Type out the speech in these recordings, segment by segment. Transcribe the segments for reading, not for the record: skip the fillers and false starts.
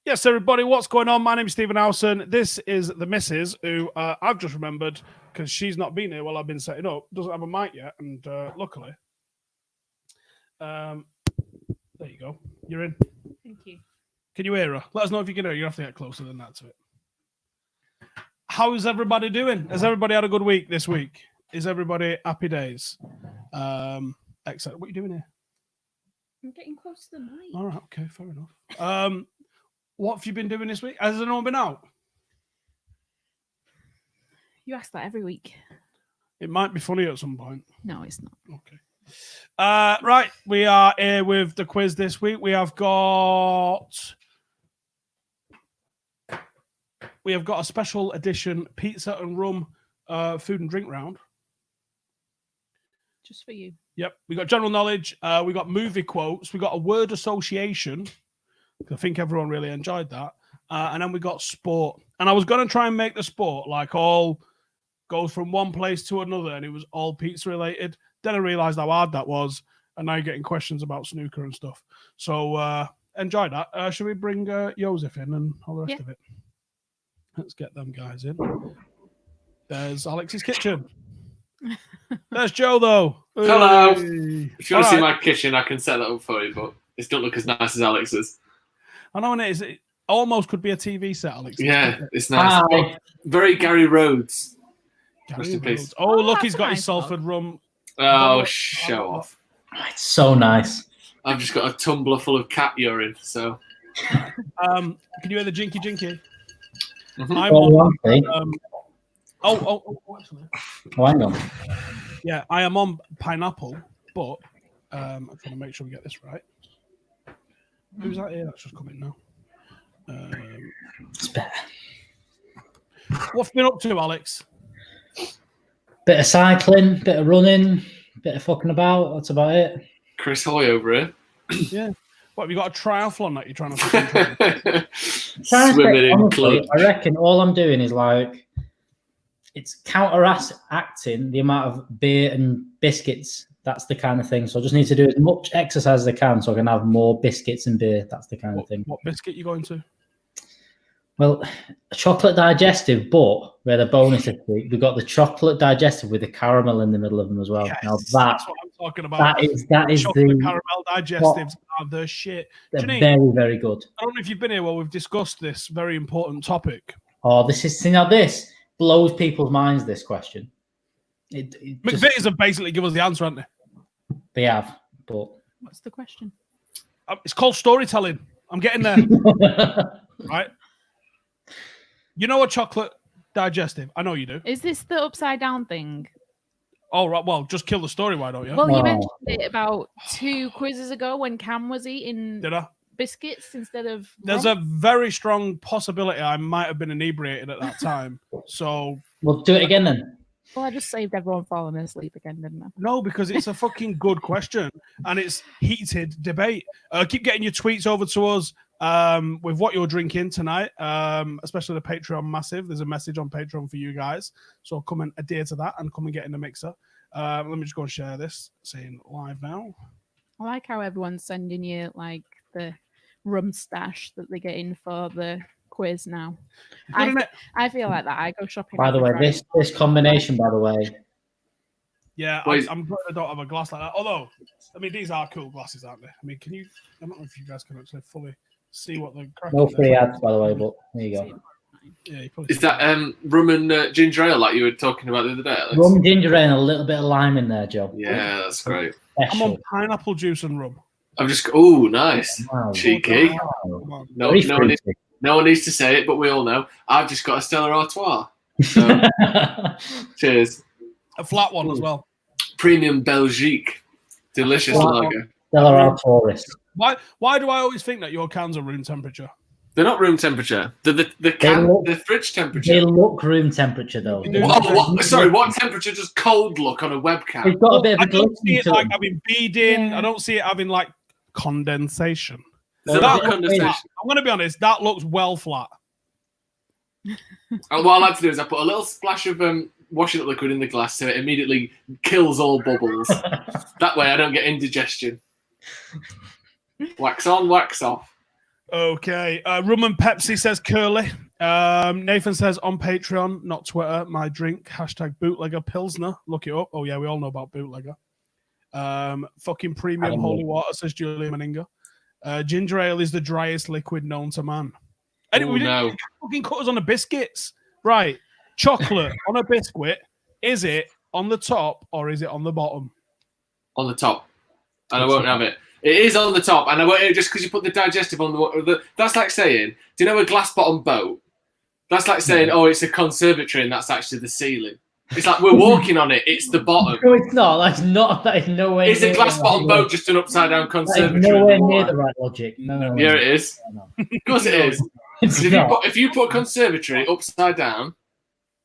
Yes, everybody, what's going on? My name is Stephen Howson. This is the missus, who I've just remembered, because she's not been here while I've been setting up, doesn't have a mic yet, and luckily. There you go. You're in. Thank you. Can you hear her? Let us know if you can hear her. You have to get closer than that to it. How's everybody doing? Has everybody had a good week this week? Is everybody happy days? Excellent. What are you doing here? I'm getting close to the mic. All right, okay, fair enough. What have you been doing this week? Has anyone been out? You ask that every week. It might be funny at some point. No, it's not. Okay. Right, we are here with the quiz this week. We have got a special edition pizza and rum food and drink round. Just for you. Yep. We got general knowledge. We got movie quotes. We got a word association. I think everyone really enjoyed that. And then we got sport. And I was going to try and make the sport like all goes from one place to another, and it was all pizza related. Then I realized how hard that was. And now you're getting questions about snooker and stuff. So enjoy that. Should we bring Joseph in and all the rest of it? Let's get them guys in. There's Alex's kitchen. There's Joe, though. Hello. Hey. If you want to see my kitchen, I can set that up for you, but it don't look as nice as Alex's. I know, and it almost could be a TV set, Alex. Yeah, it's nice. Oh, very Gary Rhodes. Gary Rhodes. Oh, look, he's got his Salford rum. Oh, show off. It's so nice. I've just got a tumbler full of cat urine, so. Can you hear the jinky jinky? Mm-hmm. Actually. Oh, hang on. Yeah, I am on pineapple, but I'm trying to make sure we get this right. Who's that here? That's just coming now. It's better. What have you been up to, Alex? Bit of cycling, bit of running, bit of fucking about. That's about it. Chris Hoy over here. Yeah. What, have you got a triathlon that you're trying to Swimming in blood. I reckon all I'm doing is like, it's counteracting the amount of beer and biscuits. That's the kind of thing. So I just need to do as much exercise as I can so I can have more biscuits and beer. That's the kind of thing. What biscuit you going to? Well, a chocolate digestive, but we had a bonus this week. We got the chocolate digestive with the caramel in the middle of them as well. Yes, now that's what I'm talking about. That is chocolate the caramel digestives are the shit. They're Janine, very, very good. I don't know if you've been here while we've discussed this very important topic. Oh, this blows people's minds. This question. McVitie's have basically given us the answer, haven't they? They have, but what's the question? It's called storytelling. I'm getting there. Right? You know a chocolate digestive? I know you do. Is this the upside down thing? Oh, right. Well, just kill the story, why don't you? Well, you mentioned it about 2 quizzes ago when Cam was eating biscuits instead of There's a very strong possibility I might have been inebriated at that time. So we'll do it again then. Well, I just saved everyone falling asleep again, didn't I? No, because it's a fucking good question and it's heated debate. Keep getting your tweets over to us with what you're drinking tonight, especially the Patreon massive. There's a message on Patreon for you guys. So come and adhere to that and come and get in the mixer. Let me just go and share this, saying live now. I like how everyone's sending you like the rum stash that they get in for the quiz now. I feel like that. I go shopping. By the way, this combination, by the way. Yeah, I'm glad I don't have a glass like that. Although, I mean, these are cool glasses, aren't they? I mean, can you? I don't know if you guys can actually fully see what the crack no free ads, by the way, but there you go. Yeah, is that rum and ginger ale like you were talking about the other day, Alex? Rum, ginger ale, and a little bit of lime in there, Joe. Yeah, that's great. I'm on pineapple juice and rum. I'm just nice, cheeky. Wow. No one needs to say it, but we all know. I've just got a Stella Artois. So, cheers. A flat one as well. Premium Belgique, delicious lager. Stella Artois. Why do I always think that your cans are room temperature? They're not room temperature. They're fridge temperature. They look room temperature though. Sorry, what temperature does cold look on a webcam? It's got a bit of I don't see it like having beading. Yeah. I don't see it having like condensation. I'm going to be honest, that looks well flat. What I like to do is I put a little splash of washing up liquid in the glass so it immediately kills all bubbles. That way I don't get indigestion. Wax on, wax off. Okay. Rum and Pepsi says curly. Nathan says on Patreon, not Twitter, my drink, #bootlegger Pilsner. Look it up. Oh, yeah, we all know about bootlegger. Fucking premium holy water, says Julia Meninga. Ginger ale is the driest liquid known to man. Anyway, we didn't get fucking cutters on the biscuits. Right. Chocolate on a biscuit, is it on the top or is it on the bottom? On the top. And I won't have it. It is on the top, and I won't just because you put the digestive on the. That's like saying, do you know a glass bottom boat? That's like saying, oh, it's a conservatory, and that's actually the ceiling. It's like we're walking on it. It's the bottom. No, it's not. That's not. That is no way. It's a glass bottom boat, just an upside down conservatory. That is nowhere near the right logic. No. Yeah, it is. No. Of course, it is. If you put conservatory upside down,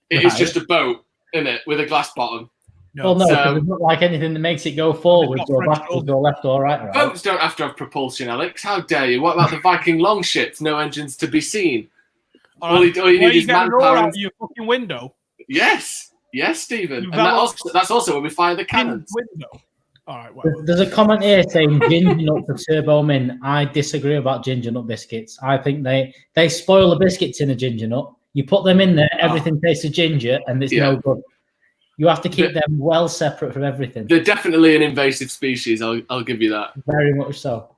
it is just a boat, isn't it, with a glass bottom. Well, no, because it's not like anything that makes it go forwards or backwards or left or right. Boats don't have to have propulsion, Alex. How dare you? What about the Viking longships? No engines to be seen. All you need is manpower. Out your fucking window. Yes, Stephen. And that's also where we fire the cannons. Window. All right. Well. There's a comment here saying ginger nut for Turbo Min. I disagree about ginger nut biscuits. I think they spoil the biscuits in a ginger nut. You put them in there, everything tastes of ginger, and it's no good. You have to keep them well separate from everything. They're definitely an invasive species. I'll give you that. Very much so.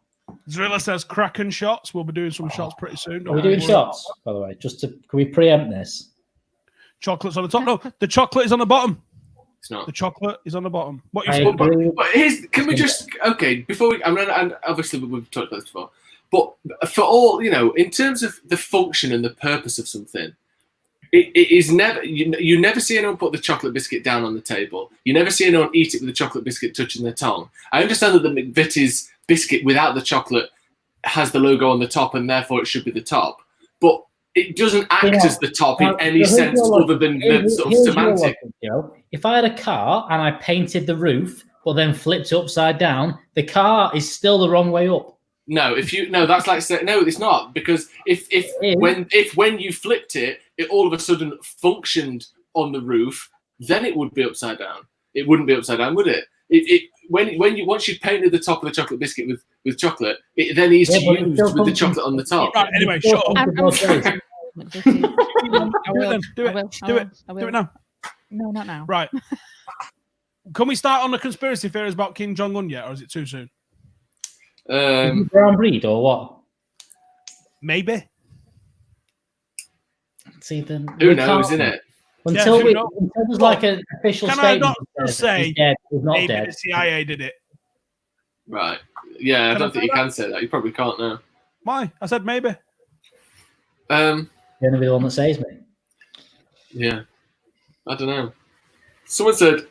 Zrilla says Kraken shots. We'll be doing some shots pretty soon. Are we doing shots, by the way? Can we preempt this? Chocolate's on the top. No, the chocolate is on the bottom. It's not. The chocolate is on the bottom. What you can we just before we? And obviously we've talked about this before. But for all in terms of the function and the purpose of something. It is never. You never see anyone put the chocolate biscuit down on the table. You never see anyone eat it with the chocolate biscuit touching their tongue. I understand that the McVitie's biscuit without the chocolate has the logo on the top, and therefore it should be the top. But it doesn't act as the top in any sense other than the sort of semantic. If I had a car and I painted the roof, but then flipped it upside down, the car is still the wrong way up. No, that's like saying no, it's not, because when you flipped it all of a sudden functioned on the roof, then it would be upside down. It wouldn't be upside down, would it? Once you painted the top of the chocolate biscuit with chocolate, it then is used with the chocolate on the top. Right, anyway, shut up. Do it now. No, not now. Right. Can we start on the conspiracy theories about Kim Jong-un yet, or is it too soon? Brown breed or what? Maybe. See, then who knows, isn't it? Until there's like an official statement. Can I not say he's not maybe dead. The CIA did it? Right. Yeah, I don't think you can say that. You probably can't now. Why? I said maybe. You're gonna be the one that says me. Yeah. I don't know. Someone said,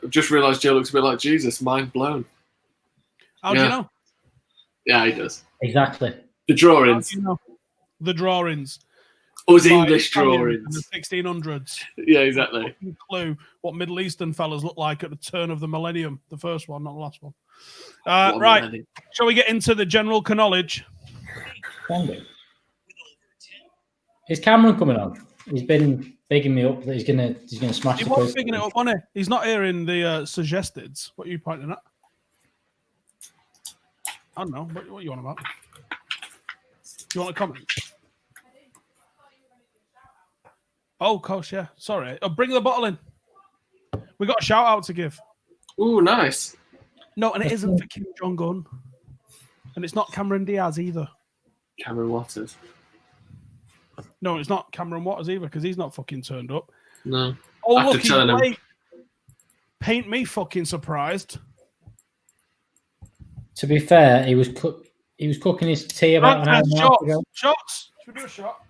just realised Joe looks a bit like Jesus. Mind blown. How do you know? Yeah, he does. Exactly. The drawings. The drawings. Us English drawings. In the 1600s. Yeah, exactly. Clue what Middle Eastern fellas look like at the turn of the millennium. The first one, not the last one. Right. Millennium. Shall we get into the general knowledge? Is Cameron coming on? He's been bigging me up that he's gonna smash he the was bigging it up, wasn't he? He's not here in the suggesteds. What are you pointing at? I don't know. What are you on about? Do you want a comment? Oh, of course, yeah. Sorry. Oh, bring the bottle in. We got a shout out to give. Ooh, nice. No, and it isn't for Kim Jong-un. And it's not Cameron Diaz either. Cameron Waters. No, it's not Cameron Waters either, because he's not fucking turned up. No. Oh, look, he's late. Paint me fucking surprised. To be fair, he was cooking his tea about an hour and a half ago. Shots. Should we do a shot?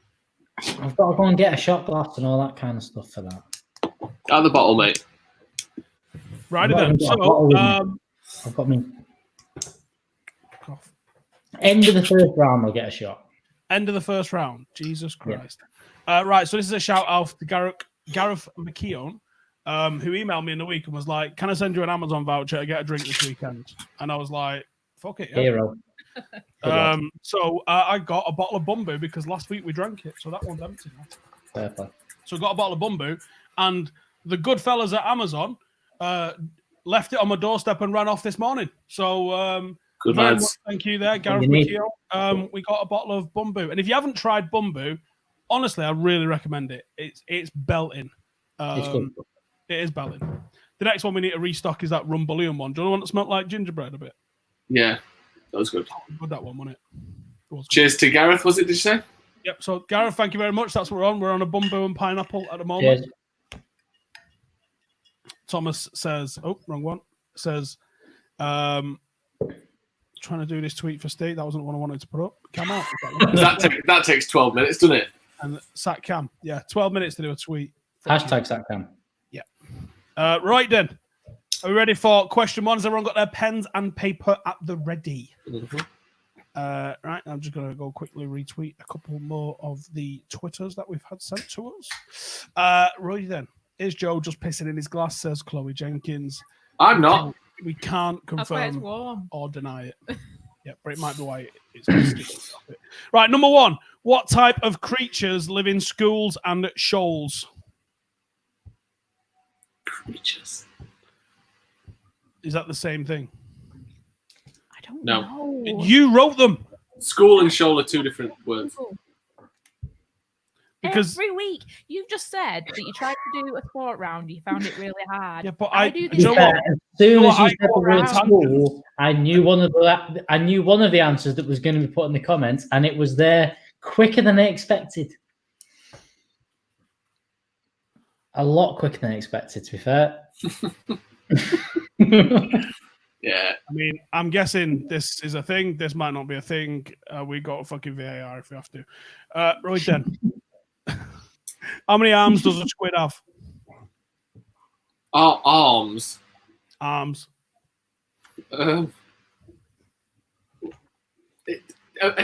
I've got to go and get a shot glass and all that kind of stuff for that. Out of the bottle, mate. Righty then. So, I've got me. End of the first round, I'll get a shot. End of the first round. Jesus Christ. Yeah. Right, so this is a shout out to Gareth McKeown, who emailed me in the week and was like, can I send you an Amazon voucher to get a drink this weekend? And I was like, fuck it. Yeah. Hero. So I got a bottle of Bumbu because last week we drank it, so that one's empty now. Perfect. So I got a bottle of Bumbu, and the good fellas at Amazon left it on my doorstep and ran off this morning. So Good Very lads. much thank you there, Gareth you need. McKeel. We got a bottle of Bumbu. And if you haven't tried Bumbu, honestly, I really recommend it. It's belting. It's good. It is belting. The next one we need to restock is that rum bouillon one. Do you want one that smelled like gingerbread a bit? Yeah, that was good. Good, that one, wasn't it? It was good. Cheers to Gareth, was it, did you say? Yep. So, Gareth, thank you very much. That's what we're on. We're on a Bumbu and pineapple at the moment. Cheers. Thomas says, oh, wrong one. Says, trying to do this tweet for Steve. That wasn't the one I wanted to put up. Cam out. that takes 12 minutes, doesn't it? And Sat Cam. Yeah, 12 minutes to do a tweet. Hashtag SatCam. Yeah. Right then. Are we ready for question one? Has everyone got their pens and paper at the ready? Mm-hmm. Right, I'm just going to go quickly retweet a couple more of the Twitters that we've had sent to us. Right then. Is Joe just pissing in his glass, says Chloe Jenkins. I'm not. We can't That's why it's confirm warm. or deny it. Yeah, but it might be why it's misty. Right, number one. What type of creatures live in schools and shoals? Creatures. Is that the same thing? I don't No. know. You wrote them. School and shoal are two different words. Because every week you've just said that you tried to do a sport round, you found it really hard. yeah, but I do this. you know what? As soon as you I said the go word around school, I knew one of the answers that was going to be put in the comments, and it was there quicker than I expected. A lot quicker than I expected, to be fair. Yeah. I mean, I'm guessing this is a thing. This might not be a thing. We got a fucking VAR if we have to. Right then. How many arms does a squid have? Arms. Arms. A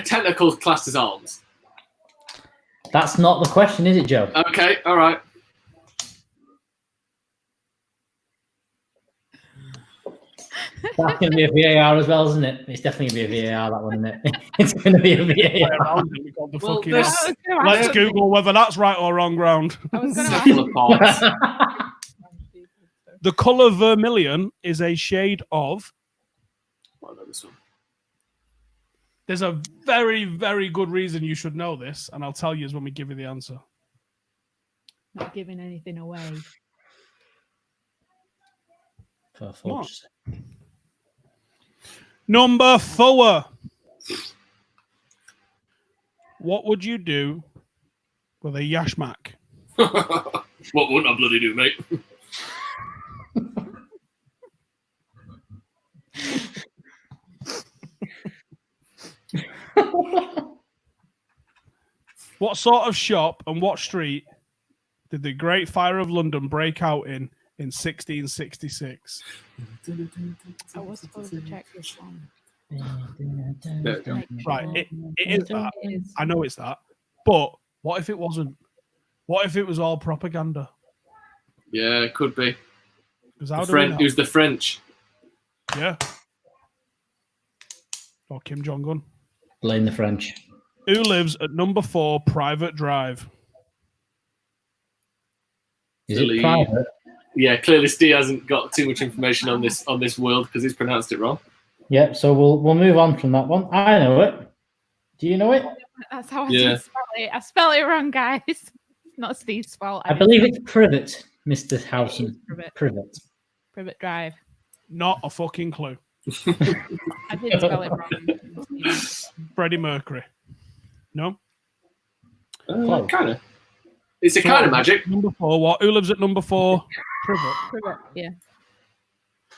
tentacle classed as arms. That's not the question, is it, Joe? Okay, all right. That's going to be a VAR as well, isn't it? It's definitely going to be a VAR, that one, isn't it? It's going to be a VAR. We got the Well, fucking this- Let's Google whether that's right or wrong round. I was gonna ask. Cephalopods. The colour vermilion is a shade of. What about this one? There's a very, very good reason you should know this, and I'll tell you when we give you the answer. Not giving anything away. For fudge. Number 4. What would you do with a yashmak? What wouldn't I bloody do, mate? What sort of shop and what street did the Great Fire of London break out in 1666? I was supposed to check this one. There we go. Right, it is that. I know it's that. But what if it wasn't? What if it was all propaganda? Yeah, it could be. Because how do we know? It was the French. Yeah. Or Kim Jong-un. Blame the French. Who lives at number 4 Private Drive? Is Clearly- it private? Yeah, clearly Steve hasn't got too much information on this world because he's pronounced it wrong. Yeah, so we'll move on from that one. I know it. Do you know it? That's how I Yeah. spell it. I spell it wrong, guys. It's not Steve's fault. I believe it's Privet, Mr. Howson. Privet. Privet Drive. Not a fucking clue. I did spell it wrong. Freddie Mercury. No? Kind of. It's a kind of magic. Number 4. What? Who lives at number 4? Privet. Privet, yeah.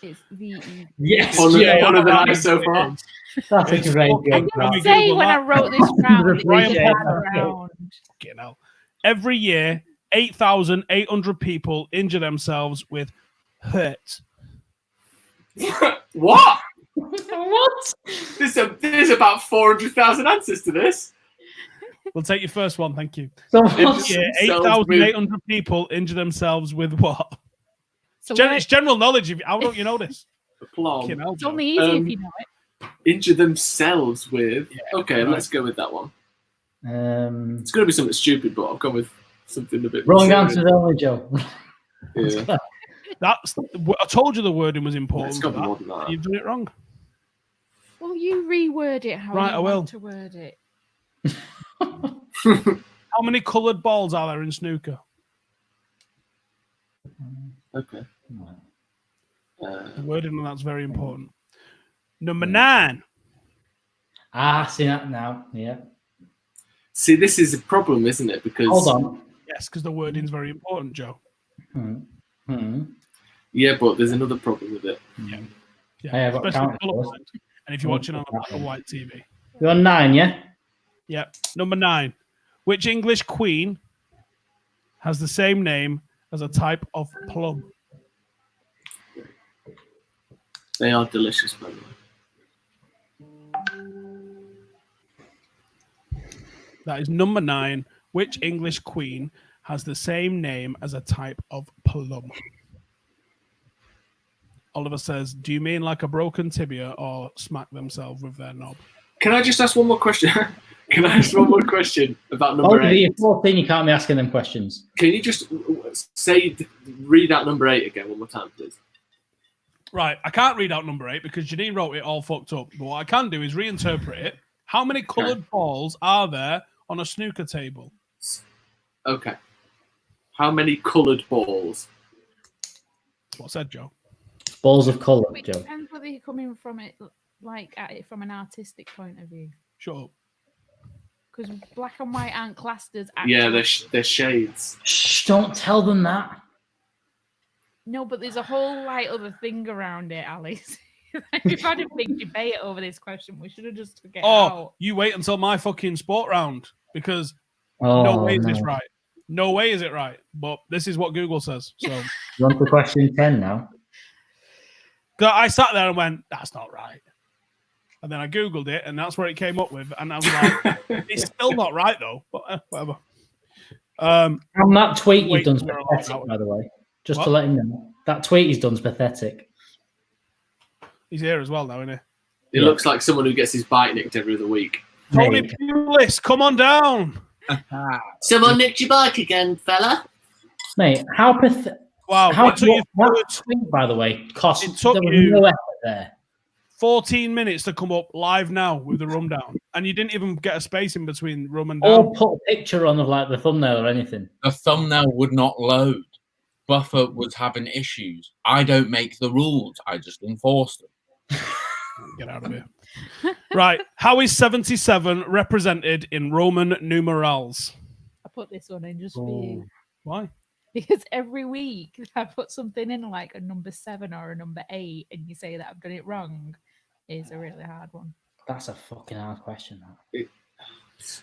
It's V-E. Yes. One of the that nice so far. That's a It's great fucking- I joke. Let me didn't say Google when that. I wrote this round. it was Brian bad Palmer. round. Fucking hell. Every year, 8,800 people injure themselves with hurt. What? What? There's about 400,000 answers to this. We'll take your first one, thank you. So Every what's, year, Themselves 8,800 people injure themselves with what? So It's general knowledge. How don't you know this? The Plum. Fucking hell, it's Joe. only easy if you know it. Injure themselves with. Yeah, Okay, right. let's go with that one. It's going to be something stupid, but I've gone with something a bit. wrong more answers only, Joe. serious. Yeah. I told you the wording was important. It's For got more than that. that. You've done it wrong. Well, you reword it how Right, you I will. want to word it. How many coloured balls are there in snooker? Okay. The wording on that's very important. Number 9. See that now. Yeah. See, this is a problem, isn't it? Because Hold on. Yes, because the wording's very important, Joe. Yeah, but there's another problem with it. Yeah, Hey, I've got especially counted colour first. blind. And if you're watching on a black and white TV. You're on 9, yeah? Yeah. Number 9. Which English queen has the same name as a type of plum? They are delicious, by the way. That is number 9. Which English queen has the same name as a type of plum? Oliver says, do you mean like a broken tibia or smack themselves with their knob? Can I just ask one more question? Can I ask one more question about number 8? You're 14, you can't be asking them questions. Can you just read out number 8 again one more time, please? Right, I can't read out number 8 because Janine wrote it all fucked up. But what I can do is reinterpret it. How many coloured balls are there on a snooker table? Okay. How many coloured balls? That's what I said, Joe. Balls of colour, It Joe. depends whether you're coming from it, like at it from an artistic point of view. Shut up. Because black and white aren't classed as Yeah, actual... they're shades. Shh, don't tell them that. No, but there's a whole other thing around it, Alice. We've had a big debate over this question. We should have just took it out. You wait until my fucking sport round because no way is this right. No way is it right. But this is what Google says. So You want to question 10 now? I sat there and went, that's not right. And then I Googled it and that's where it came up with. And I was like, it's still not right though. But whatever. And that tweet you've wait done is till we're pathetic, allowed. by the way. Just What? to let him know. That tweet he's done is pathetic. He's here as well now, isn't he? It looks like someone who gets his bike nicked every other week. Tony Mate. Pulis, come on down. Someone nicked your bike again, fella. Mate, how pathetic. Wow. How It took you that tweet, by the way, cost. It took there was you- no effort there. 14 minutes to come up live now with the Rum Down. And you didn't even get a space in between Rum and Down. Or put a picture on of like the thumbnail or anything. The thumbnail would not load. Buffer was having issues. I don't make the rules. I just enforce them. Get out of here. Right. How is 77 represented in Roman numerals? I put this one in just for you. Why? Because every week I put something in like a number 7 or a number 8 and you say that I've done it wrong is a really hard one. That's a fucking hard question. That.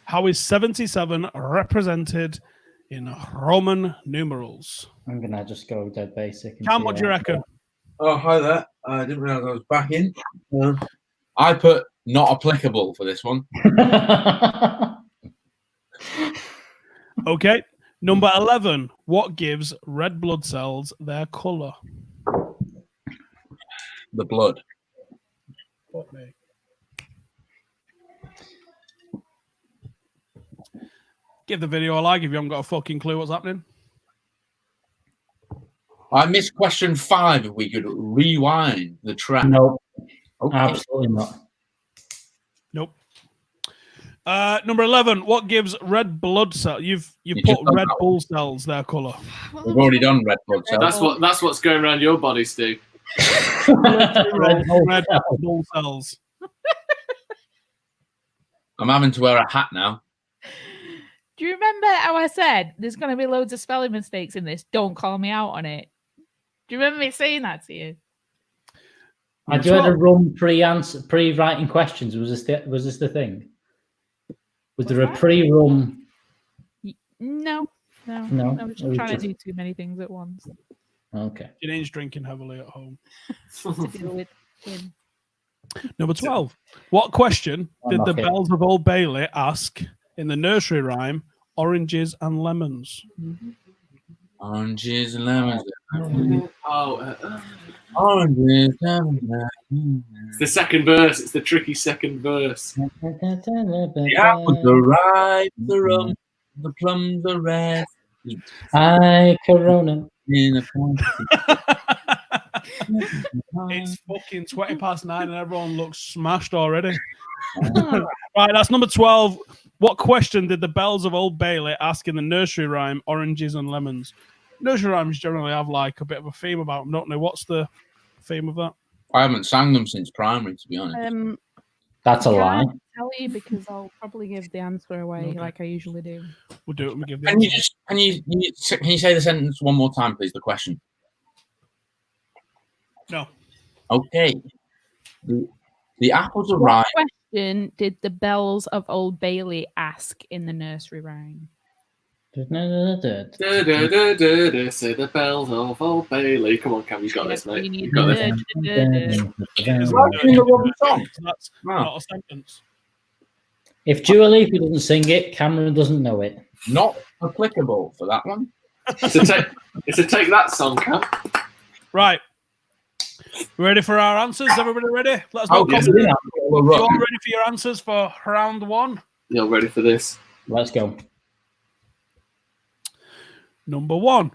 How is 77 represented in Roman numerals? I'm gonna just go dead basic. and Cam, see what do you reckon? Oh, hi there. I didn't realise I was back in. I put not applicable for this one. Okay. Number 11. What gives red blood cells their colour? The blood. Fuck me. Give the video a like if you haven't got a fucking clue what's happening. I missed question 5 if we could rewind the track. No, Okay. absolutely not. Nope. Number 11. What gives red blood cells? You've You put just done red that blood cells their colour. We've already done red blood cells. That's what's going around your body, Stu. Red blood blood cells. I'm having to wear a hat now. Do you remember how I said there's going to be loads of spelling mistakes in this? Don't call me out on it. Do you remember me saying that to you? Had you had a Rum pre-writing questions? Was this the thing? Was there a that? pre-Rum? No. No, I was it was trying just- to do too many things at once Okay. Janine's drinking heavily at home. to deal with him. Number 12. What question did the Okay. Bells of Old Bailey ask in the nursery rhyme, Oranges and Lemons? Oranges and lemons. Oh, Oranges and lemons. it's the second verse. It's the tricky second verse. The apples are ripe, the rum, the plums are red. Hi, Corona. In a plastic. It's fucking 20 past 9 and everyone looks smashed already. Right, that's number 12. What question did the bells of Old Bailey ask in the nursery rhyme Oranges and Lemons? Nursery rhymes generally have like a bit of a theme about them, don't they? What's the theme of that? I haven't sang them since primary, to be honest. That's a lie. I can't tell you because I'll probably give the answer away like I usually do. We'll do it when we give the Can you answer. just can you say the sentence one more time, please? The question. No. Okay. The apples are What ripe. question did the bells of Old Bailey ask in the nursery rhyme? Say the bells of Old Bailey. Come on, Cam, you got this, mate. You got this. It's Right in the wrong song. That's not a sentence. If Dua Lipa doesn't sing it, Cameron doesn't know it. Not applicable for that one. It's a take that song, Cam. Right. Ready for our answers? Everybody ready? Let us know. Okay. You all ready for your answers for round 1? You're ready for this? Let's go. Number 1.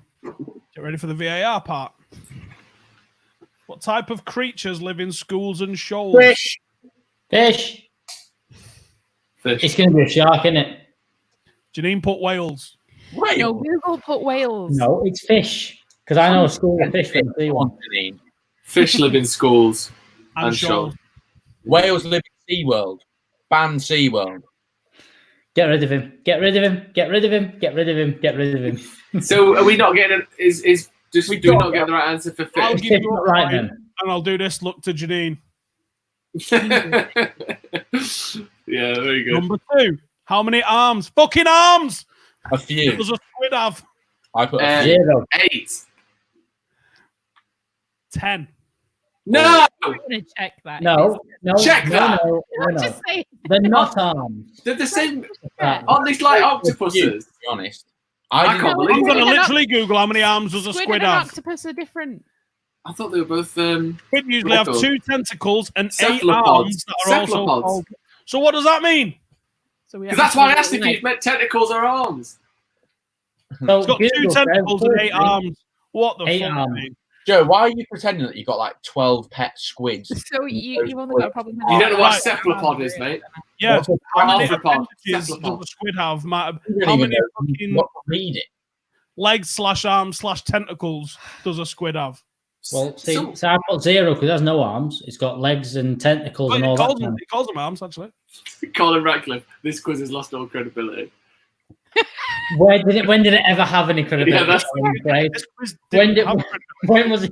Get ready for the VAR part. What type of creatures live in schools and shoals? Fish. Fish. Fish. It's going to be a shark, isn't it? Janine put whales. Wait. No, Google put whales. No, it's fish. Because I know a school of fish when I see one. Fish live in schools And and shoals. shoals. Wales live in SeaWorld. Ban SeaWorld. Get rid of him. Get rid of him. Get rid of him. Get rid of him. Get rid of him. So are we not getting is just do we not get the right answer for I'll fish? give you a Right point, then. and I'll do this look to Janine. Yeah, very good. Number 2. How many arms? Fucking arms! A few. Does a squid have? I put a few. 0. 8. 10. No, I'm going to check that. No. No. Check that. No. I'm just saying. They're not arms. they're the same. Yeah. Aren't these like You, octopuses? to be honest. I didn't- can't believe I'm going to They're not- literally Google how many arms does a Squid squid and have. octopus are different. I thought they were both. Squid usually have Roto. 2 tentacles and 8 Cephalopods. arms that are also Cephalopods. called. So what does that mean? So we Because have that's why I to asked if like- you meant tentacles or arms. So It's got 2 Google tentacles says and 8 arms. What the 8 fuck? arms. mate? Joe, why are you pretending that you got like 12 pet squids? So you've only got a problem with You that. don't know what a Right. cephalopod is, mate. Yeah. What's a How many Arthropod. appendages does Cephalopod. a squid have? You don't How even many know fucking what to read it. legs/arms/tentacles does a squid have? Well, see, So- so I put 0 because it has no arms. It's got legs and tentacles Oh, and all that. it calls them arms, actually. Colin Radcliffe. This quiz has lost all credibility. When did it ever have any credibility? Yeah, that's- I'm afraid. This quiz, When didn't did- have credibility. When was it?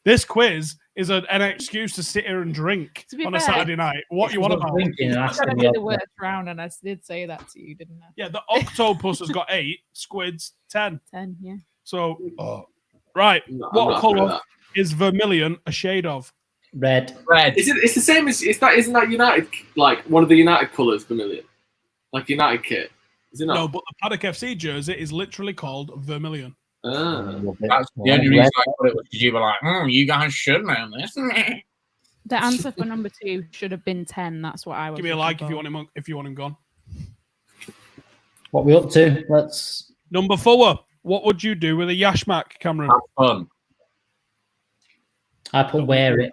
This quiz is an excuse to sit here and drink To be on a fair, Saturday night. What you want about? Drinking and I'm asking going to the be the other- worst round, and I did say that to you, didn't I? Yeah, the octopus has got 8, squids 10. 10, yeah. So, right, I'm what not happy with colour that. is vermilion a shade of? Red. Red. It's the same as isn't that United, like one of the United colours, vermilion, like United kit? Is it not? No, but the Paddock FC jersey is literally called vermilion. Ah. That's the only reason I got it was because you were like, you guys should know this. The answer for number 2 should have been 10. That's what I was. Give me a looking like if for. you want him gone. What we up to? Let's. Number 4. What would you do with a yashmak, Cameron? Have fun. I put wear it.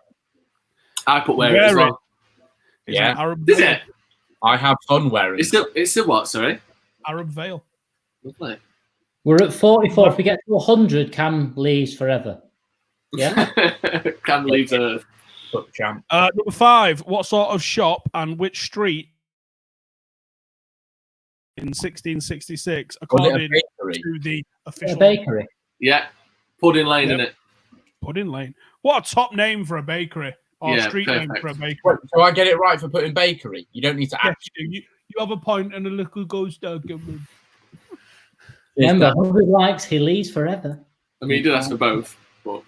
I put wear it as Wear it. well. It's Yeah. an Arab Is veil. it? I have fun wearing. It's the what? Sorry. Arab veil. Lovely. We're at 44. If we get to 100, Cam leaves forever. Yeah. Cam leaves Earth. Fuck champ. Number 5. What sort of shop and which street in 1666, Was it a according bakery? to the A official bakery. Yeah. Pudding Lane, Yep. innit? Pudding Lane? What a top name for a bakery or Yeah, street name perfect. for a bakery. Wait, so I get it right for putting bakery. You don't need to Yes, actually. you have a point and a little ghost dog. Remember, 100 likes, he leaves forever. I mean, you did ask for both. But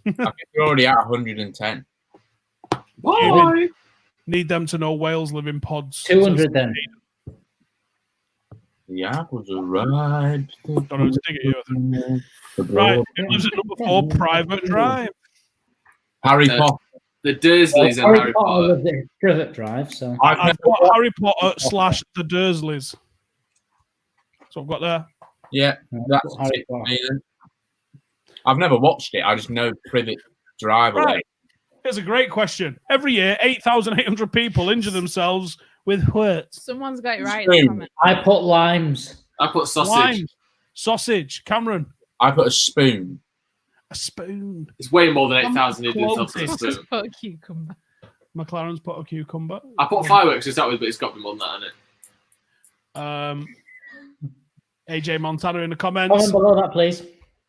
I think you're already at 110. why? Need them to know whales live in pods. 200 then. The apples are ripe. Don't know to dig it here. Right, it lives at number 4, Private Drive. Harry Uh, Potter. The Dursleys and Harry Potter. was the Privet Drive, so. I've I've never got watched- Harry Potter / the Dursleys. So I've got there. Yeah, that's Harry it. Potter. Nathan. I've never watched it. I just know Privet Drive away. Right. Here's a great question. Every year, 8,800 people injure themselves with what? Someone's got it right in the Spoon. comments. I put limes. I put sausage. Lime, sausage. Cameron, I put a spoon. a spoon. It's way more than 8,000 I'm idiots off the close. spoon. Just put a cucumber. McLaren's put a cucumber. I put fireworks to start with, but it's got to be more than that, hasn't it? AJ Montana in the Comment comments. below that, please.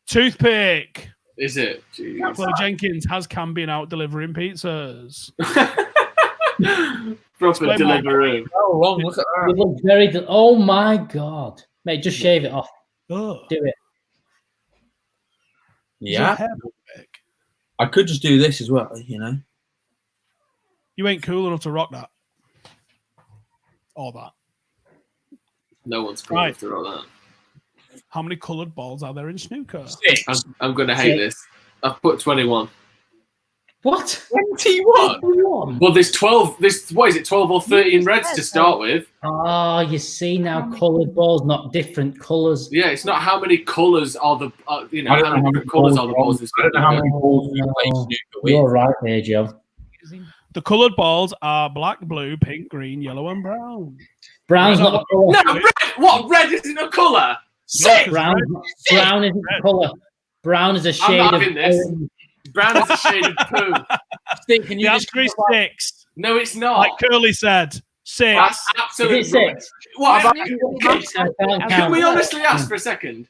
Toothpick. Is it? Jeez. Chloe Jenkins has Cam been out delivering pizzas. Proper Explain delivery. Oh, long. Look at You that. look very. Oh my god, mate! Just shave it off. Ugh. Do it. Is your Yeah. hair big? I could just do this as well, you know. You ain't cool enough to rock that. Or that. No one's cool Right. enough to roll that. How many coloured balls are there in snooker? 6. I'm going to hate this. I've put 21. What? 21. Well, there's 12. What is it? 12 or 13 reds to start with. Oh, you see now, coloured balls, not different colours. Yeah, it's not how many colours are the. I don't how know many how many different colours are the balls. balls. I don't know how many balls you play snooker with. You're right there, Joe. The coloured balls are black, blue, pink, green, yellow, and brown. Brown's not a colour. No, red. What? Red isn't a colour. Six. Brown isn't a colour. Brown is a I'm shade not of. having this. Brown is a shade of poo. Steve, can The you just answer is 6. No, it's not. Like Curly said. 6. That's Is absolute it rubbish. 6? What about? Six, I can't Can count. we honestly ask for a second?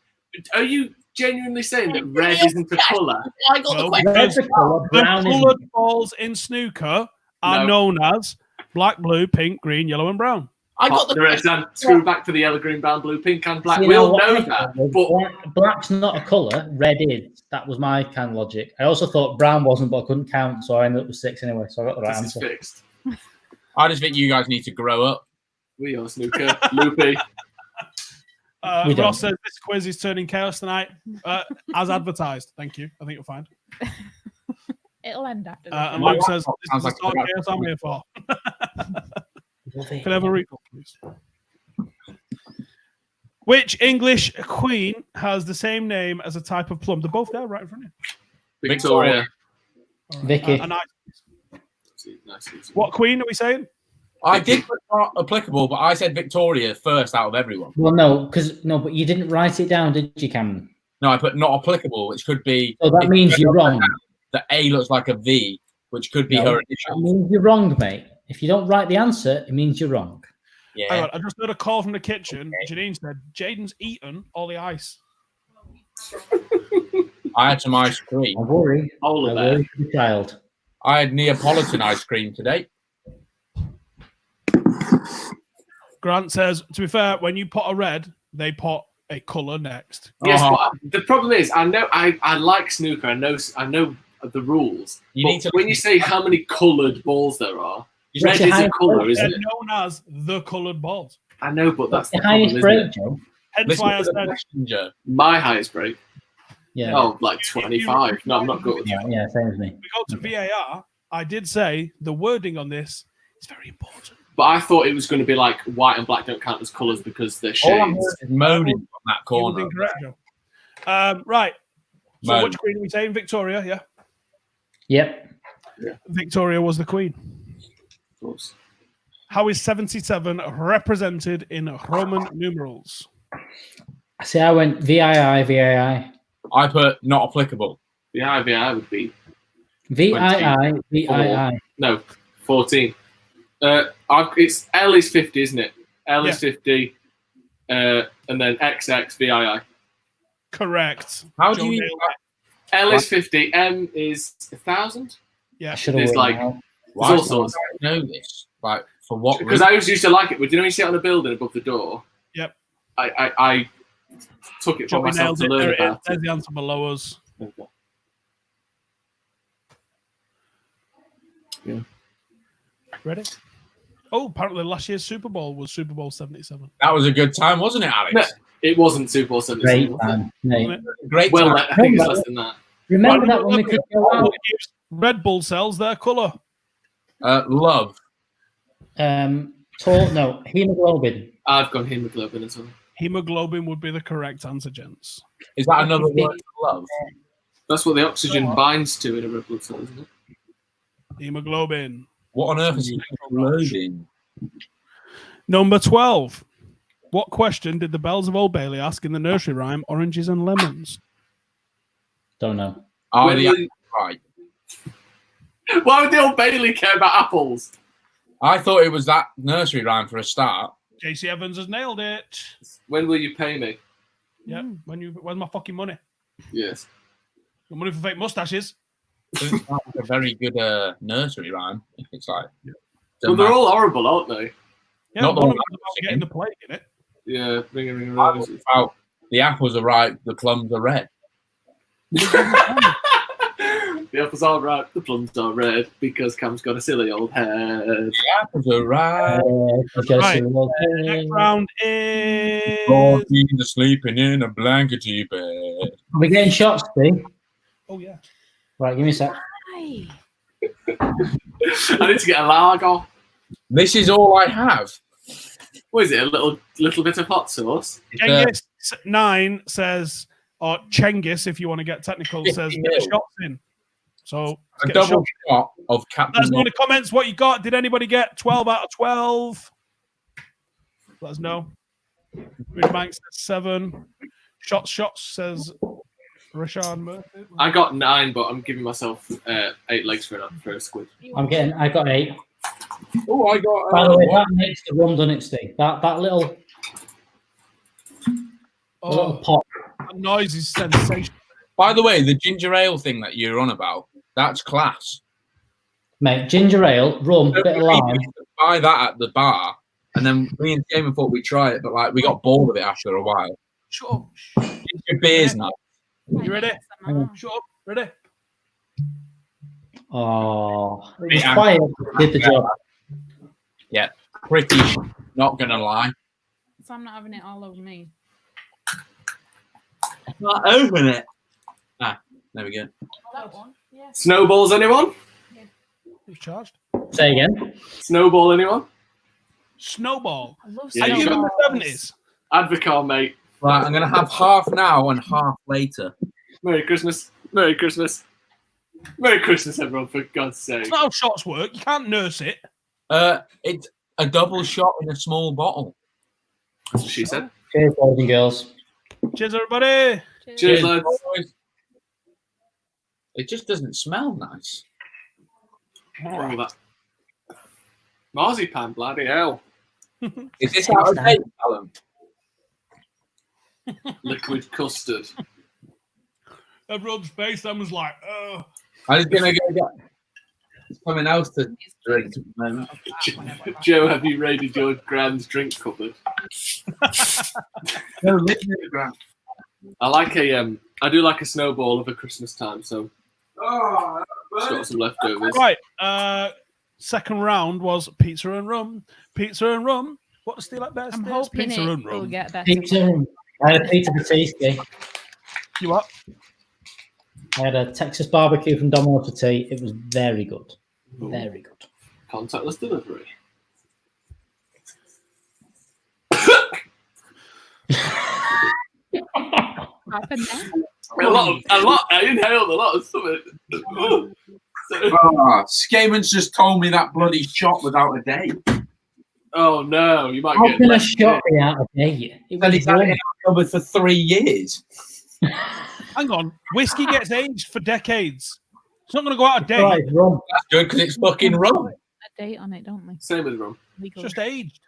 Are you genuinely saying that red isn't a colour? I got No, the question. Red's a colour. The Brown isn't. coloured balls in snooker are No. known as black, blue, pink, green, yellow, and brown. I got the The reds question. and screw back to the yellow, green, brown, blue, pink, and black. You We all what know I that, thought? but Black's not a colour. Red is. That was my kind of logic. I also thought brown wasn't, but I couldn't count, so I ended up with 6 anyway. So I got the right this is answer. fixed. I just think you guys need to grow up. We are snooker. Loopy. We don't. Ross says this quiz is turning chaos tonight, as advertised. Thank you. I think you'll find. It'll end after this. And My Luke says laptop this sounds is the like sort of a chaos I'm here for. Love it. Can I have a recall, please? Which English queen has the same name as a type of plum? They're both there, right in front of you. Victoria. All right. Vicky. And Nice. what queen are we saying? I did put not applicable, but I said Victoria first out of everyone. Well, no, but you didn't write it down, did you, Cameron? No, I put not applicable, which could be. So that means you're wrong. The A looks like a V, which could be No, her that initials. means you're wrong, mate. If you don't write the answer, it means you're wrong. Hang Yeah. on, I just heard a call from the kitchen. Janine said, Jaden's eaten all the ice. I had some ice cream. I worry. I Polar bear. worry for the child. I had Neapolitan ice cream today. Grant says, to be fair, when you put a red, they put a colour next. Yes, Uh-huh. but the problem is, I know I like snooker. I know the rules. You But need to when you say how many coloured balls there are, You red What's your is a highest colour, break? isn't They're it? known as the coloured balls. I know, but that's The the problem, highest isn't break, it? Joe. Hence listen why I to the said, messenger. My highest break. Yeah. Oh, like 25. No, I'm not good with Yeah, you. yeah, same as me. we go to VAR. I did say the wording on this is very important. But I thought it was going to be like white and black don't count as colours because they're All I'm shades. heard is moaning from that You was corner. incorrect, Joe. Right. So Moan. which queen are we saying? Victoria, yeah. Yep. Victoria was the queen. Of course. How is 77 represented in Roman numerals? I see. I went VII. I put not applicable. The IVI would be VII. no 14. It's L is 50, isn't it? L is 50, and then XX VII. Correct. How Joe do you nailed L is 50. M is 1,000. Yeah. I should have It's written like- out. why all do sorts. I know this? Like for what Because reason? I always used to like it. But you know, you see it on a building above the door. Yep. I took it for Joey myself nailed to it. learn There it is. about There's it. the answer below us. Ready? Oh, apparently last year's Super Bowl was Super Bowl 77. That was a good time, wasn't it, Alex? No. It wasn't Super Bowl 77. Great was it? man, mate. Wasn't it? Great Well, time. I think it's less than that. Remember Right, that when we could go out? Red Bull sells their colour. Love. Hemoglobin. I've gone hemoglobin as well. Hemoglobin would be the correct answer, gents. Is that another word for love? That's what the oxygen binds to in a red blood cell, isn't it? Hemoglobin. What on earth is hemoglobin? Number 12. What question did the Bells of Old Bailey ask in the nursery rhyme Oranges and Lemons? Don't know. Oh, right. Why would the Old Bailey care about apples? I thought it was that nursery rhyme for a start. JC Evans has nailed it. When will you pay me? Yeah. Where's my fucking money? Yes. Your money for fake mustaches. Doesn't sound like a very good nursery rhyme. It's like, Well, they're all horrible, aren't they? Yeah, Not the one one of I'm them about getting the plague in it. Yeah, ring I roses. thought about the apples are ripe, the plums are red. The apples are ripe, the plums are red, because Cam's got a silly old head. The apples are ripe. Right. Next round is. Dorothy's sleeping in a blankety bed. Are we getting shots, Steve? Oh, yeah. Right, give me a sec. Hi. I need to get a lager. This is all I have. What is it? A little bit of hot sauce? Genghis 9 says, or Chenghis, if you want to get technical, says get the shots in. So A double shot of Captain. let us know in the comments what you got. Did anybody get 12 out of 12? Let us know. Rich Mike says 7. Shots says Rashad Murphy. I got 9, but I'm giving myself 8 legs for a squid. I got 8. Oh, I got. By the way, that makes the rum, doesn't it, Steve? That little pot. That noise is sensational. By the way, the ginger ale thing that you're on about, that's class. Mate, ginger ale, rum, bit of lime. Buy that at the bar, and then me and Damon thought we'd try it, but like we got bored of it after a while. Shut up. Ginger beer's nice. You ready? Shut up. Ready? Oh, it was quiet. Did the job. Yeah, pretty. Not gonna lie. So I'm not having it all over me. Not open it. Ah, there we go. That one? Yeah. Snowballs, anyone? Who's charged? Say again. Snowball, anyone? Snowball. I love Yeah, Are you in snowballs. the 70s? Advocar, mate. Right, I'm gonna have half now and half later. Merry Christmas. Merry Christmas. Merry Christmas, everyone, for God's sake. That's not how shots work. You can't nurse it. It's a double shot in a small bottle. That's what she said. Cheers, boys and girls. Cheers, everybody. Cheers, lads. boys. It just doesn't smell nice. Oh, that marzipan, bloody hell. Is this out of date, Alan? Liquid custard. Everyone's face, I was like, oh. I was gonna go get something else to drink at the moment. Joe, have you raided your grand's drink cupboard? No, listen to the ground. I do like a snowball of a Christmas time, so it's got some leftovers. Right. Second round was pizza and rum. Pizza and rum. What does Steve like best? I'm hoping Pizza and it will rum. get better. Pizza. I had a pizza for tea, Steve. You what? I had a Texas barbecue from Domino's for tea. It was very good. Very good. Contactless delivery. Happened there? I inhaled a lot of something. Skaman's just told me that bloody shot was out of date. Oh no, you might How get can a less shot be out of date? It But was he's had it rum. in our cupboard for 3 years. Hang on. Whiskey gets aged for decades. It's not going to go out of date. Right, rum. That's good because it's fucking rum. A date on it, don't we? Same with rum. It's Legal. just aged.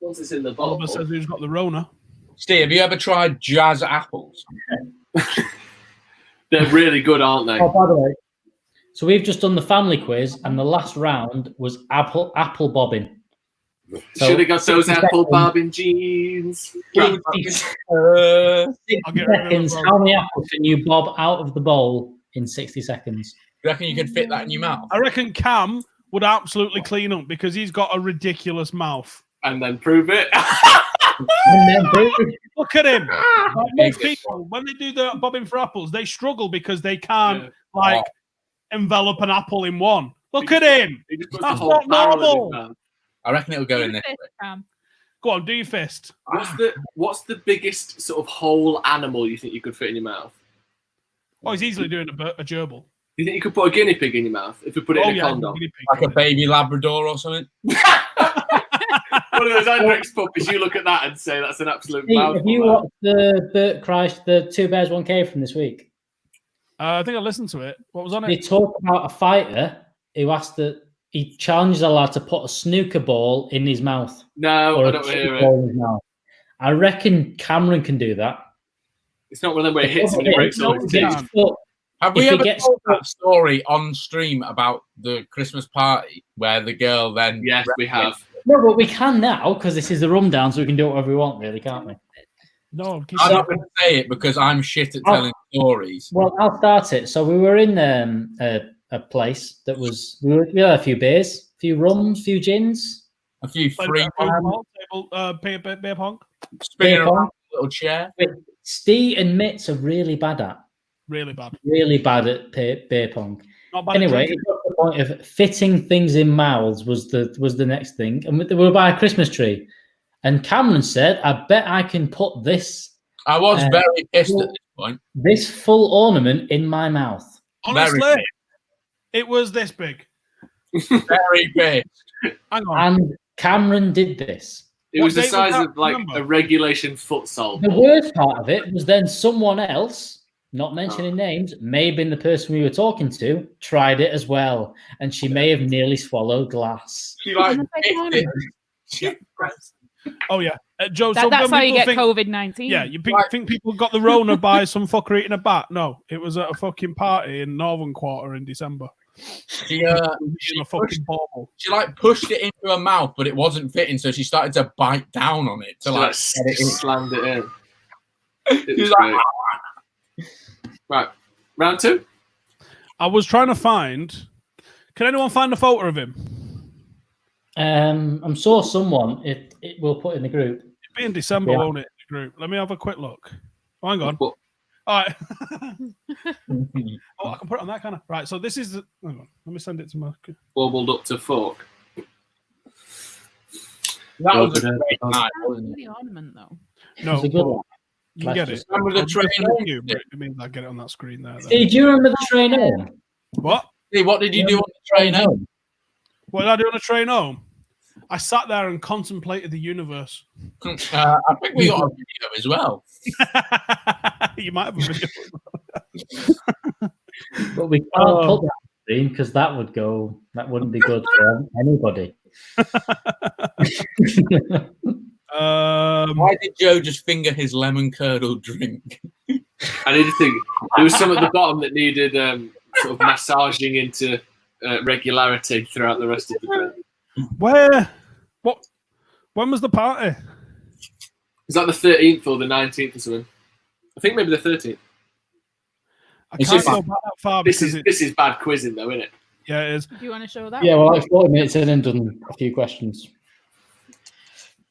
Once it's in the bottle. Oliver says who's got the Rona. Steve, have you ever tried jazz apples? They're really good, aren't they? Oh, by the way, so we've just done the family quiz, and the last round was apple bobbing. So, Should have got those 60 apple seconds. bobbing jeans. 60 I'll get rid of seconds. the How many apples can you bob out of the bowl in 60 seconds? You reckon you could fit that in your mouth? I reckon Cam would absolutely clean up because he's got a ridiculous mouth. And then prove it. And then boom. Look at him. Like most people, when they do the bobbing for apples, they struggle because they can't envelop an apple in one. Look at him. He just puts That's the whole not barrel in his normal. mouth. I reckon it'll go in this. Cam. Go on, do your fist. What's the biggest sort of whole animal you think you could fit in your mouth? Oh, he's easily doing a gerbil. You think you could put a guinea pig in your mouth if we put it in a condom? Like a baby Labrador or something? One of those Hendrix puppies, you look at that and say that's an absolute mouthful. Have you watched the Two Bears, One Cave from this week? I think I listened to it. What was on They it? talk about a fighter who he challenges a lad to put a snooker ball in his mouth. No, I don't hear it. I reckon Cameron can do that. It's not one of them where it hits him and he breaks all his teeth. Have we ever told that story on stream about the Christmas party where the girl then... Yes, we have. No, but we can now because this is the Rum Down, so we can do whatever we want, really, can't we? No, I'm not going to say it because I'm shit at telling stories. Well, I'll start it. So we were in a place that was... We had a few beers, a few rums, a few gins. A few free... beer pong. Spinning around a little chair. Steve and Mitts are really bad at. Really bad. Really bad at beer pong. Not bad anyway, it got to the point of fitting things in mouths was the next thing. And we were by a Christmas tree. And Cameron said, I bet I can put this. I was very pissed at this point. This full ornament in my mouth. Honestly, it was this big. Very big. Hang on. And Cameron did this. It was the size of like a regulation futsal. The worst part of it was then someone else, not mentioning names, may have been the person we were talking to, tried it as well. And she may have nearly swallowed glass. She like Oh, yeah. Joe, that's how you get COVID-19. Yeah, you think people got the Rona by some fucker eating a bat? No, it was at a fucking party in Northern Quarter in December. She like pushed it into her mouth, but it wasn't fitting, so she started to bite down on it to like slammed it in. It right, round two. I was trying to find. Can anyone find a photo of him? I'm sure someone it will put in the group. It'll be in December, won't it? In the group. Let me have a quick look. Oh, hang on. All right. I can put it on that kind of. Right. So this is. Hang on. Let me send it to my. Wobbled up to fork. That was a great night, wasn't it? The ornament, though. No. You can get it. Remember the train home? It means I get it on that screen there. Hey, do you remember the train home? What? Hey, what did you do on the train home? What did I do on the train home? I sat there and contemplated the universe. I think we got a video as well. You might have a video. But we can't put that screen because that wouldn't be good for anybody. Why did Joe just finger his lemon curdle drink? I need to think. There was some at the bottom that needed sort of massaging into regularity throughout the rest of the drink. Where? What? When was the party? Is that the 13th or the 19th or something? I think maybe the 13th. I can't go back that far. This is bad quizzing, though, isn't it? Yeah, it is. Do you want to show that? Yeah, well, like 40 minutes in and done a few questions.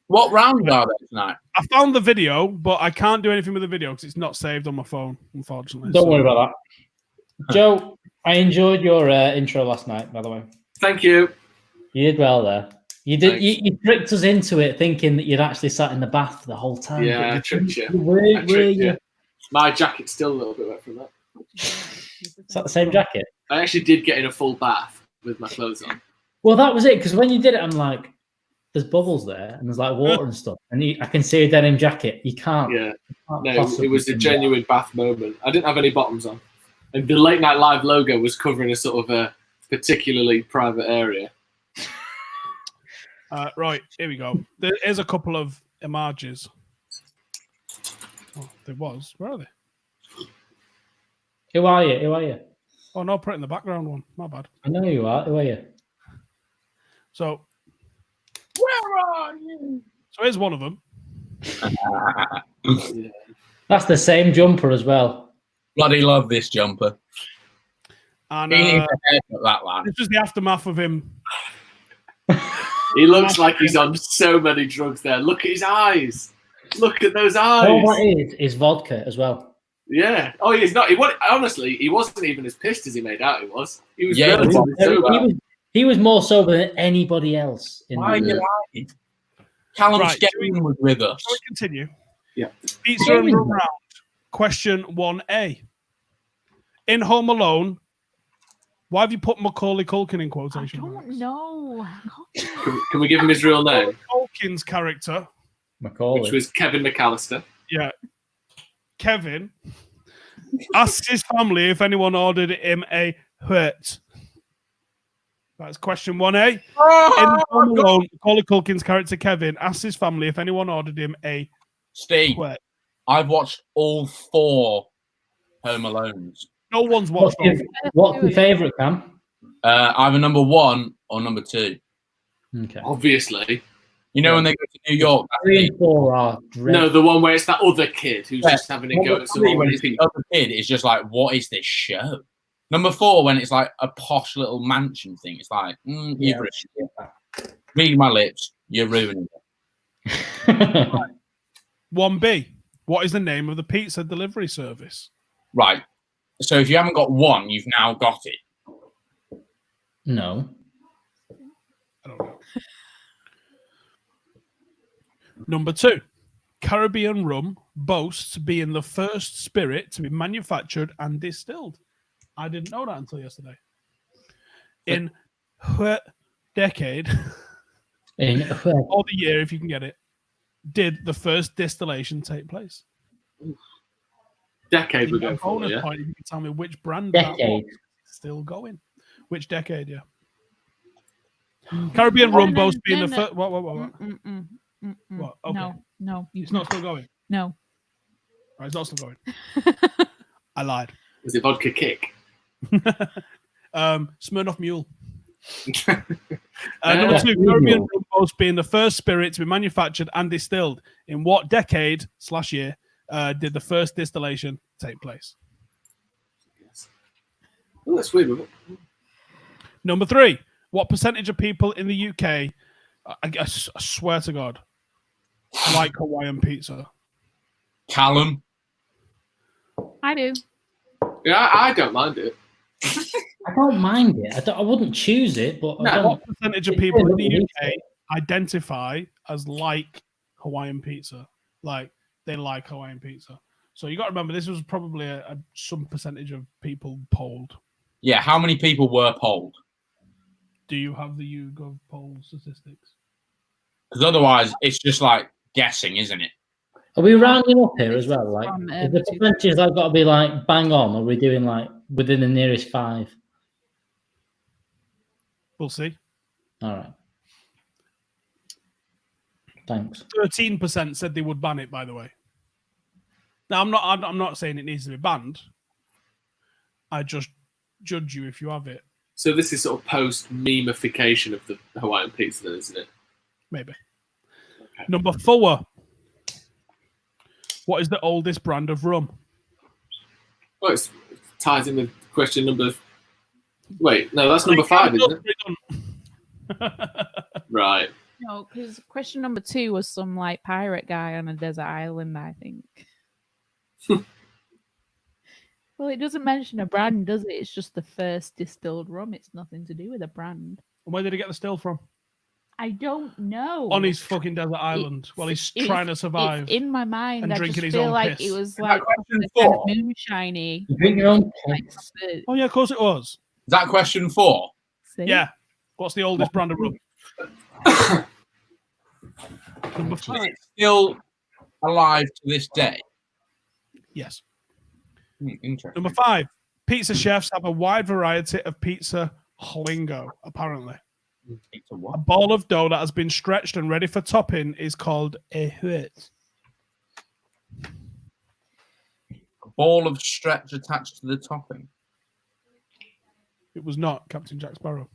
What rounds are there tonight? I found the video, but I can't do anything with the video because it's not saved on my phone, unfortunately. Don't worry about that. Joe, I enjoyed your intro last night, by the way. Thank you. You did well there. You did. You tricked us into it, thinking that you'd actually sat in the bath the whole time. Yeah, I tricked you. Were you? My jacket's still a little bit wet from that. Is that the same jacket? I actually did get in a full bath with my clothes on. Well, that was it. Because when you did it, I'm like, there's bubbles there, and there's like water and stuff, and I can see a denim jacket. You can't. Yeah. No, it was a genuine bath moment. I didn't have any bottoms on, and the Late Night Live logo was covering a sort of a particularly private area. Right, here we go. There is a couple of emojis. Oh, there was. Where are they? Who are you? Oh, no, put it in the background one. My bad. I know you are. Who are you? So, where are you? So here's one of them. Yeah. That's the same jumper as well. Bloody love this jumper. And he needs a haircut, that lad. This is the aftermath of him. He looks like he's on so many drugs there. Look at his eyes. Look at those eyes. All that is vodka as well. Yeah. Oh, he's not. Honestly, he wasn't even as pissed as he made out he was. He was yeah, relatively sober. He was more sober than anybody else. Why are you lying? Callum Right, Skelton was with us. Shall we continue? Yeah. Pizza and Rum Round. Question 1A. In Home Alone, why have you put Macaulay Culkin in I quotation don't marks? know. Can we give him his real name? Culkin's character, Macaulay. Which was Kevin McAllister. yeah, Kevin, asks his family if anyone ordered him a hurt. That's question 1A. In Home Alone, Macaulay Culkin's character Kevin asks his family if anyone ordered him a Steve, hurt. I've watched all 4 Home Alones. No one's watched all. What's your favourite, Cam? Either number 1 or number 2. Okay. Obviously. You know when they go to New York? 3 and 4 are dreadful. No, the one where it's that other kid who's Yeah. just having a go Number at 3, someone. when it's the other kid, it's just like, what is this show? Number 4, when it's like a posh little mansion thing, it's like, you've ruined it. Read my lips, you're ruining it. 1B. What is the name of the pizza delivery service? Right. So if you haven't got 1, you've now got it. No. I don't know. Number 2. Caribbean rum boasts being the first spirit to be manufactured and distilled. I didn't know that until yesterday. In what decade, or the year, if you can get it, did the first distillation take place? Decade we're going for, bonus yeah? point if you can tell me which brand that Decade. was. Still going. Which decade, yeah. Caribbean rum boasts being the first... What? What? Okay. No. It's not still going. No. Right, it's not still going. I lied. Was it Vodka Kick? Smirnoff Mule. Number 2, Caribbean rum boasts being the first spirit to be manufactured and distilled. In what decade/year did the first distillation take place? Oh, that's weird. Number 3, what percentage of people in the UK, I swear to God, like Hawaiian pizza? Callum. I do. Yeah, I don't mind it. I don't mind it. I wouldn't choose it, but I don't. What percentage of people in the UK identify as like Hawaiian pizza? Like they like Hawaiian pizza. So you got to remember, this was probably some percentage of people polled. Yeah, how many people were polled? Do you have the YouGov poll statistics? Because otherwise, it's just like guessing, isn't it? Are we rounding up here as well? Like, From, is the percentages I've got to be like bang on, or are we doing like within the nearest 5? We'll see. All right. Thanks. 13% said they would ban it. By the way. Now I'm not saying it needs to be banned. I just judge you if you have it. So this is sort of post-memification of the Hawaiian pizza, then, isn't it? Maybe. Okay. Number 4. What is the oldest brand of rum? Well, it ties in with question number... Wait, no, that's number 5, isn't it? Right. No, because question number 2 was some like pirate guy on a desert island, I think. Well, it doesn't mention a brand, does it? It's just the first distilled rum. It's nothing to do with a brand. Where did he get the still from? I don't know. On his fucking desert island while he's trying to survive. It's in my mind, and I drinking just his feel own like piss. it was Is like that question kind of 4? moonshiny. You drink your own Like, piss. Oh yeah, of course it was. Is that question 4? see? Yeah. What's the oldest brand of rum? Number Is 5. it still alive to this day? Yes. Interesting. Number 5. Pizza chefs have a wide variety of pizza lingo, apparently. It's a A what? ball of dough that has been stretched and ready for topping is called a hut. Ball of stretch attached to the topping. It was not Captain Jack Sparrow.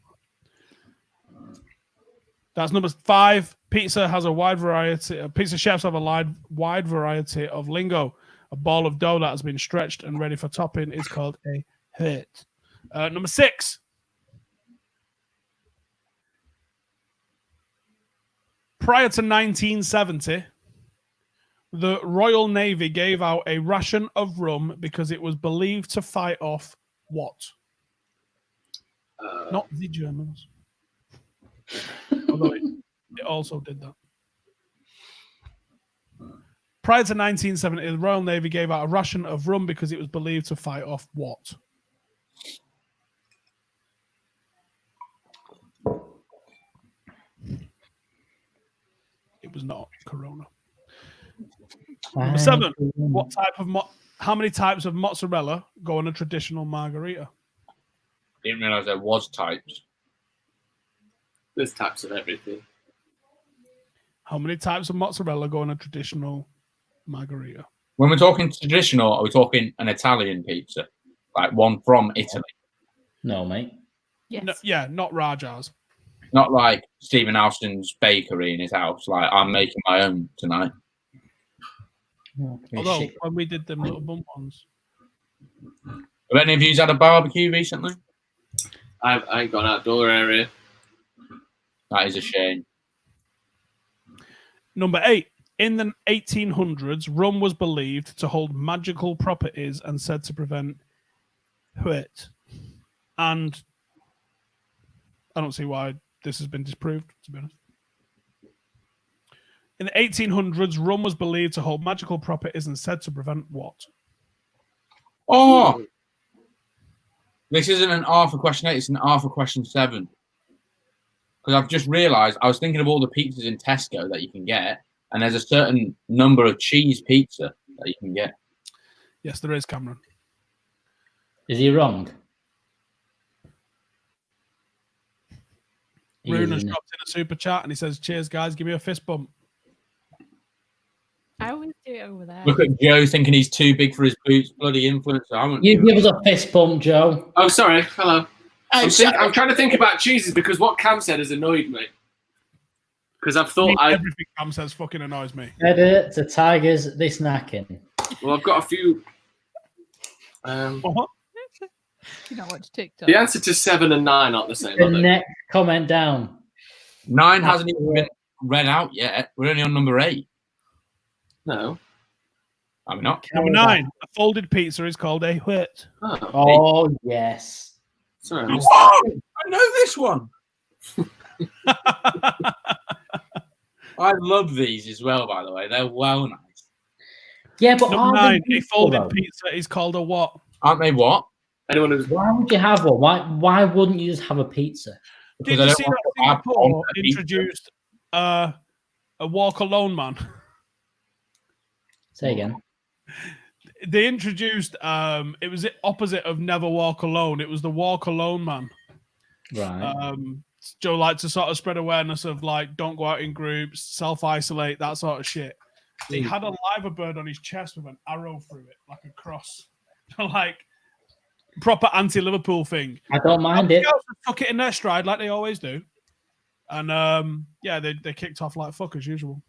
That's number 5. Pizza has a wide variety. Pizza chefs have a wide variety of lingo. A ball of dough that has been stretched and ready for topping is called a hut. Number 6. Prior to 1970, the Royal Navy gave out a ration of rum because it was believed to fight off what? Not the Germans. Although it also did that. Prior to 1970, the Royal Navy gave out a ration of rum because it was believed to fight off what? It was not Corona. Number 7. What type of how many types of mozzarella go on a traditional margarita? Didn't realize there was types. There's types of everything. How many types of mozzarella go on a traditional margarita? When we're talking traditional, are we talking an Italian pizza? Like one from Italy? No, mate. Yes. No, yeah, not Raja's. Not like Stephen Alston's bakery in his house. Like, I'm making my own tonight. Although, when we did them little bump ones. Have any of you had a barbecue recently? I ain't got an outdoor area. That is a shame. Number 8. In the 1800s, rum was believed to hold magical properties and said to prevent hurt. And I don't see why this has been disproved, to be honest. In the 1800s, rum was believed to hold magical properties and said to prevent what? Oh! This isn't an R for question 8, it's an R for question 7. Because I've just realised, I was thinking of all the pizzas in Tesco that you can get, and there's a certain number of cheese pizza that you can get. Yes, there is, Cameron. Is he wrong? Rune has dropped in a super chat and he says, cheers, guys, give me a fist bump. I always do it over there. Look at Joe thinking he's too big for his boots. Bloody influencer. You give us a fist bump, Joe. Oh, sorry. Hello. I'm trying to think about cheeses because what Cam said has annoyed me. Because I've thought everything Cam says fucking annoys me. Header to Tigers, this snacking. Well, I've got a few. What? You don't watch TikTok. The answer to 7 and 9 aren't the same. The next comment down. 9 hasn't even been read out yet. We're only on number 8. No. I'm not. Number 9. A folded pizza is called a whit. Oh, yes. Sorry. I know this one. I love these as well, by the way. They're well nice. Yeah, but Number 9. A folded pizza is called a what? Aren't they what? Anyone who's... Why would you have one? Why wouldn't you just have a pizza? Did you see that Singapore introduced a walk alone man? Say again. They introduced it was the opposite of never walk alone. It was the walk alone man. Right. Joe liked to sort of spread awareness of like don't go out in groups, self-isolate, that sort of shit. He had a liver bird on his chest with an arrow through it, like a cross. Like proper anti-Liverpool thing. I don't mind it. Took it in their stride like they always do. And yeah, they kicked off like fuck as usual.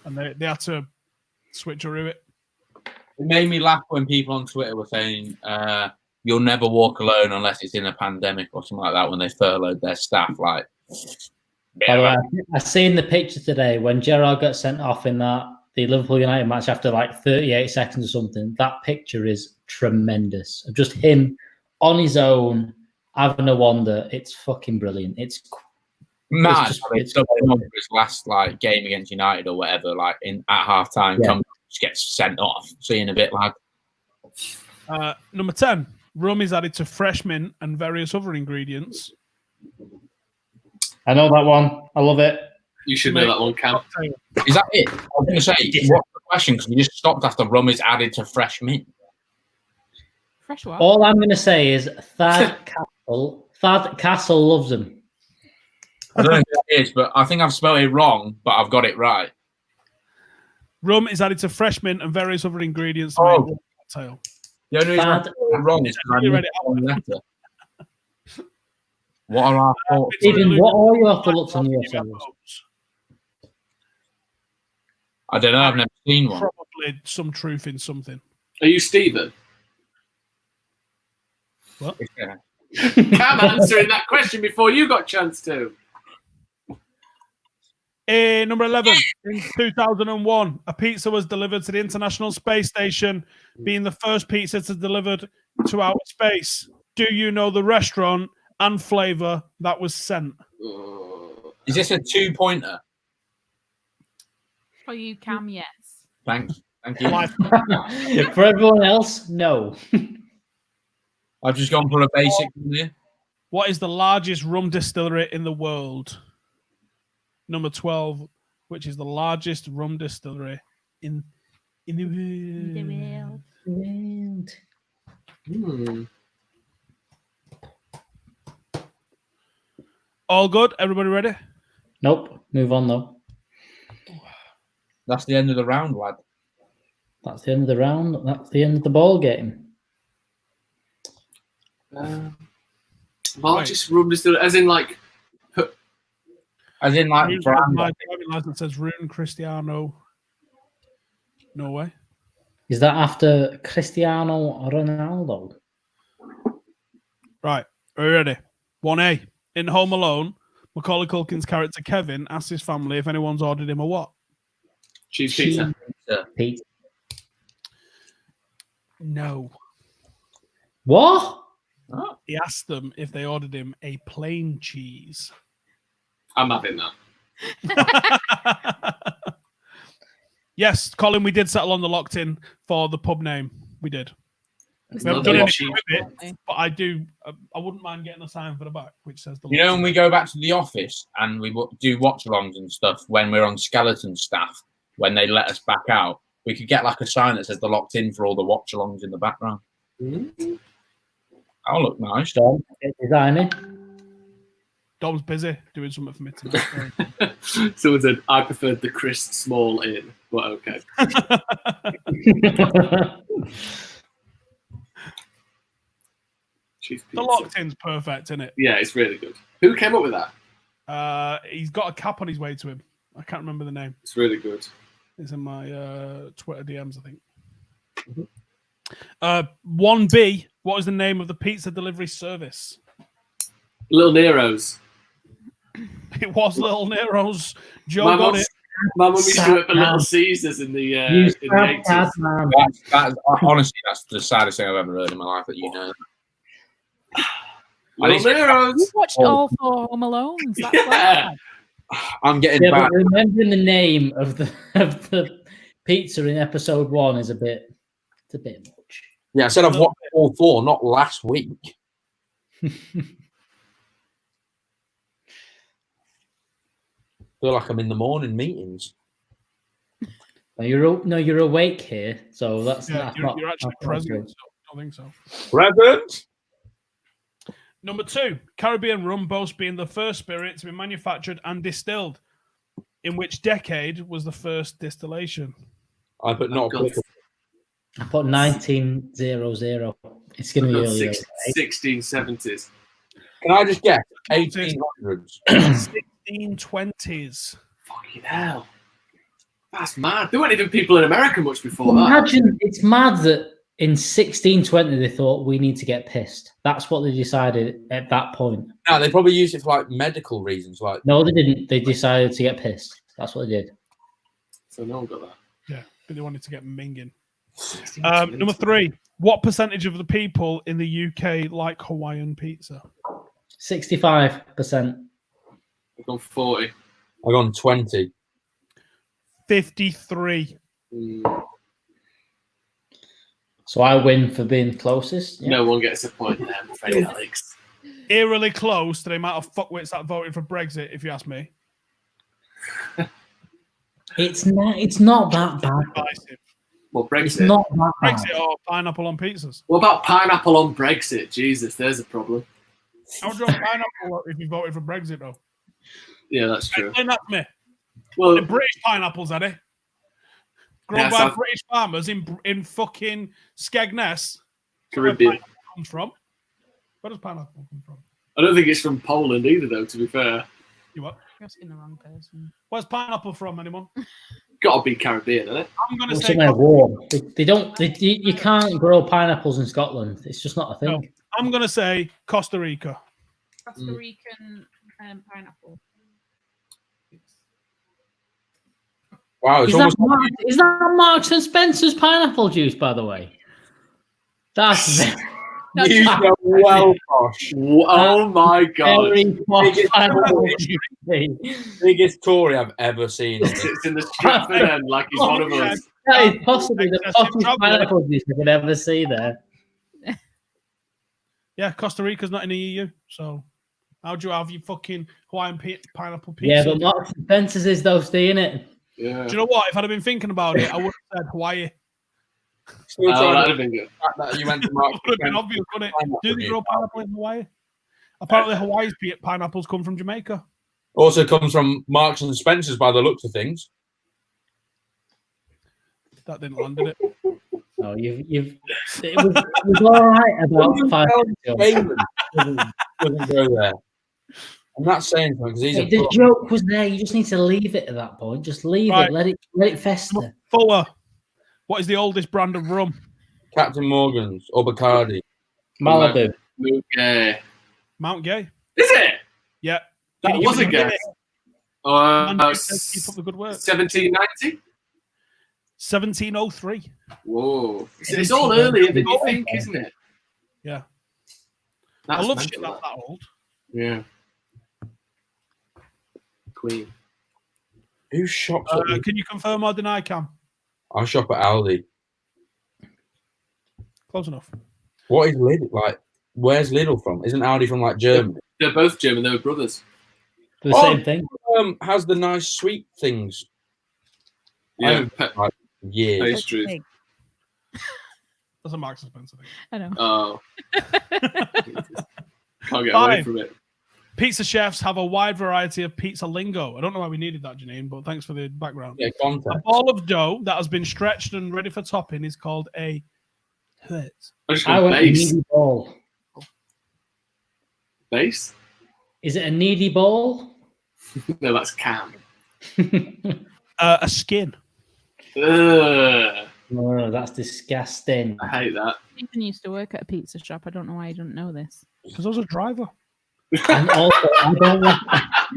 And they had to switcheroo it. It made me laugh when people on Twitter were saying, you'll never walk alone unless it's in a pandemic or something like that when they furloughed their staff. Like, I seen the picture today when Gerrard got sent off in the Liverpool United match after like 38 seconds or something. That picture is tremendous. Of just him on his own, having a wander. It's fucking brilliant. It's mad. It's his last like game against United or whatever, like at half time, just gets sent off. See you in a bit, lad. Number 10. Rum is added to fresh mint and various other ingredients. I know that one. I love it. You should know that one, Cam. Is that it? I was going to say, what's the question? Because we just stopped after rum is added to fresh mint. Fresh what? All I'm going to say is Thad Castle loves them. I don't know if it is, but I think I've spelled it wrong, but I've got it right. Rum is added to fresh mint and various other ingredients to make one cocktail. The only reason I spelled it wrong is because I read it out letter. What are our thoughts? Even what are your thoughts on yourselves? I don't know. I've never seen one. Probably some truth in something. Are you Stephen? What? Yeah. Cam answering that question before you got a chance to. Number 11. In 2001, a pizza was delivered to the International Space Station, being the first pizza to delivered to outer space. Do you know the restaurant and flavour that was sent? Is this a 2-pointer? For you, Cam, yes. Thanks. Thank you. For everyone else, no. I've just gone for a basic one here. What is the largest rum distillery in the world? Number 12, which is the largest rum distillery in the world? All good? Everybody ready? Nope. Move on, though. That's the end of the round, lad. That's the end of the round. That's the end of the ball game. Largest rum distillery, as in like brand. My driving license says Rune Cristiano. No way. Is that after Cristiano Ronaldo? Right. Are you ready? 1A. In Home Alone, Macaulay Culkin's character Kevin asks his family if anyone's ordered him a what? cheese pizza. Pizza. No. What? He asked them if they ordered him a plain cheese. I'm having that. Yes, Colin, we did settle on the locked in for the pub name. We did. It's We haven't not done the anything cheese. with it, but I do. I wouldn't mind getting a sign for the back, which says the. You know, when we go back to the office and we do watch-alongs and stuff when we're on skeleton staff, when they let us back out, we could get like a sign that says the locked in for all the watch-alongs in the background. Mm-hmm. That'll look nice. Dom, design it. Dom's busy doing something for me tonight. Someone said I preferred the Chris Small in, but okay. Cheese The pizza. locked in's perfect, isn't it? Yeah, it's really good. Who came up with that? He's got a cap on his way to him. I can't remember the name. It's really good. It's in my Twitter DMs, I think. Mm-hmm. 1B. What is the name of the pizza delivery service? Little Nero's. It was Little Nero's. Joe My got mum it. used to work for Little Caesars in the 80s. That's honestly, that's the saddest thing I've ever heard in my life that you know. Little Nero's. We've watched all 4 Home Alones. That's Yeah. right. I'm getting Yeah, back. but remembering the name of the pizza in episode 1 is a bit much. Yeah, I said I've watched all 4, not last week. Feel like I'm in the morning meetings. You're awake here, so that's You're actually that's not present. good. So I don't think so. Present. Number 2, Caribbean rum boasts being the first spirit to be manufactured and distilled. In which decade was the first distillation? I put not applicable. I put 1900. It's going to be earlier. 1670s. Can I just guess? 1800s. 1620s. Fucking hell. That's mad. There weren't even people in America much before that. Imagine, it's mad that in 1620 they thought we need to get pissed. That's what they decided at that point. No, they probably used it for like medical reasons. Like, No, they didn't. They decided to get pissed. That's what they did. So no one got that. Yeah, but they wanted to get minging. Number 3, what percentage of the people in the UK like Hawaiian pizza? 65%. I've gone 40. I've gone 20. 53. So I win for being closest. Yeah. No one gets a point there, I'm afraid, Alex. Eerily close to the amount of fuckwits that voted for Brexit, if you ask me. It's not that bad. Divisive. Well, It's Brexit. not that bad. Brexit or pineapple on pizzas? What about pineapple on Brexit? Jesus, there's a problem. How would you want pineapple if you voted for Brexit, though? Yeah, that's true. Explain that to me. Well, The British pineapples, Eddie. Grown Yes, by I've- British farmers in fucking Skegness. Caribbean. Where pineapple comes from? Where does pineapple come from? I don't think it's from Poland either, though, to be fair. You what? You're asking the wrong person. Where's pineapple from, anyone? Got to be Caribbean, isn't it? I'm going to It's say somewhere warm. You can't grow pineapples in Scotland. It's just not a thing. No. I'm going to say Costa Rica. Costa Rican pineapple. Wow, it's Is almost that Marks and Spencer's pineapple juice, by the way? That's you know well, posh. Oh my god. very posh pineapple juice. Biggest Tory I've ever seen. It's in the Stratford end like he's one of us. That is possibly the excessive poshest travelling. pineapple juice I could ever see there. Yeah, Costa Rica's not in the EU, so how do you have your fucking Hawaiian pineapple pizza? Yeah, but Marks and Spencer's is though, staying it. Yeah. Do you know what? If I'd have been thinking about it, I would have said Hawaii. Still trying that'd to have been good. that you went to Mark. It would have been obvious, wouldn't it? Do they grow pineapple in Hawaii? Apparently, Hawaii's pineapples come from Jamaica. Also comes from Marks and Spencer's by the looks of things. That didn't land, did it? No, it was all right about 5 minutes ago. Doesn't go there. I'm not saying something because he's a The joke was there. You just need to leave it at that point. Just leave Right. it. Let it fester. Fuller. What is the oldest brand of rum? Captain Morgan's or Bacardi. Malibu. Yeah. Mount Gay. Is it? Yeah. That Can you was give a me guess. Andrew says keep up the good work. 1790. 1703. Whoa. It's all earlier than you think, isn't it? Yeah. That's I love mental, shit that's that old. Yeah. Queen. Who shops at Can you confirm or deny, Cam? I shop at Aldi. Close enough. What is Lidl like? Where's Lidl from? Isn't Aldi from like Germany? They're both German. They were brothers. The same thing. Has the nice sweet things. Yeah. Yeah. Pastries. Big. That's a Marks and Spencer thing. I know. Oh. Can't get away from it. Pizza chefs have a wide variety of pizza lingo. I don't know why we needed that, Janine, but thanks for the background. Yeah, A contact. ball of dough that has been stretched and ready for topping is called a hurt. I just I got went base. needy ball. Base? Is it a needy ball? No, that's Cam. A skin. Ugh, No, that's disgusting. I hate that. Ethan used to work at a pizza shop. I don't know why you don't know this. Because I was a driver. And also, I don't want.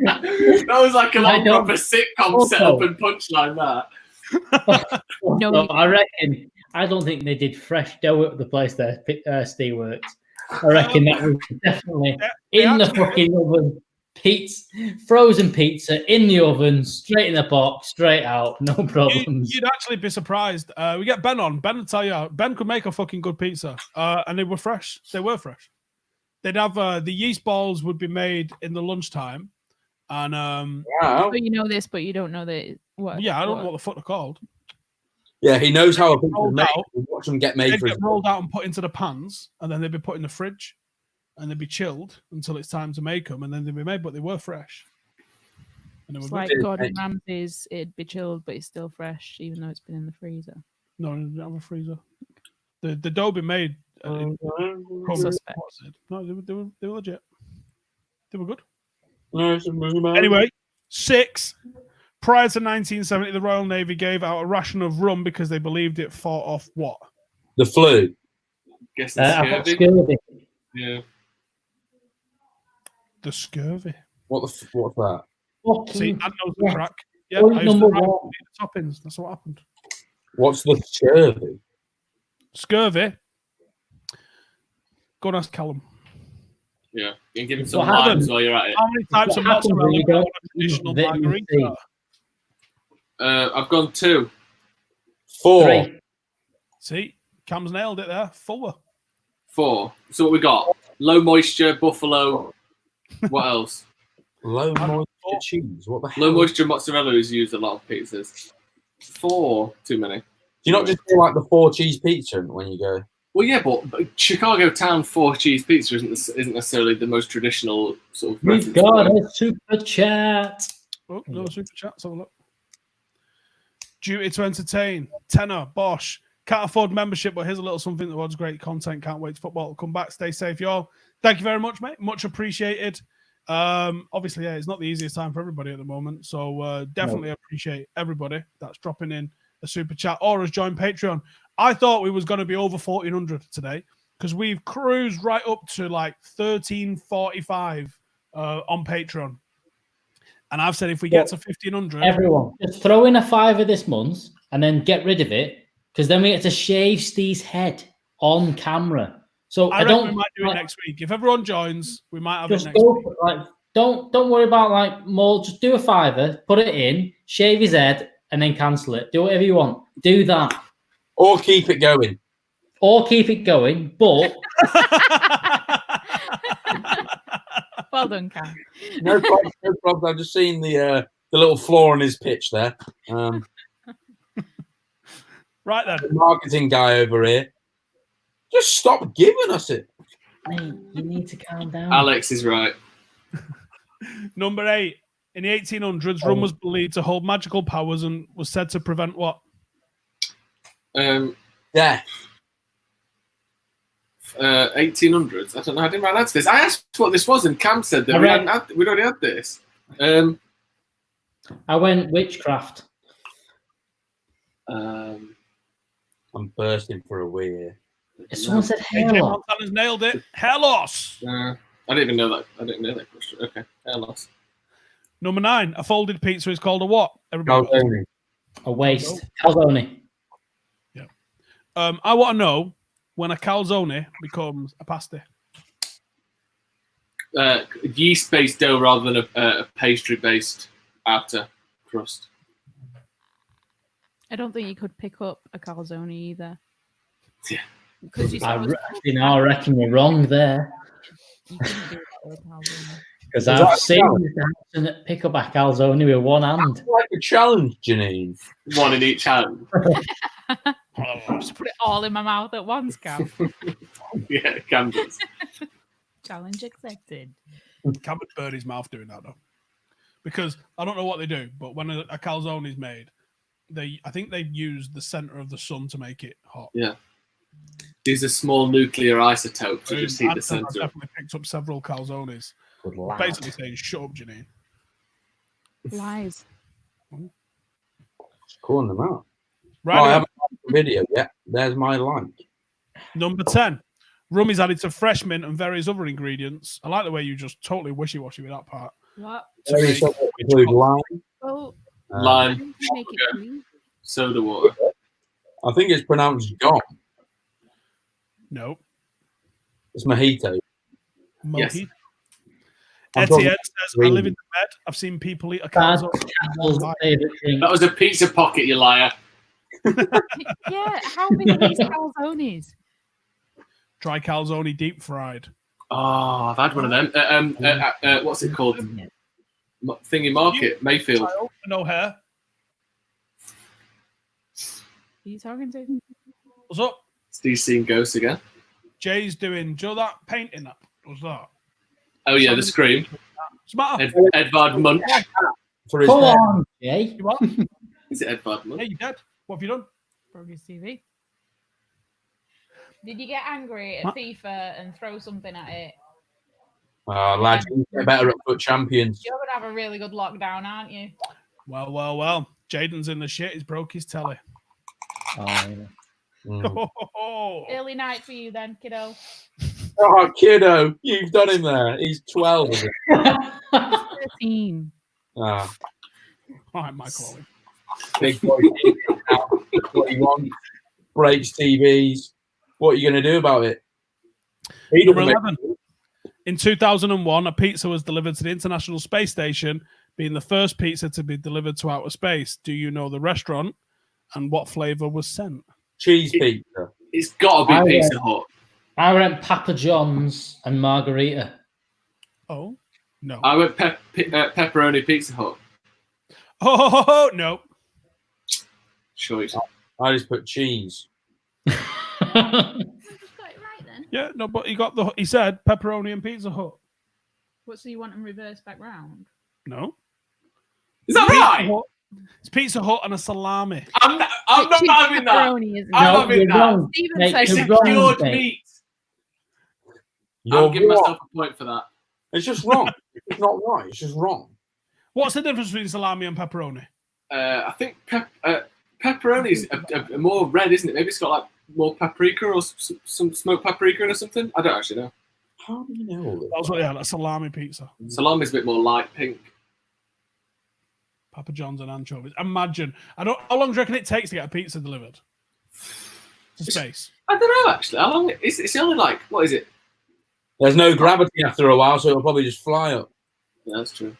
That was like a I long don't- proper sitcom Also- setup and punchline. That. No, No, I reckon. I don't think they did fresh dough at the place there, Steve worked. I reckon that was definitely in the fucking oven. Pizza, frozen pizza in the oven, straight in the box, straight out, no problems. You'd actually be surprised. We get Ben on. Ben will tell you. Ben could make a fucking good pizza. And they were fresh. They were fresh. They'd have the yeast balls would be made in the lunchtime. And Wow. But you know this, but you don't know that. What? yeah, I don't know what the fuck they're called. Yeah, he knows how a pizza is Rolled made. out. We watch them get made They'd for get his rolled out and put into the pans, and then they'd be put in the fridge, and they'd be chilled until it's time to make them, and then they'd be made, but they were fresh. And they were It's good. like good. Gordon Ramsay's. It'd be chilled, but it's still fresh, even though it's been in the freezer. No, they didn't have a freezer. The dough be made. in Suspect. what's it? No, they were legit. They were good. Anyway, Anyway, 6. Prior to 1970, the Royal Navy gave out a ration of rum because they believed it fought off what? the flu. Guess I got it's scurvy. Yeah. The scurvy. What's that? See, Fucking that knows the yeah. crack. Yeah, Point I used to number write one. the toppings. That's what happened. What's the scurvy? Scurvy. Go and ask Callum. Yeah. You can give him some What happened? limes while you're at it. How many types What of happens when mozzarella you go on don't a traditional eat vitamin margarita? I've gone 2. 4. 3. See, Cam's nailed it there. 4. 4. So what we got? Low moisture, buffalo. What else? Low Four. moisture cheese. What the hell? Low moisture mozzarella is used a lot of pizzas. 4. Too many. Do you not just do like the 4 cheese pizza when you go? Well, yeah, but Chicago Town 4 cheese pizza isn't necessarily the most traditional sort of. We've reference got point. a super chat. Oh, no super chat. Let's have a look. Duty to entertain. Tenor. Bosch. Can't afford membership, but here's a little something towards great content. Can't wait for football to come back. Stay safe, y'all. Thank you very much, mate. Much appreciated. Obviously, yeah, it's not the easiest time for everybody at the moment. So definitely appreciate everybody that's dropping in a super chat or has joined Patreon. I thought we was going to be over 1,400 today because we've cruised right up to like 1,345 on Patreon. And I've said if we get to 1,500, Everyone, just throw in a $5 this month and then get rid of it because then we get to shave Steve's head on camera. So I I reckon don't we might do it next week. If everyone joins, we might have it just next go week. for, like don't worry about like more. Just do a $5, put it in, shave his head, and then cancel it. Do whatever you want. Do that. Or keep it going. Or keep it going, but Well done, Cam. No problem. No problem. I've just seen the little flaw in his pitch there. Right then. The marketing guy over here. Just stop giving us it. mate, you need to calm down. Alex is right. Number 8. In the 1800s, rum was believed to hold magical powers and was said to prevent what? Death. 1800s. I don't know. I didn't write answer this. I asked what this was, and Cam said that we'd already had this. I went witchcraft. Um, I'm bursting for a wee here. Someone said hair AJ loss. Montana's nailed it. Hair loss. I didn't even know that. I didn't know that question. Okay, hair loss. Number 9. A folded pizza is called a what? Everybody. Calzone. A waste. Calzone. I want to know when a calzone becomes a pasty. Yeast-based dough rather than a pastry-based outer crust. I don't think you could pick up a calzone either. Yeah. Because I reckon you're wrong there. you couldn't do that with a calzone. Because I've seen Harrison pick up a calzone with one hand. That's like a challenge, Janine. One in each hand. Just put it all in my mouth at once, Cam. Yeah, Cam does. Challenge accepted. Cam would burn his mouth doing that though, because I don't know what they do, but when a calzone is made, I think they use the center of the sun to make it hot. Yeah. These are small nuclear isotopes to just heat the I've center. definitely picked up several calzones. Good lad. Basically saying, "Shut up, Janine." Lies. Just calling them out. Right. I haven't watched the video yet. There's my like. Number 10. Rum is added to fresh mint and various other ingredients. I like the way you just totally wishy-washy with that part. What? Very include lime. Oh, Lime, make it green. soda water. I think it's pronounced gone. No. It's mojito. Yes. Mojito. I'm talking Etienne says, I live in the bed. I've seen people eat a That's calzone. Castle's favourite drink. That was a pizza pocket, you liar. Yeah, how big are these calzones? Dry calzone deep fried. Oh, I've had one of them. What's it called? Thingy Market, Mayfield. Child, no hair. Who are you talking to? What's up? Steve's seen ghosts again. Jay's doing, do you know that painting that was that? Oh yeah, the Scream. Smatter. Edvard Munch. For his Come hair. on, Jay. You what? Is it Edvard Yeah, Munch? you did. What have you done? Progress TV. Did you get angry at What? FIFA and throw something at it? Oh, lads, you get better at foot champions. You're going to have a really good lockdown, aren't you? Well. Jaden's in the shit. He's broke his telly. Oh, yeah. Mm. Early night for you then, kiddo. Oh, kiddo, you've done him there. He's 12. Is it? 13. Ah, All right, Michael Owen. big boy. What he wants. Breaks TVs. What are you going to do about it? He Number doesn't make- 11. In 2001, a pizza was delivered to the International Space Station, being the first pizza to be delivered to outer space. Do you know the restaurant and what flavor was sent? cheese pizza. It's got to be Pizza Hut. I went Papa John's and Margarita. Oh, no. I went pepperoni Pizza Hut. Oh, no. Sure. I just put cheese. Got it right then. Yeah, no, but he said pepperoni and Pizza Hut. What, so you want them reversed back round? No. Is that Pizza right? Hut. It's Pizza Hut and a salami. I'm not Cheese having that. pepperoni, isn't I'm it? having you're that. wrong. Steven Mate, says It's you're a wrong, cured mate. meat. You're I'm giving wrong. myself a point for that. It's just wrong. It's not right. It's just wrong. What's the difference between salami and pepperoni? I think pepperoni is a more red, isn't it? Maybe it's got like more paprika or some smoked paprika in or something. I don't actually know. How do you know all this? That was what they had, a salami pizza. Salami's a bit more light pink. Papa John's and anchovies. Imagine. How long do you reckon it takes to get a pizza delivered to space? I don't know actually. How long? It's only like, what is it? There's no gravity after a while, so it'll probably just fly up. Yeah, that's true.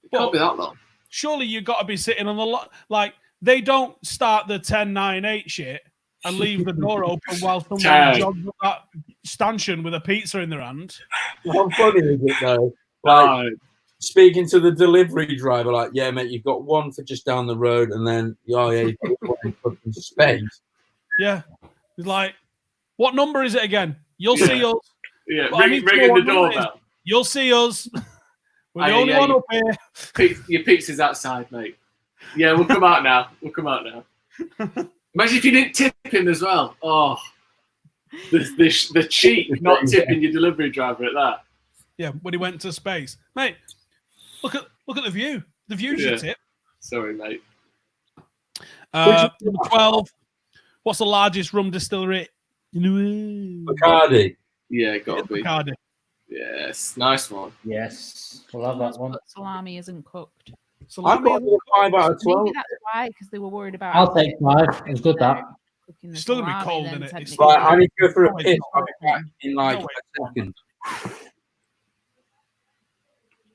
It can't be that long. Surely you've got to be sitting on the lot. Like, they don't start the 10-9-8 shit and leave the door open while someone jogs up that stanchion with a pizza in their hand. How funny is it though? Like speaking to the delivery driver, like, yeah, mate, you've got one for just down the road, and then you've got one in fucking space. Yeah, it's like, what number is it again? You'll see us. Yeah, ringing the doorbell. You'll see us. We're the only one up here. Your pizza's outside, mate. Yeah, we'll come out now. Imagine if you didn't tip him as well. Oh, the cheek not tipping your delivery driver at that. Yeah, when he went to space, mate. Look at the view. The view's your tip. Sorry, mate. Number 12. What's the largest rum distillery? Bacardi. Yeah, gotta be. Bacardi. Yes, nice one. Yes, we'll have that one. But salami isn't cooked. I've got a 5 out of 12. Maybe that's why, because they were worried about. I'll take 5. It was good that. It's still gonna be cold, isn't it? It's Right, I need to go for a piss. I'll be back in like a second.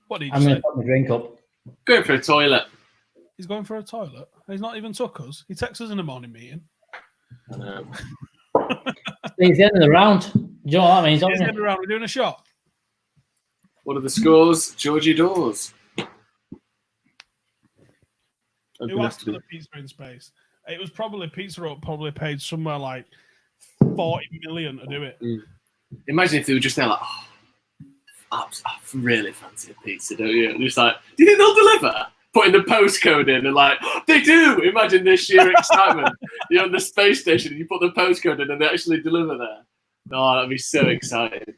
What did you I'm say? going to put my drink up. Going for a toilet. He's going for a toilet. He's not even took us. He texts us in the morning meeting. I know. He's the end of the round. Do you know what I mean? He's the end of the round. We're doing a shot. What are the scores? Georgie Dawes. Who asked for the pizza in space? It was probably Pizza Hut probably paid somewhere like 40 million to do it. Imagine if they were just there like, I really fancy a pizza, don't you? And just like, do you think they'll deliver? Putting the postcode in and like, they do! Imagine this sheer excitement. You're on the space station and you put the postcode in and they actually deliver there. Oh, that'd be so exciting.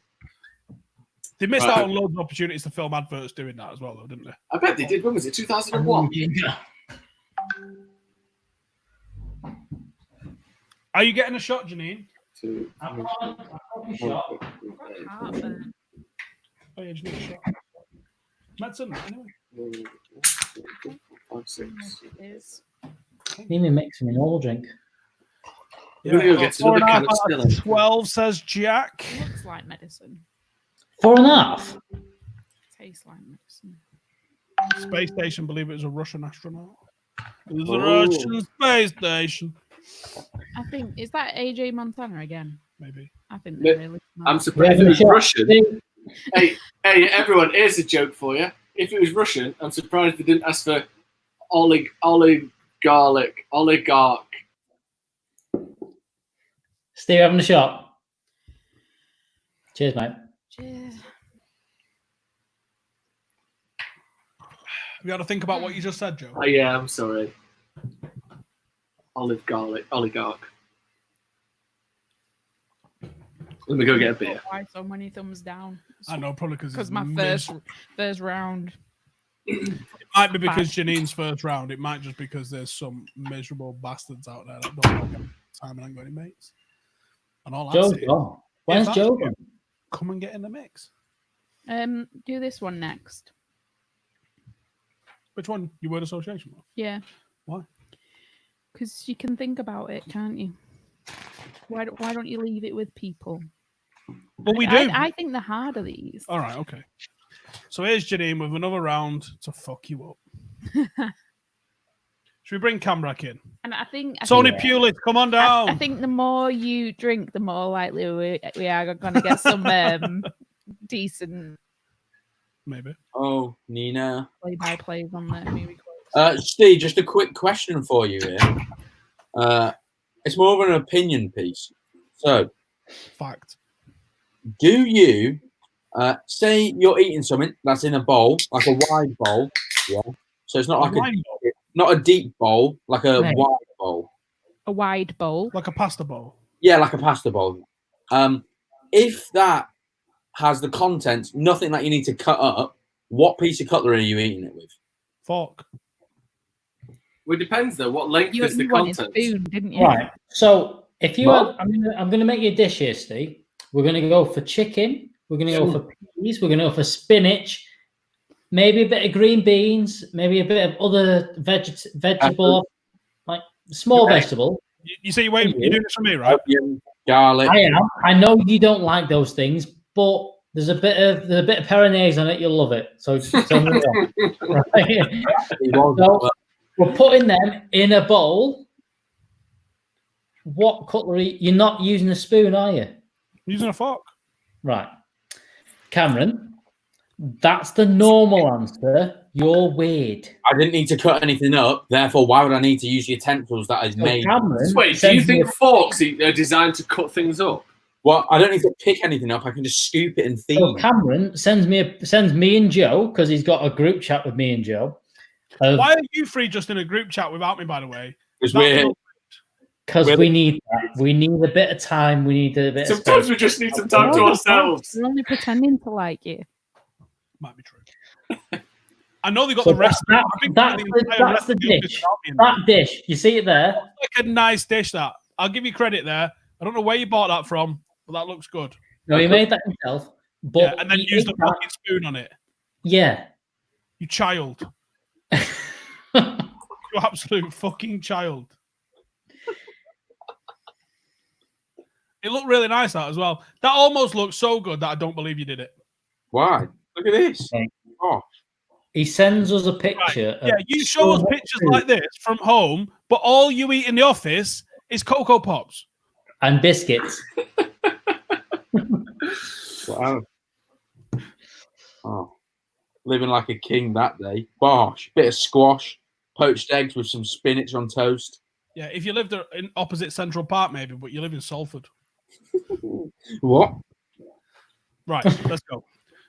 They missed out on loads of opportunities to film adverts doing that as well, though, didn't they? I bet they did. When was it? 2001? Are you getting a shot, Janine? I'm on a shot. Oh, yeah, just need a shot. Medicine, anyway. 5, 6. Need me mixing an oil drink. We're going to get another can of Stella. 12 says Jack. It looks like medicine. 4.5. Tastes like medicine. Space station, believe it was a Russian astronaut. It was a Russian space station. I think, is that AJ Montana again? Maybe. I think they're really smart. I'm surprised it was Russian. Hey, everyone, here's a joke for you. If it was Russian, I'm surprised they didn't ask for oligarch. Steve, having a shot. Cheers, mate. Cheers. We got to think about what you just said, Joe. Oh, yeah, I'm sorry. Oligarch. Let me go get a beer. Why so many thumbs down? I know, probably because my first round. It might be because Janine's first round. It might just because there's some miserable bastards out there that don't have time and ain't got any mates. And all I'm saying, where's Joe? Come and get in the mix. Do this one next. Which one? Your word association one? Yeah. Why? Because you can think about it, can't you? Why don't you leave it with people? Well, we do. I think the harder these. All right, okay. So here's Janine with another round to fuck you up. Should we bring Cam back in? And I think Tony Pulis, come on down. I think the more you drink, the more likely we are going to get some decent. Maybe. Oh, Nina. Play-by-plays on there. Maybe. Steve, just a quick question for you here. It's more of an opinion piece. So, fact. Do you say you're eating something that's in a bowl, like a wide bowl? Yeah. So it's not like not a deep bowl, like a wide bowl. A wide bowl, like a pasta bowl. Yeah, like a pasta bowl. If that has the contents, nothing that you need to cut up, what piece of cutlery are you eating it with? Fork. Well, it depends though. What length is the wanted content? Spoon, didn't you? Right. So if you had, I'm going to make you a dish here, Steve. We're going to go for chicken. We're going to go for peas. We're going to go for spinach. Maybe a bit of green beans. Maybe a bit of other vegetable, like small vegetable. You say you're doing this for me, right? Garlic. I am. I know you don't like those things, but there's a bit of peronaise on it. You'll love it. So, We're putting them in a bowl. What cutlery? You're not using a spoon, are you? Using a fork. Right. Cameron, that's the normal answer. You're weird. I didn't need to cut anything up. Therefore, why would I need to use utensils that is made? Cameron Wait, do you think forks are designed to cut things up? Well, I don't need to pick anything up. I can just scoop it and feed. So Cameron sends me and Joe, because he's got a group chat with me and Joe. Why are you three just in a group chat without me, by the way? Because we need that. We need a bit of time. We need a bit Sometimes of we just need some time to ourselves. We're only pretending to like you. Might be true. I know they got the rest. That's the dish. That dish. You see it there? Like a nice dish, that. I'll give you credit there. I don't know where you bought that from, but that looks good. No, he made that himself. But yeah, and then used a fucking spoon on it. Yeah. You child. You absolute fucking child. It looked really nice, that as well. That almost looks so good that I don't believe you did it. Why? Look at this. Oh. He sends us a picture. Right. Yeah, you show us pictures like this from home, but all you eat in the office is Cocoa Pops. And biscuits. Wow. Oh. Living like a king that day. Bosh. Bit of squash. Poached eggs with some spinach on toast. Yeah, if you lived in opposite Central Park, maybe, but you live in Salford. What? Right, let's go.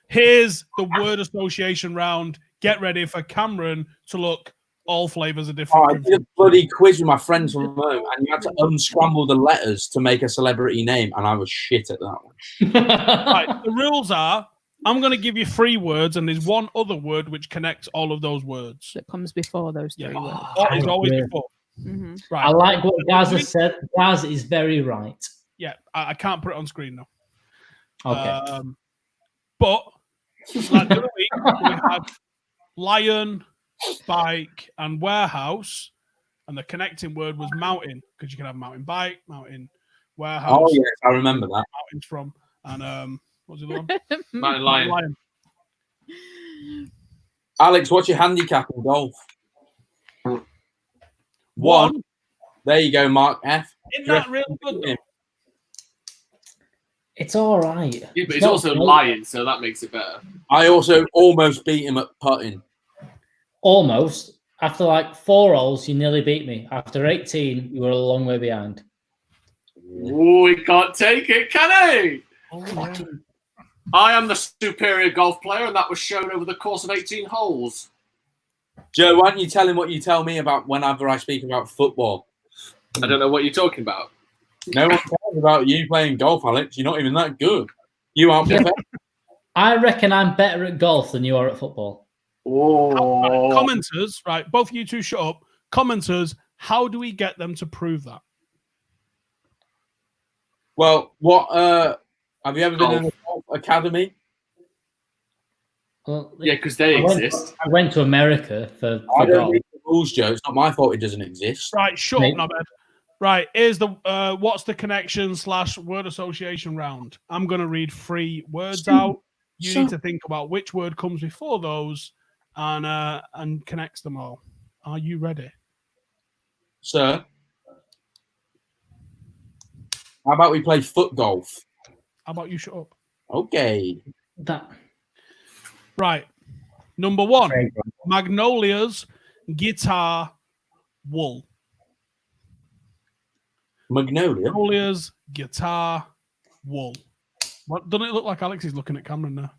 Here's the word association round. Get ready for Cameron to look. All flavors are different. Oh, I did a bloody quiz with my friends from home, and you had to unscramble the letters to make a celebrity name, and I was shit at that one. Right, the rules are: I'm going to give you 3 words, and there's one other word which connects all of those words. That comes before those 3 words. It's always before. Mm-hmm. Right. I like what Gaz has said. Gaz is very right. Yeah, I can't put it on screen now. Okay. But like the other week, we had lion, bike, and warehouse, and the connecting word was mountain, because you can have mountain bike, mountain warehouse. Oh yes, I remember that. Mountains from, and what was the other one? Mountain lion. Alex, what's your handicap in golf? 1. There you go, Mark F. Isn't that real good, though? It's all right. Yeah, but he's also lying, so that makes it better. I also almost beat him at putting. Almost. After like 4 holes, you nearly beat me. After 18, you were a long way behind. Oh, he can't take it, can he? Oh, yeah. I am the superior golf player, and that was shown over the course of 18 holes. Joe, why don't you tell him what you tell me about whenever I speak about football? I don't know what you're talking about. No one cares about you playing golf, Alex. You're not even that good. You aren't professional. I reckon I'm better at golf than you are at football. Oh. Commenters, right? Both of you two shut up. Commenters, how do we get them to prove that? Well, what have you ever been in a golf academy? Well, Yeah, because they exist. I went to America for I don't golf. read the rules, Joe. It's not my fault it doesn't exist. Right, shut Mate. up, Nabed. Right, here's the what's the connection / word association round. I'm going to read 3 words out. You need to think about which word comes before those and connects them all. Are you ready? Sir, how about we play foot golf? How about you shut up? Okay. Right. Number 1, Magnolia's guitar wool. Magnolia's guitar wool. What doesn't it look like Alex is looking at Cameron now?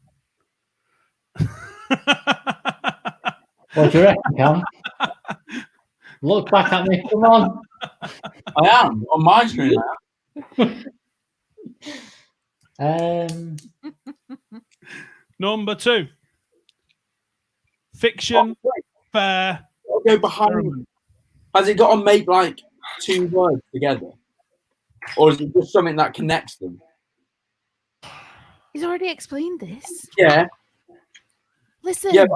What do you reckon, Cam? Look back at me. Come on. I am on my screen now. Number 2, fiction, fair. I'll go behind. Has it got to make like 2 words together? Or is it just something that connects them? He's already explained this. Yeah. Listen. Yeah.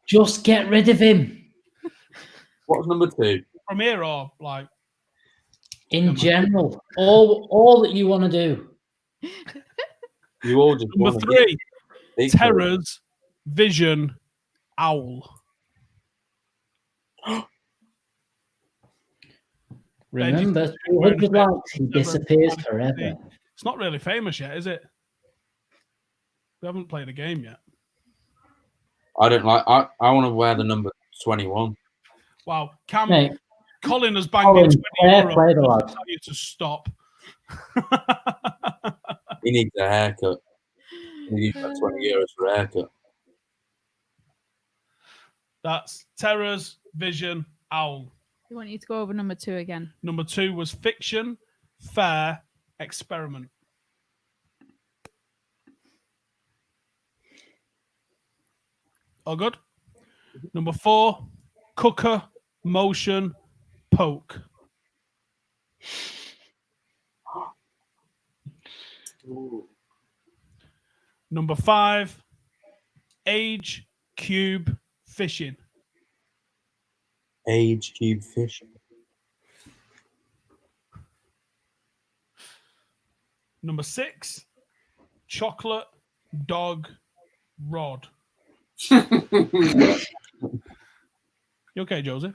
Just get rid of him. What's number 2? From here or like? In general. All that you want to do. You all just Number 3, terrors, vision, owl. Remember, 200 likes, he disappears forever. It's not really famous yet, is it? We haven't played a game yet. I don't like. I want to wear the number 21. Wow, Mate, Colin has banged me 20 play the euros. lad. I tell you to stop. He needs a haircut. He needs that 20 euros for a haircut. That's Terror's Vision Owl. I want you to go over number 2 again. Number 2 was Fiction, Fair, Experiment. All good? Number 4, Cooker, Motion, Poke. Number 5, Age, Cube, Fishing. Age cube fish. Number 6, Chocolate, Dog, Rod. You okay, Joseph?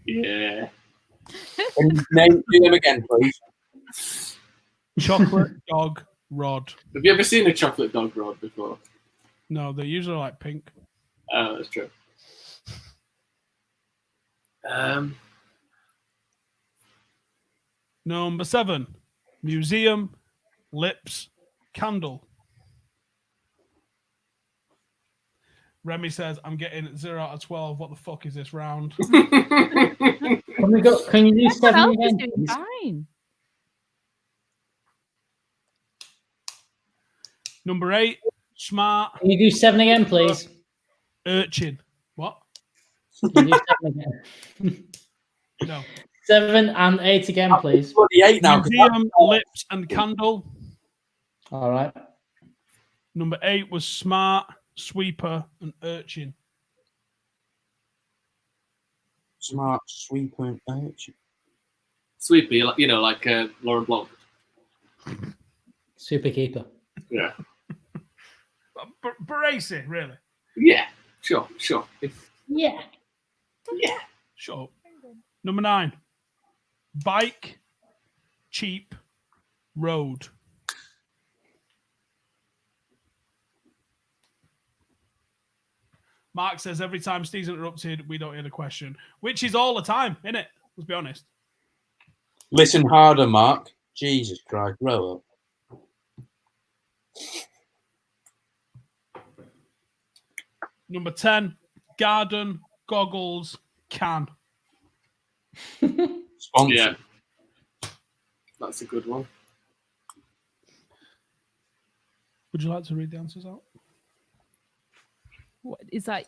Yeah. Can you do them again, please? Chocolate, Dog, Rod. Have you ever seen a chocolate dog rod before? No, they're usually like pink. Oh, that's true. Number 7, Museum, Lips, Candle. Remy says, I'm getting 0 out of 12. What the fuck is this round? Can you do 7 Everyone else is again? doing please? fine. Number 8, Smart, Can you do 7 again, please? Urchin. What? Can you do 7 again? No. 7 and 8 again, please. The 8 now. 'cause Museum, Lips, and Candle. All right. Number 8 was Smart, Sweeper, and Urchin. Smart, sweeper, and urchin. Sweepy, you know, like Lauren Blanc. Super keeper. Yeah. Barasi, really? Yeah. Sure. Yeah. Yeah. Sure. Number 9, Bike, Cheap, Road. Mark says every time Steve's interrupted, we don't hear the question, which is all the time, isn't it? Let's be honest. Listen harder, Mark. Jesus Christ, grow up. Number 10, Garden, Goggles, Can. Sponsor. Yeah. That's a good one. Would you like to read the answers out? What is that?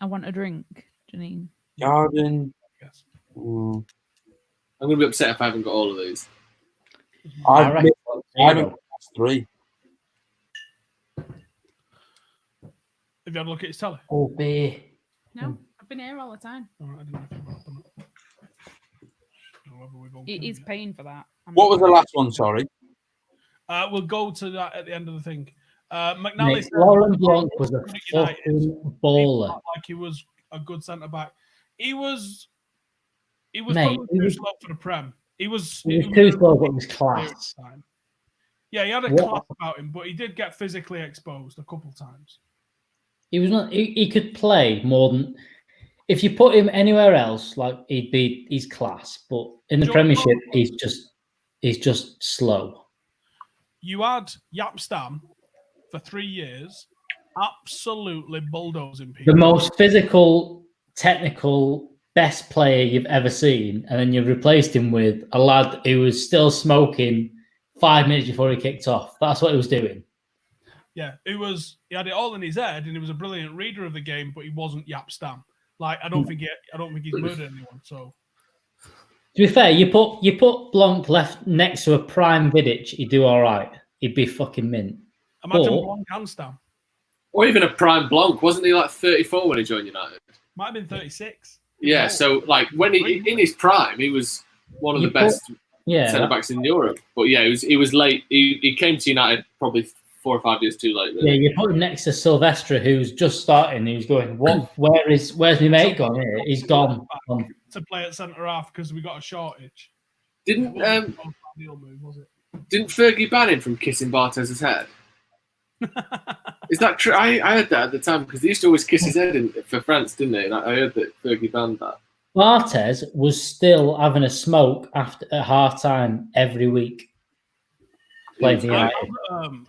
I want a drink, Janine. Garden. Yes. Mm, I'm going to be upset if I haven't got all of these. I reckon haven't got 3. Have you had a look at his telly? Oh, beer. No, I've been here all the time. All right, I didn't know if you brought them up. However, we've all He's done it. paying for that. What was the last one? Sorry. We'll go to that at the end of the thing. McNally Mate, said, Lauren Blanc was a United, fucking he baller. felt like he was a good centre back. He was Mate, probably he too was- slow for the Prem. He was too slow, but he was class. Yeah, he had a What? class about him, but he did get physically exposed a couple times. He was not. He could play more than. If you put him anywhere else, like he's class. But in the Joe Premiership, Rogan. he's just slow. You had Yapstam for 3 years, absolutely bulldozing people. The most physical, technical, best player you've ever seen, and then you've replaced him with a lad who was still smoking 5 minutes before he kicked off. That's what he was doing. Yeah, he had it all in his head, and he was a brilliant reader of the game, but he wasn't Yapstam. Like I don't think he's murdered anyone. So To be fair, you put Blanc left next to a prime Vidic, he'd do all right. He'd be fucking mint. imagine But- Blanc and Stam. Or even a prime Blanc. Wasn't he like 34 when he joined United? Might have been 36. Yeah, so like when he in his prime, he was one of the best centre backs in Europe. But yeah, he was late. He came to United probably 4 or 5 years too late. Really. Yeah, you put him next to Silvestre, who's just starting. Who's going? What? Where's my mate gone? Here, he's gone. To play at centre half because we got a shortage. Didn't Deal move, was it? didn't Fergie ban him from kissing Bartez's head? Is that true? I heard that at the time because they used to always kiss his head for France, didn't they? And I heard that Fergie banned that. Barthez was still having a smoke at half time every week. I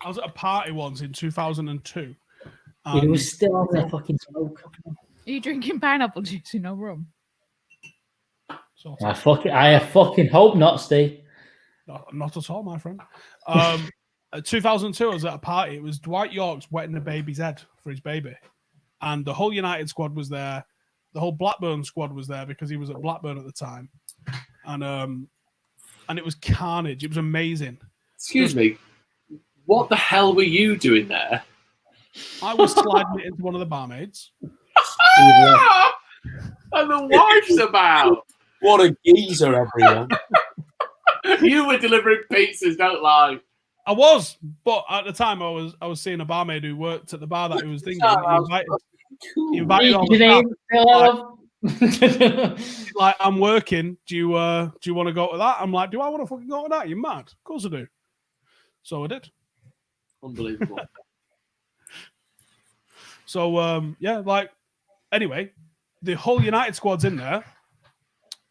was at a party once in 2002. He was still having a fucking smoke. Are you drinking pineapple juice in no rum? I fucking hope not, Steve. Not at all, my friend. 2002, I was at a party. It was Dwight York's wetting the baby's head for his baby. And the whole United squad was there. The whole Blackburn squad was there because he was at Blackburn at the time. And it was carnage. It was amazing. Excuse me. What the hell were you doing there? I was sliding it into one of the barmaids. And the wife's about. What a geezer, everyone. You were delivering pizzas, don't lie. I was, but at the time I was seeing a barmaid who worked at the bar that he was thinking. He invited all the staff. Like, I'm working. Do you want to go to that? I'm like, do I want to fucking go to that? You're mad. Of course I do. So I did. Unbelievable. So anyway, the whole United squad's in there.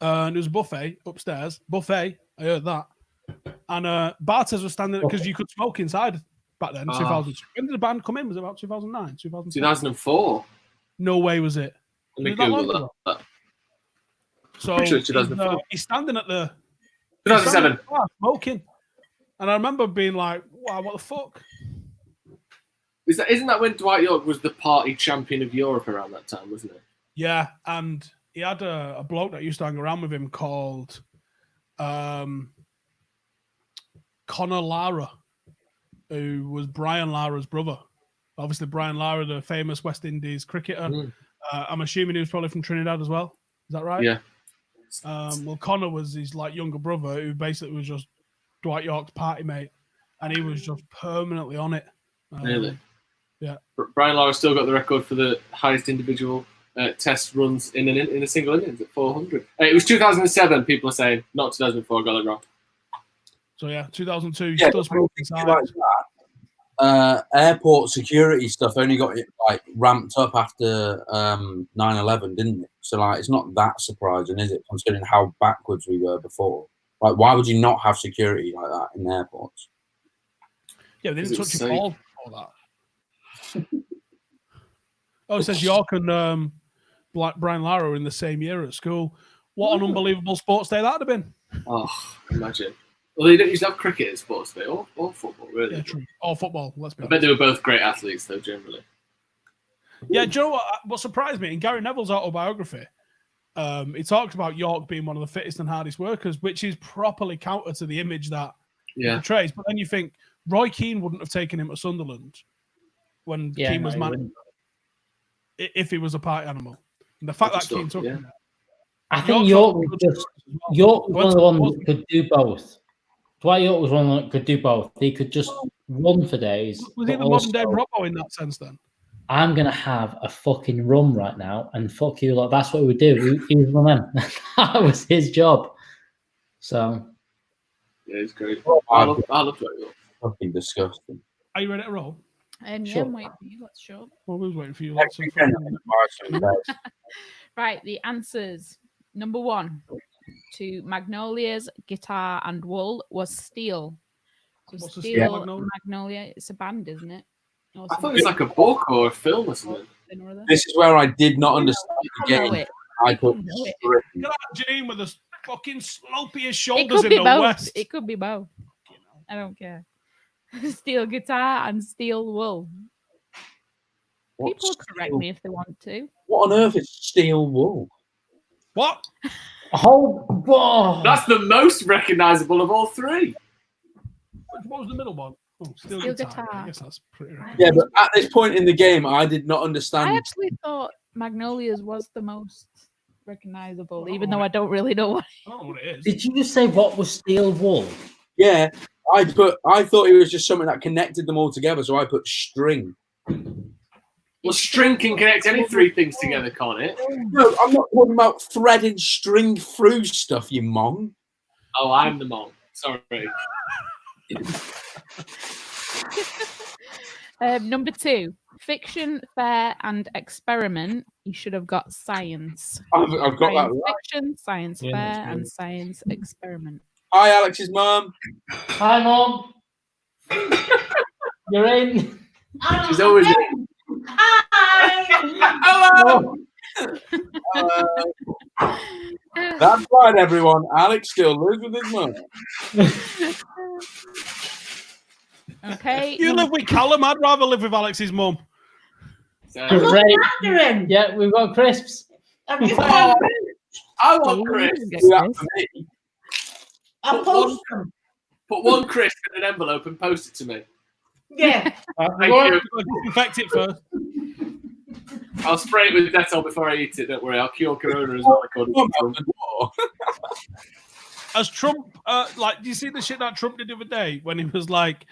And there was a buffet upstairs. Buffet, I heard that. And Bartez was standing because you could smoke inside back then. 2000. When did the band come in? Was it about 2009? 2004. No way was it. Let me Google that. So he's standing at the 2007 smoking, and I remember being like, "Wow, what the fuck?" Isn't that when Dwight York was the party champion of Europe around that time, wasn't it? Yeah, and he had a bloke that used to hang around with him called Connor Lara, who was Brian Lara's brother. Obviously, Brian Lara, the famous West Indies cricketer. I'm assuming he was probably from Trinidad as well. Is that right? Yeah. Well, Connor was his younger brother, who basically was just Dwight York's party mate, and he was just permanently on it. Really? Yeah. Brian Lara still got the record for the highest individual test runs in a single innings at 400. It was 2007. People are saying, not 2004. I got it wrong. So yeah, 2002. Yeah, still smoking like that. Airport security stuff only got it ramped up after 9/11, didn't it? So it's not that surprising, is it? Considering how backwards we were before. Why would you not have security like that in airports? Yeah, they didn't touch your ball before that. It says York and Brian Lara were in the same year at school. What an unbelievable sports day that'd have been. Oh, imagine. Well, they don't used to have cricket at sports day or football, really. Yeah, true. Or football, let's be honest. I bet they were both great athletes, though, generally. Yeah, do you know what surprised me? In Gary Neville's autobiography, he talks about York being one of the fittest and hardest workers, which is properly counter to the image that he portrays. But then you think Roy Keane wouldn't have taken him to Sunderland when Keane was manager if he was a party animal. And the fact that Keane took him there. I think York was one of the ones that could do both. Dwight York was one that could do both. He could just run for days. Was he the modern day Robbo in that sense then? I'm going to have a fucking rum right now and fuck you. That's what we would do. He was one of them. That was his job. So. Yeah, it's great. I love Dwight York. Fucking disgusting. Are you ready to roll? Yeah, I'm waiting for you. Let's show up. Well, we was waiting for you. Right, the answers. Number 1 to Magnolia's Guitar and Wool was Steel. So Steel Magnolia. It's a band, isn't it? I thought it was like a book or a film or something. This is where I did not understand the game. I put look at Janine with the fucking slopiest shoulders in the West. It could be both. I don't care. Steel guitar and steel wool. People correct me if they want to. What on earth is steel wool? What? Whoa. That's the most recognisable of all three. What was the middle one? Oh, steel guitar. I guess that's pretty right. Yeah, but at this point in the game, I did not understand. I actually thought Magnolia's was the most recognisable, even though I don't really know what. I don't know what it is. Did you just say what was steel wool? Yeah, I thought it was just something that connected them all together, so I put string. Well, string can connect any three things together, can't it? No, I'm not talking about threading string through stuff, you mong. Oh, I'm the mom. Sorry. Number 2, fiction, fair, and experiment. You should have got science. I've got that Science right. fiction, science Yeah, fair, that's and good. science experiment. Hi, Alex's mum. Hi, Mom. You're in. She's always. Hello. That's right, everyone. Alex still lives with his mum. Okay. You live with Callum. I'd rather live with Alex's mum. Great. Yeah, we've got crisps. I want Chris. Get Do that this. for me. I'll post them. Put one crisp in an envelope and post it to me. Yeah. Thank you. Infect it first. I'll spray it with Dettol before I eat it. Don't worry. I'll cure Corona as well. According to Trump. As Trump, do you see the shit that Trump did the other day when he was like,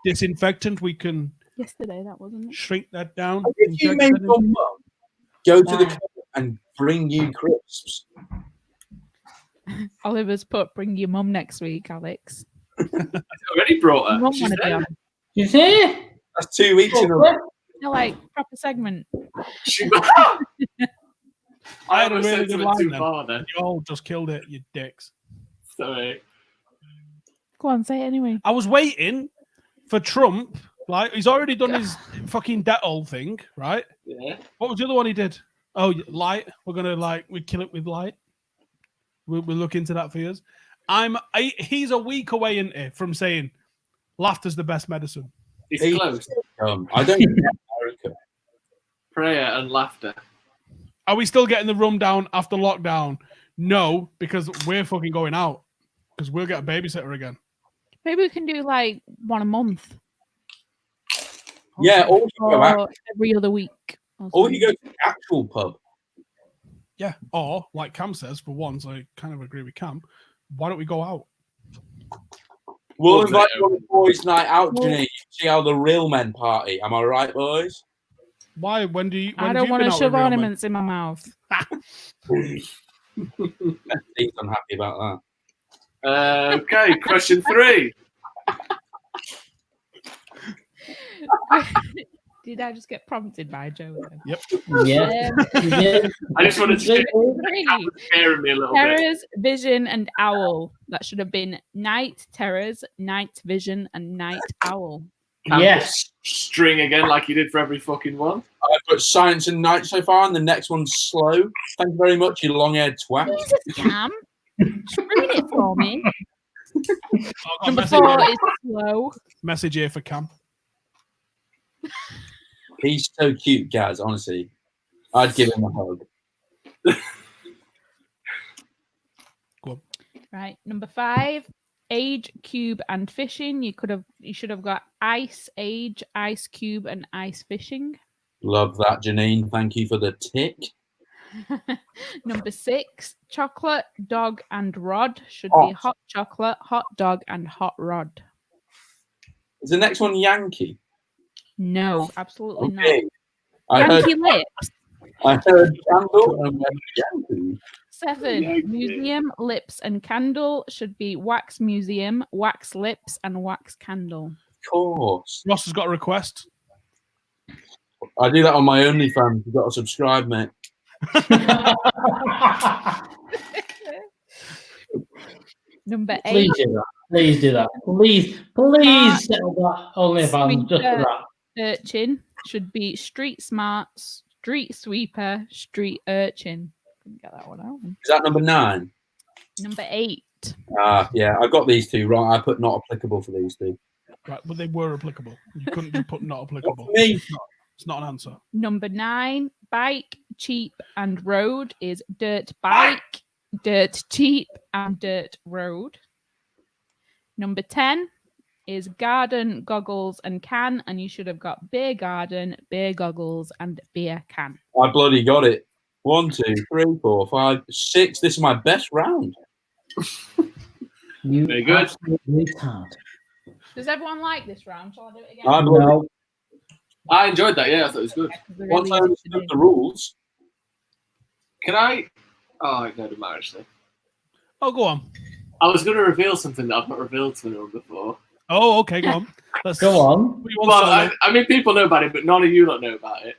disinfectant, we can Yesterday, that wasn't it? shrink that down. If you inject made that your in- mum go to the club and bring you crisps, Oliver's put, bring your mum next week, Alex. Already brought her. Your mum She's want to be there. on. You see? that's 2 weeks in a row. They're like, proper segment. I had a almost really said good something line too then. far then. You all just killed it, you dicks. Sorry. Go on, say it anyway. I was waiting for Trump. Like, he's already done his fucking Dettol thing, right? Yeah. What was the other one he did? Oh, light. We're gonna we kill it with light. We'll look into that for years. He's a week away, isn't he, from saying laughter's the best medicine. It's close. I don't get America. Prayer and laughter. Are we still getting the rum down after lockdown? No, because we're fucking going out. Because we'll get a babysitter again. Maybe we can do like one a month. Yeah, or you go Or out, every other week. or you go to the actual pub. Yeah. Or, like Cam says, for once, I kind of agree with Cam. Why don't we go out? We'll Well, invite they- you on a boys' night out, Janine. See how the real men party. Am I right, boys? Why? When do you? When I have don't you want been to out shove with real men? ornaments in my mouth. He's unhappy about Okay, question 3. Did I just get prompted by Joe? Then? Yeah. I just wanted to Three. scaring me a little bit. Terrors, vision, and owl. That should have been night terrors, night vision, and night owl. And Yes. String again like you did for every fucking one. that. I put science and night so far, and the next one's slow. Thank you very much, you long-haired twat. Jesus, Cam. Screen it for me. I've got a Number message 4 here. is slow. Message here for Cam. He's so cute, Gaz, honestly. I'd give him a hug. Go on. Right. Number 5, age, cube, and fishing. You should have got ice, age, ice cube, and ice fishing. Love that, Janine. Thank you for the tick. Number 6, chocolate, dog, and rod. Should be Hot. hot chocolate, hot dog, and hot rod. Is the next one Yankee? No, absolutely not. Okay. I heard Yankee lips. candle and went Yankee. 7, Yankee. museum, lips, and candle. Should be wax museum, wax lips, and wax candle. Of course. Ross has got a request. I do that on my OnlyFans. You've got to subscribe, mate. Number 8, Please do that. Please do that. Please set up that OnlyFans just for that. urchin. Should be street smart, street sweeper, street urchin. Couldn't get that one out. Is that number 9? Number 8, Yeah, I got these two wrong. I put not applicable for these two. Right, but they were applicable. You couldn't just put not applicable. For me. It's not an answer. Number 9, bike, cheap, and road is dirt bike, dirt cheap, and dirt road. Number 10 is garden, goggles, and can, and you should have got beer garden, beer goggles, and beer can. I bloody got it. 1, 2, 3, 4, 5, 6. This is my best round. You Very good. absolute retard. Does everyone like this round? Shall I do it again? I bloody- No. I enjoyed that. Yeah, I thought it was good. They're Once really I easy to understood do. the rules, Can I? Oh, no, it doesn't matter actually. Oh, go on. I was going to reveal something that I've not revealed to anyone before. Oh, okay, go on. Let's Go on. Well, I mean, people know about it, but none of you lot know about it.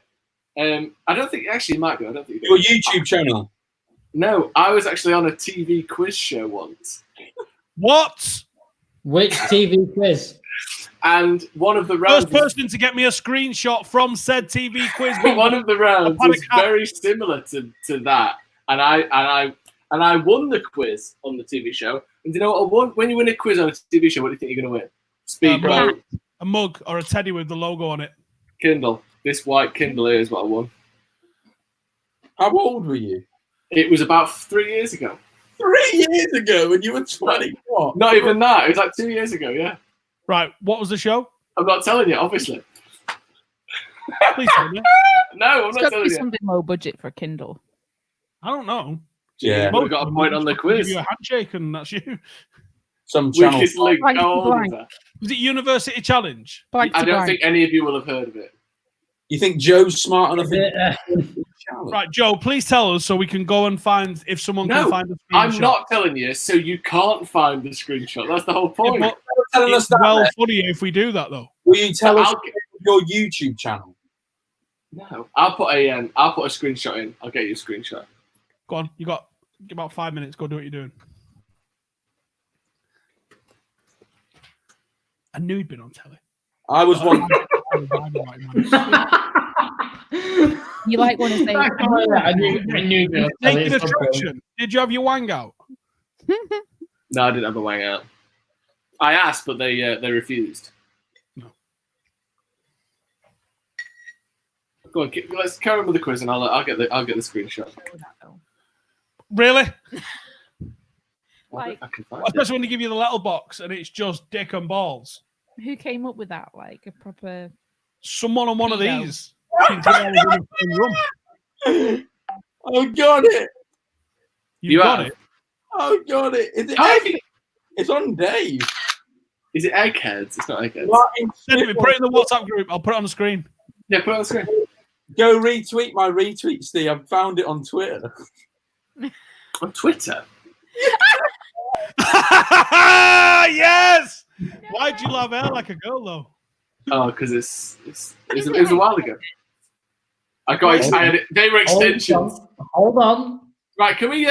I don't think actually you might do. I don't think you Your do. YouTube channel. No, I was actually on a TV quiz show once, What? Which TV quiz? and one of the rounds. First person to get me a screenshot from said TV quiz. One of the rounds Panic was hat. very similar to that, and I won the quiz on the TV show. And do you know what I won? When you win a quiz on a TV show, what do you think you're going to win? Speedboat, A mug or a teddy with the logo on it. Kindle. This white Kindle here is what I won. How old were you? It was about 3 years ago. 3 years ago when you were 20. What? Not even that. It was like 2 years ago. Yeah. Right. What was the show? I'm not telling you, obviously. Please tell me. No, I'm It's not got to telling be you. something low budget for Kindle. I don't know. Yeah. We got a point on the Give quiz. you a handshake and that's you. Some channel. Weakest link. Blank to How old blank. is that? Was it University Challenge? Blank I to don't blank. think any of you will have heard of it. You think Joe's smart enough? Is it, Right, Joe, please tell us so we can go and find if someone No, can find a screenshot. I'm not telling you, so you can't find the screenshot. That's the whole Yeah, point. but telling us it's that. well then. funnier if we do that though. Will you tell us I'll, your YouTube channel? no, I'll put a screenshot in. I'll get you a screenshot. Go on, you got about 5 minutes. Go do what you're doing. I knew he'd been on telly. I was one. You like want to say, I knew. Naked Attraction. Did you have your wang out? No, I didn't have a wang out. I asked, but they refused. No. Go on, let's carry on with the quiz, and I'll get the screenshot. Really? Like- I can find it. Especially when they give you the letterbox and it's just dick and balls. who came up with that? Like a proper. Someone on one of Pedo. these. Rum. I got it. You got have. it. I got it. Is it How egg? have you- It's on Dave. Is it Eggheads? It's not Eggheads. Send it, put it in the WhatsApp group. I'll put it on the screen. Yeah, put it on the screen. Go retweet my retweet, Steve. I found it on Twitter. On Twitter. Yes. Why'd you love hair like a girl though? Oh, because it was a while ago. I got excited. They were extensions. Hold on. Right, can we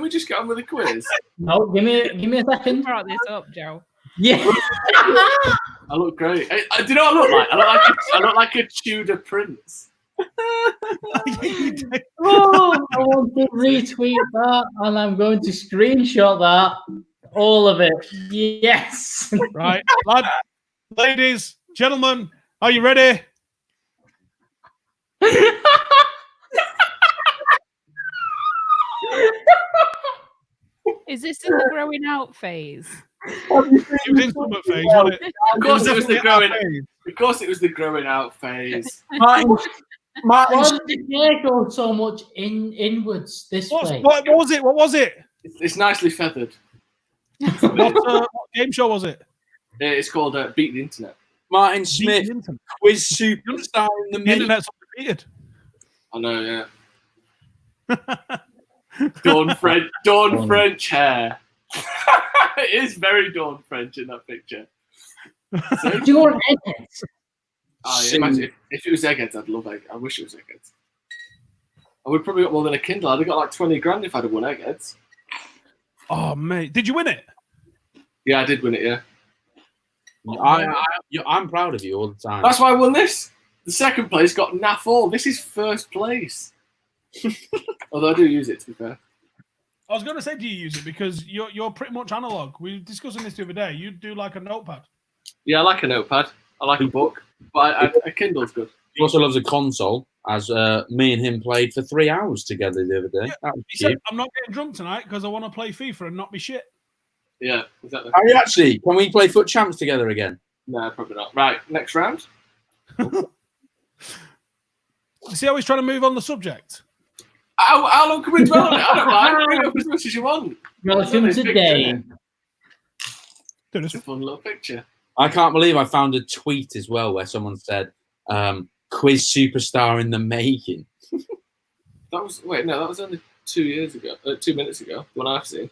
just get on with the quiz? No, give me a second. Brought this up, Joe. Yeah. I look great. Do you know what I look like? I look like a Tudor prince. Oh, I want to retweet that, and I'm going to screenshot that. All of it. Yes. Right, ladies, gentlemen, are you ready? Is this in the growing out phase? It was in summer phase, wasn't it? Of course, it was the definitely growing. our phase. Of course, it was the growing out phase. Martin, Why did the hair go so much inwards this way? What was it? What was it? It's nicely feathered. What game show was it? It's called Beat the Internet. Martin Smith, The internet. quiz superstar in the The making. internet's undefeated. I know, yeah. Dawn French hair. It is very Dawn French in that picture. So, Do you want eggheads? imagine if it was Eggheads, I'd love Eggheads. I wish it was Eggheads. I would probably got more than a Kindle. I'd have got like 20 grand if I'd have won Eggheads. Oh mate, did you win it? Yeah, I did win it, yeah. I'm proud of you all the time. That's why I won this. The second place got naff all. This is first place. Although I do use it, to be fair. I was going to say, do you use it? Because you're pretty much analog. We were discussing this the other day. You do like a notepad. Yeah, I like a notepad. I like a book. But a Kindle's good. He also loves a console, as me and him played for 3 hours together the other day. Yeah, That was He said, cute. I'm not getting drunk tonight because I want to play FIFA and not be shit. Yeah, exactly. Are you actually? Can we play Foot Champs together again? No, probably not. Right, next round. See how he's trying to move on the subject? How long can we dwell on it? I don't mind. Bring it up as much as you want. Welcome It's a to nice picture, Dave. isn't it? Dude, It's a fun little picture. I can't believe I found a tweet as well where someone said, quiz superstar in the making. That was only 2 years ago. 2 minutes ago. The one I've seen.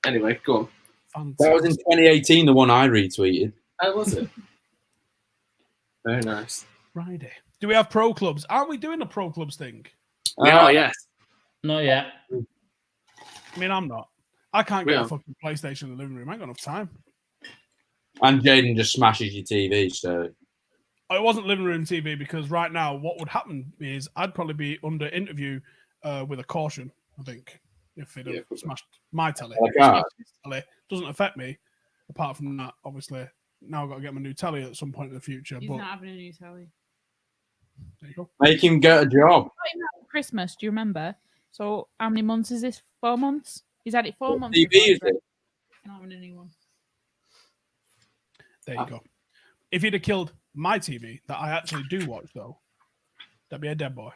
Anyway, go on. That was in 2018, the one I retweeted. How was it? Very nice. Friday. Do we have pro clubs? Aren't we doing a pro clubs thing? We are, yes. Not yet. I mean, I'm not. I can't We get a are. fucking PlayStation in the living room. I ain't got enough time. And Jaden just smashes your TV, so Oh, it wasn't living room TV because right now what would happen is I'd probably be under interview with a caution, I think, if it had smashed my telly. Like If it that. smashed his telly, doesn't affect me. Apart from that, obviously, now I've got to get my new telly at some point in the future. He's but not having a new telly. there you go. make him get a job. Christmas, do you remember? So how many months is this? 4 months? He's had it 4 months. TV before, is so it? not having a new one. There you go. If he'd have killed my TV that I actually do watch, though, that'd be a dead boy.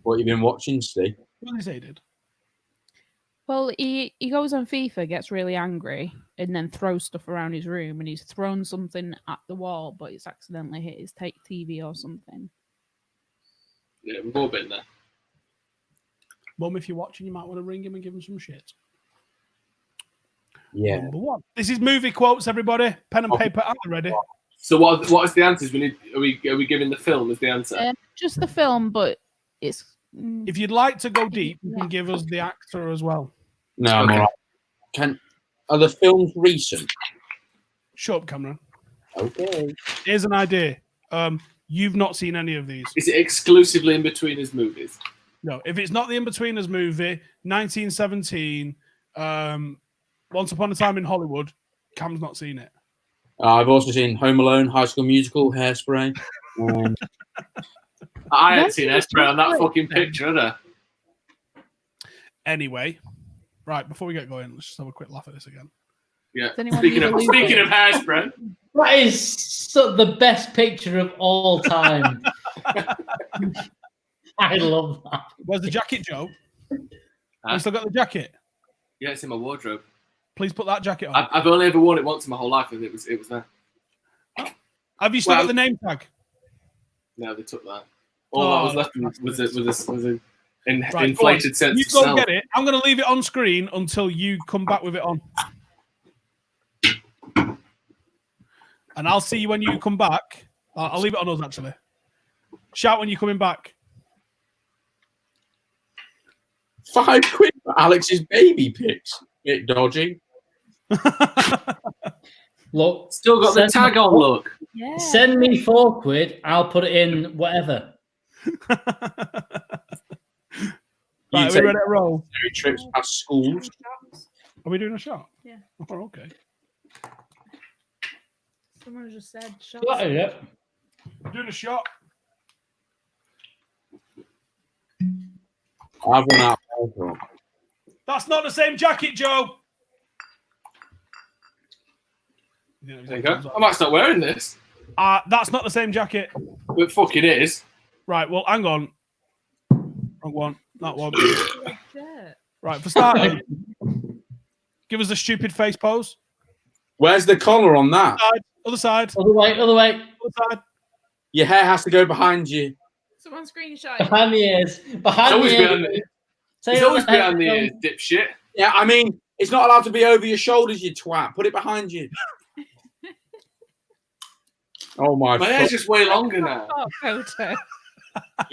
What you've been watching, Steve? What did he say he did? Well, he goes on FIFA, gets really angry, and then throws stuff around his room, and he's thrown something at the wall, but it's accidentally hit his TV or something. Yeah, we've all been there. Mum, if you're watching, you might want to ring him and give him some shit. Yeah. Number one. This is movie quotes, everybody. Pen and paper, are they ready? So what is the answers? Are we giving the film as the answer? Just the film, but it's. If you'd like to go deep, you can give us the actor as well. No, I'm Okay. all right. Are the films recent? Shut up, Cameron. Okay. Here's an idea. You've not seen any of these. Is it exclusively in between his movies? No, if it's not the In-Betweeners movie, 1917, Once Upon a Time in Hollywood, Cam's not seen it. I've also seen Home Alone, High School Musical, Hairspray. I hadn't That's seen just Esprit on that great, fucking then. picture, had I? Anyway, right, before we get going, let's just have a quick laugh at this again. Yeah. Does anyone Speaking need of a speaking of Hairspray, That is the best picture of all time. I love that. Where's the jacket, Joe? Huh? You still got the jacket? yeah, it's in my wardrobe. Please put that jacket on. I've only ever worn it once in my whole life, and it was there. Have you still Well- got the name tag? No, they took that. All that was left was an Right, go on. inflated sense You of go self. get it. I'm going to leave it on screen until you come back with it on. And I'll see you when you come back. I'll leave it on us, actually. Shout when you're coming back. £5 for Alex's baby pics. Bit dodgy. Look, Still got the send tag me- on. Look, Yeah. Send me £4. I'll put it in whatever. Right, are we ready to roll? Trips past schools. Are we doing a shot? Yeah. Oh, okay. Someone just said shut Got it. We're doing a shot. I've run out of alcohol. That's not the same jacket, Joe. there you go. I might start wearing this. That's not the same jacket. It fucking is. Right, well, hang on. Wrong one. That one. Shit. Right, for starters, give us the stupid face pose. Where's the collar on that? Other side. Other way. Other side. Your hair has to go behind you. Someone screenshot it. Behind the ears. It's Behind always the behind ears. the, Say it's it always on the behind the headphones. ears, dipshit. Yeah, I mean, it's not allowed to be over your shoulders, you twat. Put it behind you. Oh my My hair's just way longer now. Oh, photo.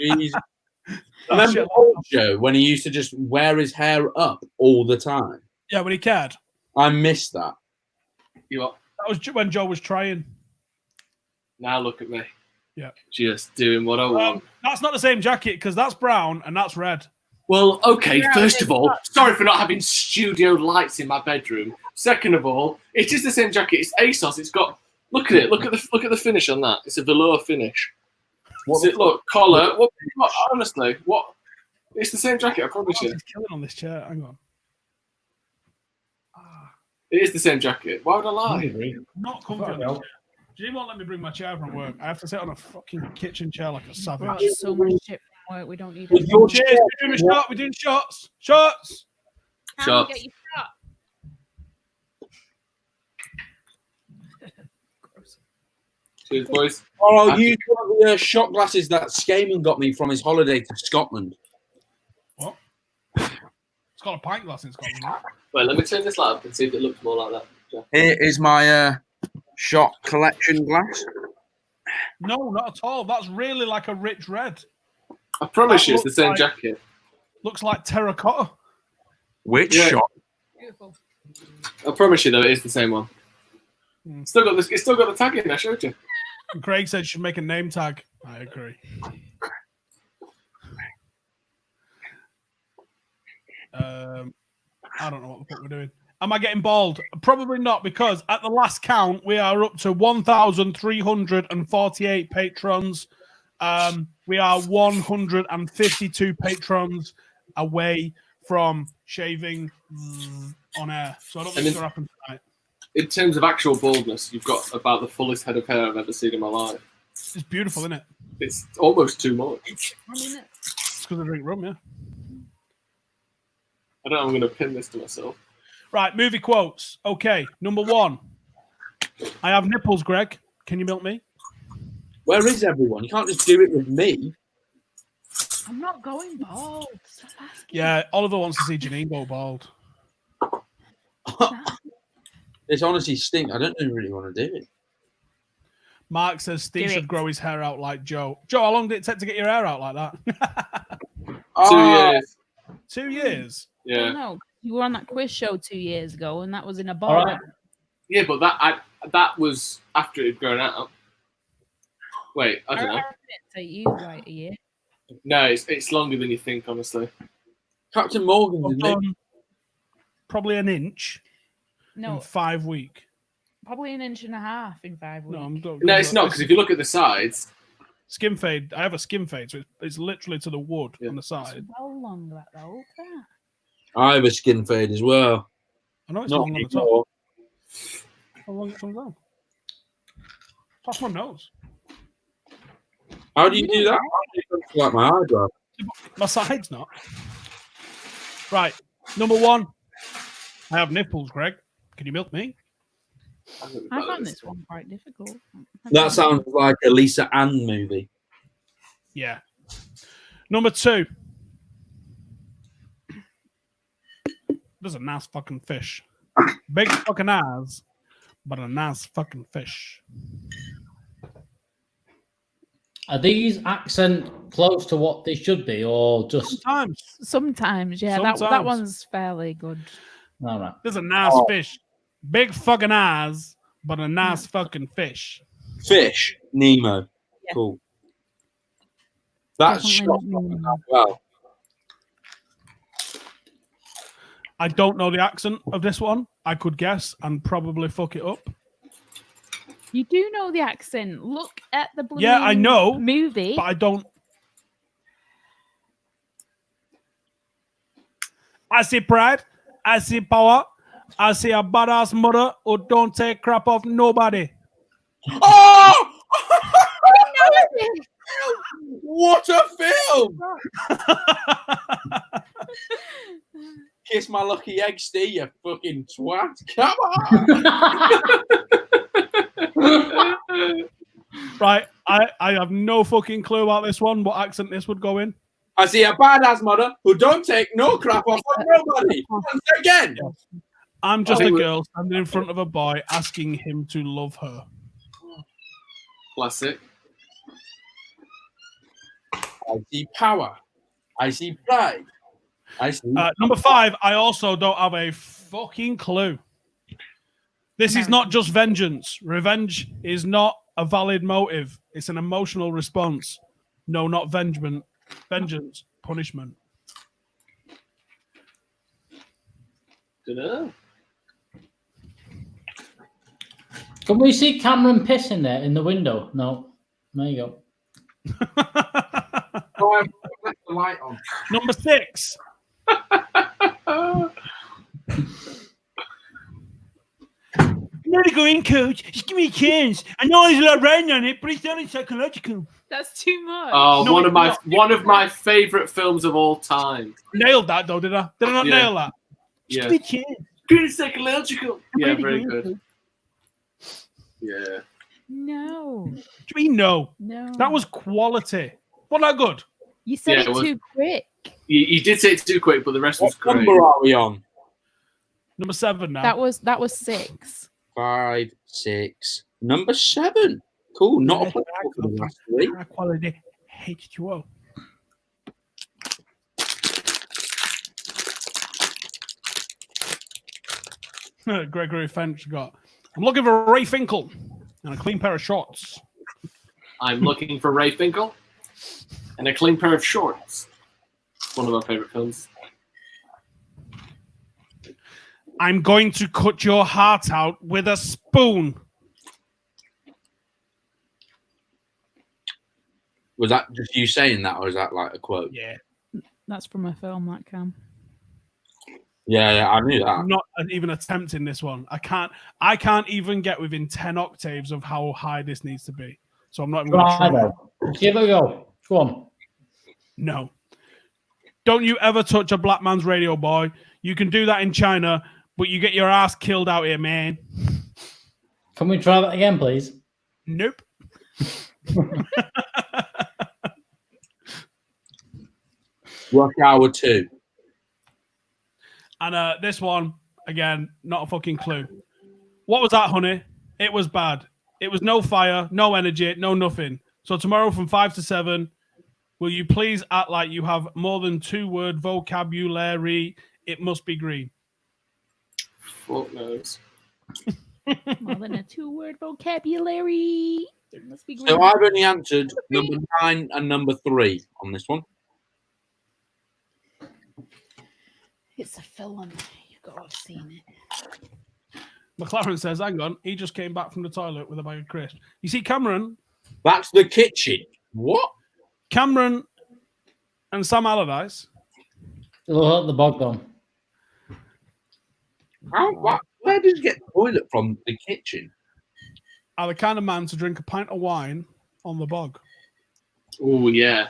jeez. Oh, Remember shit. old Joe when he used to just wear his hair up all the time? Yeah, when he cared. I miss that. You are. That was when Joe was trying. Now look at me. Yeah. Just doing what I want. That's not the same jacket because that's brown and that's red. Well, okay, Yeah, first it's of all, not- sorry for not having studio lights in my bedroom. Second of all, it is the same jacket. It's ASOS. It's got look at it. Look at the finish on that. It's a velour finish. What's it? Look, collar. What honestly, what? It's the same jacket, I promise you. He's killing on this chair. Hang on. It is the same jacket. Why would I lie? Not comfy on this chair. Jim won't let me bring my chair from work. I have to sit on a fucking kitchen chair like a savage. Brought so much shit from work. We don't need With it. your Cheers. We're doing a shot. We're doing shots. Shots. Can Shots. you get your shot? Cheers, boys. Oh, I'll use one of the shot glasses that Skaman got me from his holiday to Scotland. What? It's got a pint glass in Scotland. Right? Wait, let me turn this light up and see if it looks more like that. Yeah. Here is my shot collection glass. No, not at all. That's really like a rich red. I promise That you, it's the looks same like- jacket. Looks like terracotta. Which Yeah. shot? Beautiful. I promise you, though, it is the same one. It's still got this. It's still got the tag in. I showed you. And Craig said you should make a name tag. I agree. I don't know what the fuck we're doing. Am I getting bald? Probably not, because at the last count, we are up to 1,348 patrons. We are 152 patrons away from shaving on air. So I don't think it's going to happen tonight. In terms of actual baldness, you've got about the fullest head of hair I've ever seen in my life. It's beautiful, isn't it? It's almost too much. It's because I drink rum, yeah. I don't know. I'm going to pin this to myself. Right, movie quotes. Okay, number 1. I have nipples, Greg. Can you milk me? Where is everyone? You can't just do it with me. I'm not going bald. Stop asking. Yeah, Oliver wants to see Janine go bald. This honestly stinks. I don't really want to do it. Mark says Steve Do should it. grow his hair out like Joe. Joe, how long did it take to get your hair out like that? 2 years. 2 years. Yeah. No, you were on that quiz show 2 years ago, and that was in a All bar. right. Yeah, but that was after it had grown out. Wait, I don't know. It take you like a year. No, it's longer than you think, honestly. Captain Morgan, I've didn't it? done probably an inch in No, 5 weeks. probably an inch and a half in 5 weeks. No, I'm done. No, it's not, because if you look at the sides, Skin fade. I have a skin fade, so it's literally to the wood Yeah. on the It's side. well long that though. Crap. I have a skin fade as well. I know it's Not long on the top. anymore. How long it comes down? Past my nose. How do you do that? How do you look like my eyebrow? My side's not. Right. Number 1. I have nipples, Greg. Can you milk me? I found this one quite difficult. That sounds like a Lisa Ann movie. Yeah. Number 2. There's a nice fucking fish. Big fucking eyes, but a nice fucking fish. Are these accent close to what they should be, or just Sometimes, yeah. That Sometimes. one's fairly good. all right? There's a nice fish. Big fucking eyes, but a nice fucking fish. Fish, Nemo. Yeah. Cool. That's Definitely shot Nemo. as well. I don't know the accent of this one. I could guess and probably fuck it up. You do know the accent. Look at the blue Yeah, I know, movie. But I don't. I see pride. I see power. I see a badass mother who don't take crap off nobody. Oh! What a film! Kiss my lucky egg, Steve, you fucking twat. Come on! Right, I have no fucking clue about this one. What accent this would go in? I see a badass mother who don't take no crap off of nobody. Once again. I'm just I a think girl standing in front of a boy asking him to love her. classic. I see power. I see pride. I see. Number 5, I also don't have a fucking clue. This is not just vengeance. Revenge is not a valid motive. It's an emotional response. No, not vengement. Vengeance, punishment. Dunno. Can we see Cameron pissing there in the window? No. There you go. Oh, I've left the light on. Number 6. Let it go in, coach. Just give me a chance. I know there's a lot of writing on it, but it's only psychological. That's too much. Oh, No, one of it's my not. favorite films of all time. Nailed that, though, did I? Did I not Yeah. nail that? Just Yeah. give me a chance. Good psychological. Yeah, Let it very go in, good. coach. Yeah. No. What do you mean, no? No. That was quality. Wasn't that good? You said Yeah, it it was- too quick. You did say it too quick, but the rest was What great. number are we on? Number 7 now. That was 6. 5, 6. Number 7. Cool. Not Yeah, applicable for the last 3. high quality H2O. Gregory Finch got. I'm looking for Ray Finkel and a clean pair of shorts. I'm looking for Ray Finkel and a clean pair of shorts. One of my favorite films. I'm going to cut your heart out with a spoon. Was that just you saying that, or is that like a quote? Yeah. That's from a film, that Cam. Yeah, I knew that. I'm not even attempting this one. I can't even get within 10 octaves of how high this needs to be. So I'm not even going to Try try. though. Give it a go. Go on. No. Don't you ever touch a black man's radio, boy. You can do that in China, but you get your ass killed out here, man. Can we try that again, please? Nope. Rush Hour 2. And this one, again, not a fucking clue. What was that, honey? It was bad. It was no fire, no energy, no nothing. So tomorrow from 5 to 7, will you please act like you have more than 2-word vocabulary? It must be green. Fuck knows. More than a 2-word vocabulary. It must be green. So I've only answered number 9 and number 3 on this one. It's a film. You've got to have seen it. McLaren says, hang on, he just came back from the toilet with a bag of crisps. You see, Cameron That's the kitchen. What? and Sam Allardyce. Look at the bog on. Where did you get the toilet from? The kitchen? Are the kind of man to drink a pint of wine on the bog. Oh, yeah.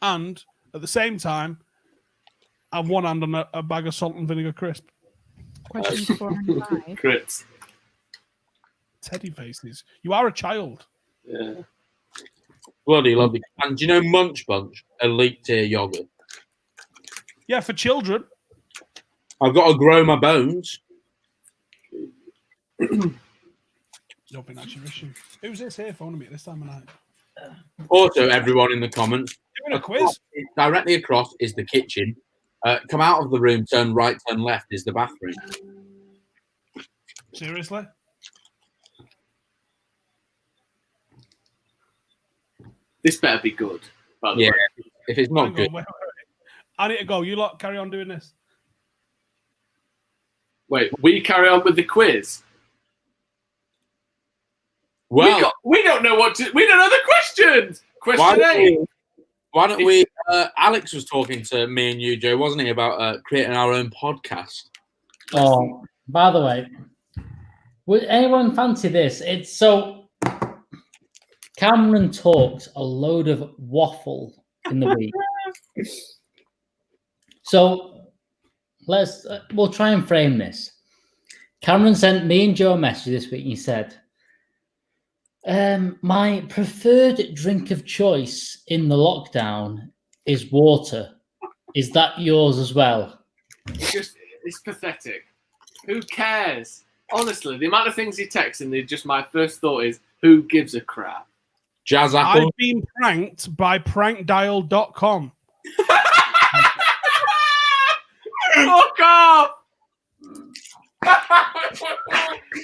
And at the same time, have one hand on a bag of salt and vinegar crisp. Questions 4 and 5. Crits. Teddy faces. You are a child. Yeah. Bloody lovely. And do you know Munch Bunch? Elite tier yogurt. Yeah, for children. I've got to grow my bones. Don't think that's your issue. Who's this here phoning me at this time of night? Also, everyone in the comments, Doing a quiz? directly across is the kitchen. Come out of the room, turn right, turn left is the bathroom. Seriously? This better be good, by the Yeah, way. if it's not Hang good. on, wait. I need to go. You lot carry on doing this. Wait, we carry on with the quiz. Well, We don't know we don't know the questions. Question 8. why don't we? Alex was talking to me and you, Joe, wasn't he, about creating our own podcast? Oh, by the way, would anyone fancy this? It's so Cameron talks a load of waffle in the week. So we'll try and frame this. Cameron sent me and Joe a message this week and he said, my preferred drink of choice in the lockdown is water. Is that yours as well? It's pathetic. Who cares? Honestly, the amount of things he texts and my first thought is, who gives a crap? Jazz Apple. I've been pranked by prankdial.com. Fuck off!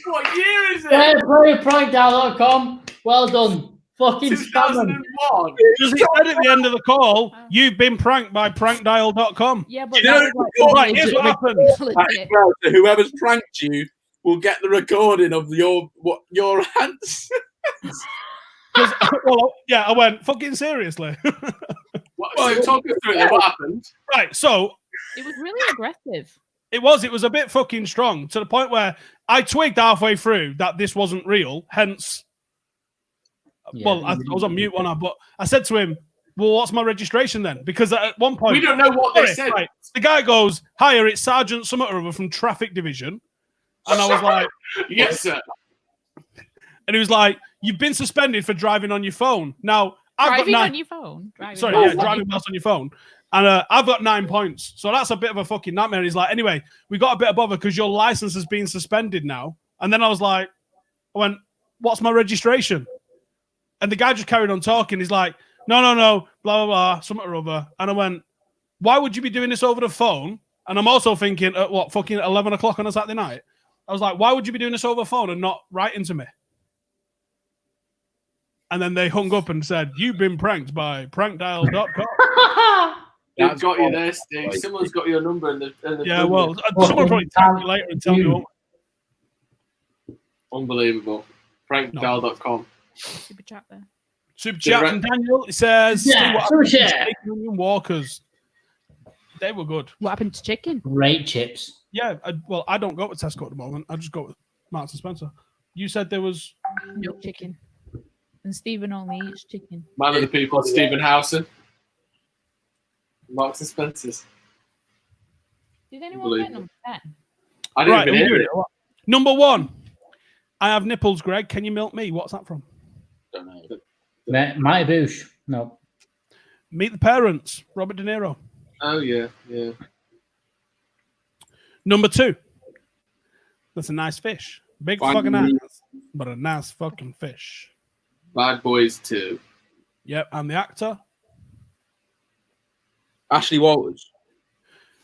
What year is it? Prankdial.com. Well done. Fucking scammer. 2001. Because he said at the end of the call, you've been pranked by prankdial.com. Yeah, but You know, that was Right, here's what happened. legit. Well, so whoever's pranked you will get the recording of your answer. Well, yeah, I went, fucking seriously. So talk us through it. What happened? Right, so It was really aggressive. it was a bit fucking strong to the point where I twigged halfway through that this wasn't real. Hence, well, I was on mute, wasn't I? But I said to him, well, what's my registration then? Because at one point, We don't know what they said. Right, the guy goes, hiya, it's Sergeant Summit or other from Traffic Division. And I was like, Yes, sir. and he was like, you've been suspended for driving on your phone. Now, I've got Driving 9. on your phone. Sorry, yeah, driving whilst on your phone. And I've got 9 points. So that's a bit of a fucking nightmare. He's like, anyway, we got a bit of bother because your license has been suspended now. And then I was like, I went, what's my registration? And the guy just carried on talking. He's like, no, blah, blah, blah, something or other. And I went, why would you be doing this over the phone? And I'm also thinking, at what, fucking 11 o'clock on a Saturday night? I was like, why would you be doing this over the phone and not writing to me? And then they hung up and said, you've been pranked by prankdial.com. They've got you there, Steve. Someone's got your number. And Yeah, well, someone probably text me later and tell me what. Unbelievable. Prankdial.com. Super chat there. Super chat from Daniel. It says, Yeah, what super happened to chat. Steak Onion Walkers? They were good. What happened to chicken? Great chips. Yeah, I don't go to Tesco at the moment. I just go with Marks and Spencer. You said there was No chicken. And Stephen only eats chicken. Man of the people, Stephen Howson. Marks and Spencer's. Did anyone get number 10? I didn't right. even hear it. Number 1. I have nipples, Greg. Can you milk me? What's that from? Don't know. Mighty Boosh. No. Meet the Parents. Robert De Niro. Oh, yeah. Number 2. That's a nice fish. Big Fine. fucking ass, but a nice fucking fish. Bad Boys 2. Yep, and the actor Ashley Walters.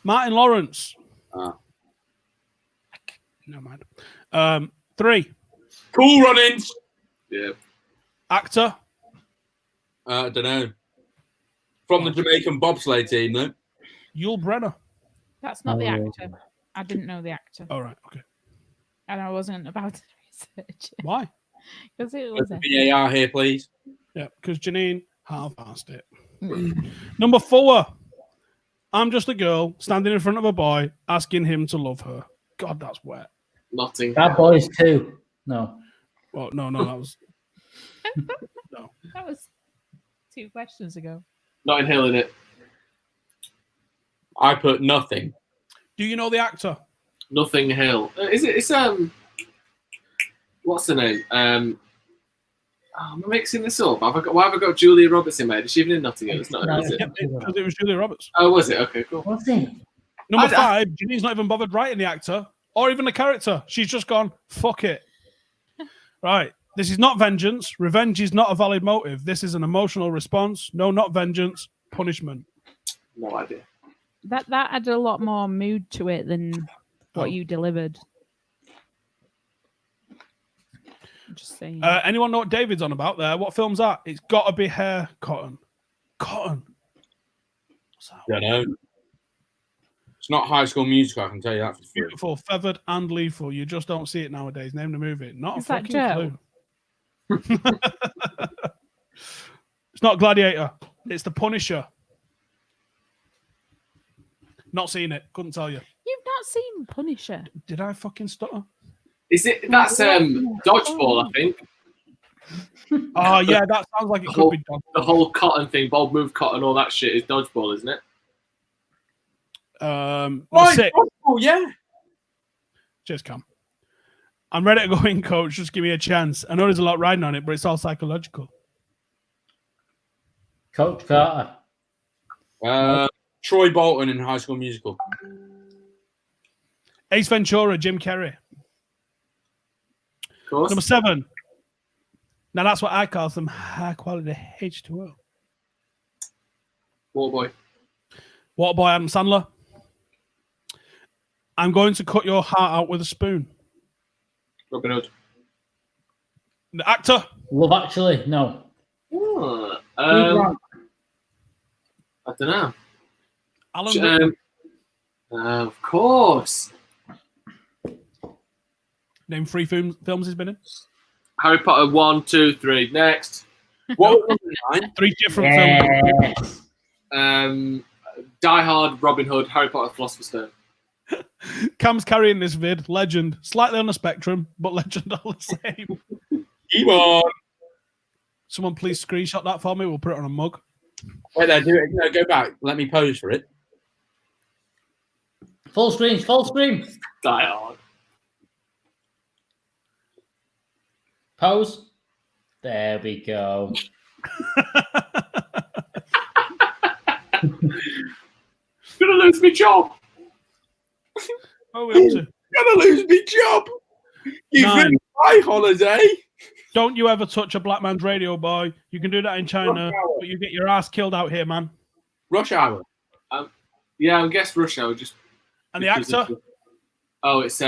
Martin Lawrence. Ah. Never mind. 3. Cool Runnings. Yeah. Actor Don't know. From the Jamaican bobsleigh team, though. Yul Brenner. That's not the actor. I didn't know the actor. All right, okay. And I wasn't about to research it. Why? Because it was a... VAR here, please. Yeah, because Janine half-assed it. Number 4. I'm just a girl standing in front of a boy asking him to love her. God, that's wet. Notting. Bad Boys 2. No. Well, no, that was That was 2 questions ago. Notting Hill in it. I put nothing. Do you know the actor? Nothing Hill. Is it? It's What's the name? Am I mixing this up? Why have I got Julia Roberts in there? Is she even in Notting Hill? It's not, No. is it? Because it was Julia Roberts. Oh, was it? Okay, cool. What's it? Number 5, Janine's not even bothered writing the actor or even the character. She's just gone, fuck it. Right. This is not vengeance. Revenge is not a valid motive. This is an emotional response. No, not vengeance. Punishment. No idea. That had a lot more mood to it than what you delivered. I'm just saying. Anyone know what David's on about there? What film's that? It's got to be Hair Cotton. Cotton. What's that? Don't know. It's not High School Musical, I can tell you that for free. Beautiful, feathered, and lethal. You just don't see it nowadays. Name the movie. Not Is a that fucking Joe? clue. It's not Gladiator. It's The Punisher. Not seen it. Couldn't tell you. You've not seen Punisher. Did I fucking stutter? Is it? That's Dodgeball, I think. Oh, yeah, that sounds like it could be done. The whole cotton thing, Bob Move Cotton, all that shit is Dodgeball, isn't it? Number 6. Oh, yeah. Cheers, Cam. I'm ready to go in, coach. Just give me a chance. I know there's a lot riding on it, but it's all psychological. Coach Carter. Troy Bolton in High School Musical. Ace Ventura, Jim Carrey. Of course. Number 7. Now that's what I call some high quality H2O. Waterboy. Waterboy, Adam Sandler. I'm going to cut your heart out with a spoon. Robin Hood. The actor. Love Actually. No. Oh, I don't know. Alan Rickman. Of course. Name 3 films he's been in. Harry Potter 1, 2, 3. Next. What was number 9? 3 different films. Yes. Die Hard, Robin Hood, Harry Potter, Philosopher's Stone. Cam's carrying this vid. Legend. Slightly on the spectrum, but legend all the same. Keep on. Someone please screenshot that for me. We'll put it on a mug. Wait there, do it. No, go back. Let me pose for it. Full screen. Full screen. Die Hard. Pose. There we go. gonna lose my job. Oh, we up to? Gonna lose my job. You've 9. been my holiday. Don't you ever touch a black man's radio, boy. You can do that in China, but you get your ass killed out here, man. Rush hour. Yeah, I guess Rush Hour just. And the actor? Oh, it's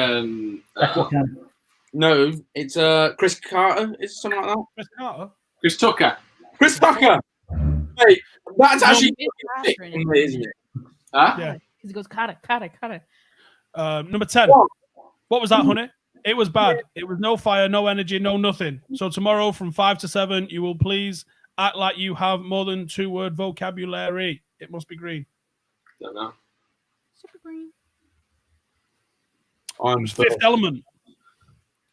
No, it's Chris Carter. Is it something like that? Chris Carter? Chris Tucker. Chris Tucker. Hey, that's actually it's thick, Carter in it. isn't it? Huh? Yeah. Because he goes, Carter. Number 10. What was that, honey? It was bad. It was no fire, no energy, no nothing. So tomorrow from 5 to 7, you will please act like you have more than 2-word vocabulary. It must be green. Don't know. Super green. I'm Fifth Element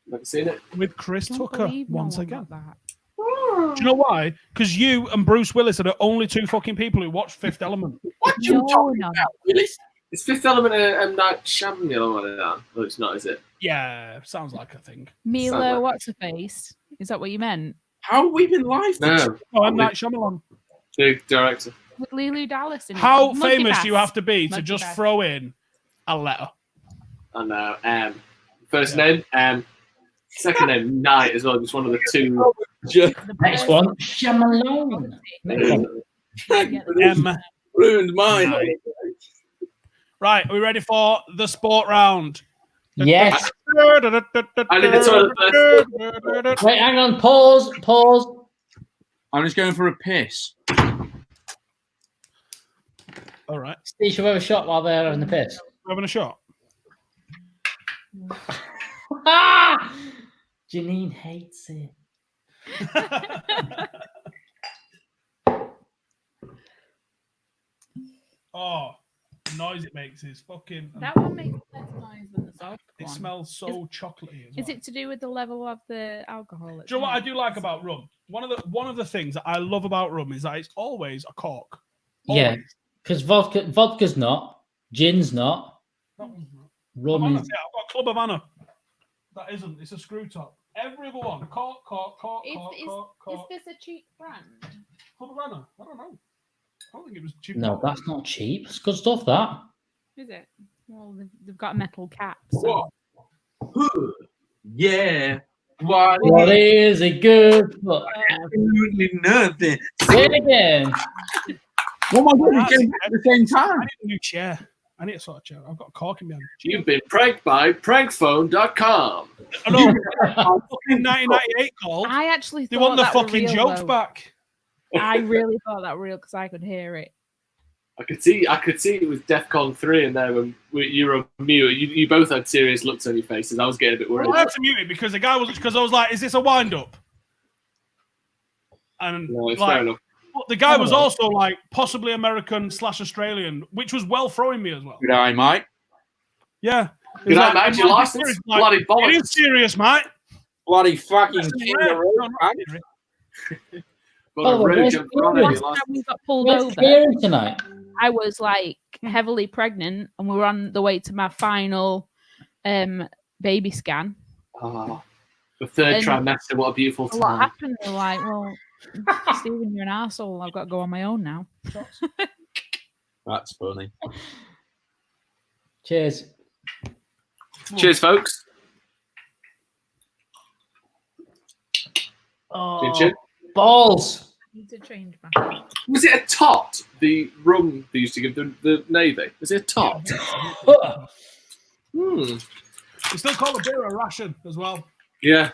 Never seen it. with Chris Don't Tucker believe no once one again. got that. Do you know why? Because you and Bruce Willis are the only 2 fucking people who watch Fifth Element. What you No, talking no. about, Willis? It's Fifth Element and M. Night Shyamalan one of that. Well, it's not, is it? Yeah, sounds like a thing. Mila, Sounds like- what's her face? Is that what you meant? How have we been live? No. Oh, M. Night Shyamalan. The director. With Lulu Dallas in it. How Monkey famous Pass. do you have to be to Monkey just Pass. throw in a letter? I know. First name, second name, Night as well. Just one of the 2. The Next bird- one, Shyamalan. Next one. M. Ruined mine. Night. Right, are we ready for the sport round? Yes. I did the toilet first. Wait, hang on. Pause. I'm just going for a piss. All right, Steve should have a shot while they're having the piss. we're having a shot. Ah! Janine hates it. Oh, the noise it makes is fucking. That one makes less noise than the soft It one. smells so chocolatey. As Is well. it to do with the level of the alcohol? Do you know what I do like about rum? One of the things that I love about rum is that it's always a cork. Yeah, Always. because vodka's not, gin's not, That one's not. rum Havana, is. yeah, I've got Club Havana. That isn't. It's a screw top. Every other one. Cork. Is this a cheap brand? Club Havana. I don't know. I don't think it was cheap. No, that's not cheap. It's good stuff, that. Is it? Well, they've got a metal cap. So. Yeah. What? What is it good for? Absolutely nothing. Say it again. Oh my god, we came back at the same I time. need a new chair. I need a sort of chair. I've got a cork in my hand. You've been pranked by prankphone.com. I know. Fucking 1998 called. I actually They thought want the that were fucking real, jokes though. back. I really thought that were real because I could hear it. I could see it was DEFCON 3 in there when you were on mute. You both had serious looks on your faces. I was getting a bit worried. I had to mute it because the guy was because I was like, "Is this a wind up?" And No, it's like, fair enough. but the guy was also like possibly American/Australian, which was well throwing me as well. Good eye, Mike. Yeah. He Good was night, like, mate. Your "Like, license? like, Bloody it bollocks. is serious, mate. Bloody fucking That's king right. of the road, No, not man. serious. Got a Oh, road where's jump the on other it, Last your time we license. got pulled Where's over, Kieran tonight? I was like heavily pregnant, and we were on the way to my final baby scan. Oh, the third And trimester. What a beautiful A lot time. happened. They're like, "Well, Stephen, you're an asshole. I've got to go on my own now." That's funny. Cheers. Cheers, folks. Oh, Chin. balls. I need to change my. Was it a tot? The rum they used to give the Navy. Was it a tot? Hmm. They still call the beer a ration as well. Yeah.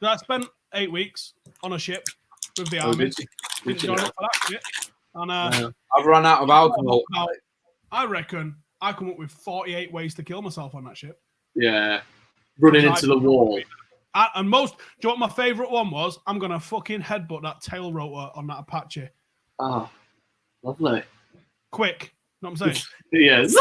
I spent 8 weeks on a ship with the Oh, army. did you? Didn't Did you join know? up for that shit. And I've run out of alcohol. I reckon I come up with 48 ways to kill myself on that ship. Yeah. Running into the wall. And most, do you know what my favourite one was? I'm going to fucking headbutt that tail rotor on that Apache. Oh, lovely. Quick. You know what I'm saying? Yes.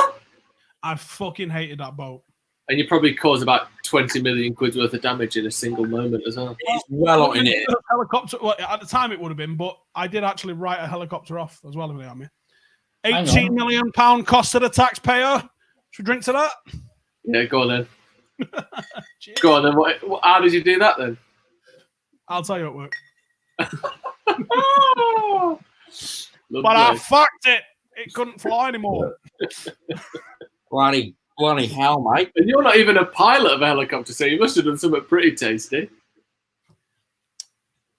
I fucking hated that boat. And you probably cause about 20 million quid worth of damage in a single moment as well. It's well on in it. Helicopter, well, at the time it would have been, but I did actually write a helicopter off as well in the army. Hang on. £18 million cost to the taxpayer. Should we drink to that? Yeah, go on then. Cheers. Go on then. How did you do that then? I'll tell you at work. Lovely. But I fucked it. It couldn't fly anymore. Bloody hell, mate. And you're not even a pilot of a helicopter, so you must have done something pretty tasty.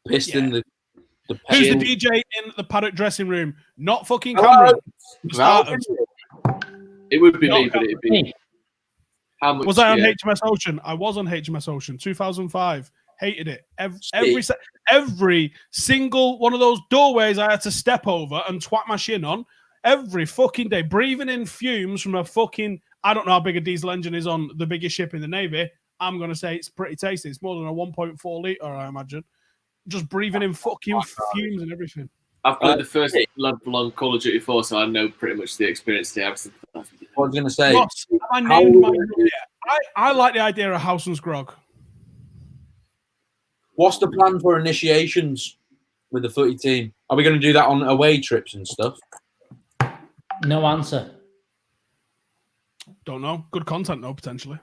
Pissed in the Who's the pail. DJ in the paddock dressing room? Not fucking Hello? Cameron. The Well, starters. It would be No, me, but it'd be Me. how much? Was I on yeah. HMS Ocean? I was on HMS Ocean, 2005. Hated it. See. Every single one of those doorways I had to step over and twat my shin on every fucking day, breathing in fumes from a fucking, I don't know how big a diesel engine is on the biggest ship in the Navy. I'm going to say it's pretty tasty. It's more than a 1.4 litre, I imagine. Just breathing in fucking fumes and everything. I've played the first level on Call of Duty 4, so I know pretty much the experience there. What I was going to say. Ross, I How named my would- I like the idea of Howson's Grog. What's the plan for initiations with the footy team? Are we going to do that on away trips and stuff? No answer. Don't know. Good content, though, potentially.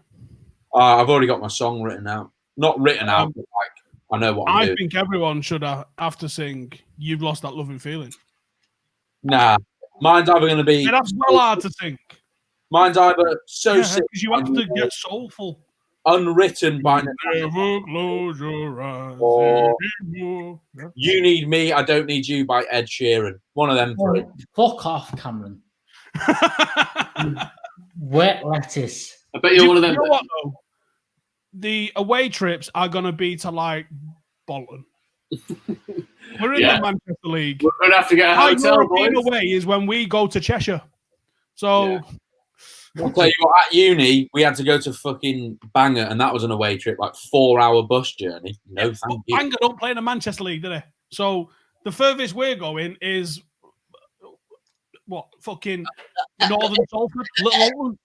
I've already got my song written out. Not written out, but like I know what I'm I doing. think everyone should have to sing You've Lost That Loving Feeling. Nah, mine's either going to be. Yeah, that's well hard to sing. Mine's either so sick, Because you have to get soulful. unwritten by Never close your eyes Or- anymore. Yeah. You Need Me, I Don't Need You by Ed Sheeran. One of them three. Fuck off, Cameron. Wet lettuce. I bet you're one of them. You know what, though? The away trips are going to be to, like, Bolton. We're in Yeah. the Manchester League. We're going to have to get a Our hotel, European boys. away is when we go to Cheshire. So, Yeah. I'll tell you what, at uni, we had to go to fucking Bangor, and that was an away trip, like 4-hour bus journey. No, thank you. Bangor don't play in the Manchester League, do they? So, the furthest we're going is, what, fucking Northern Salford? Little Oldham?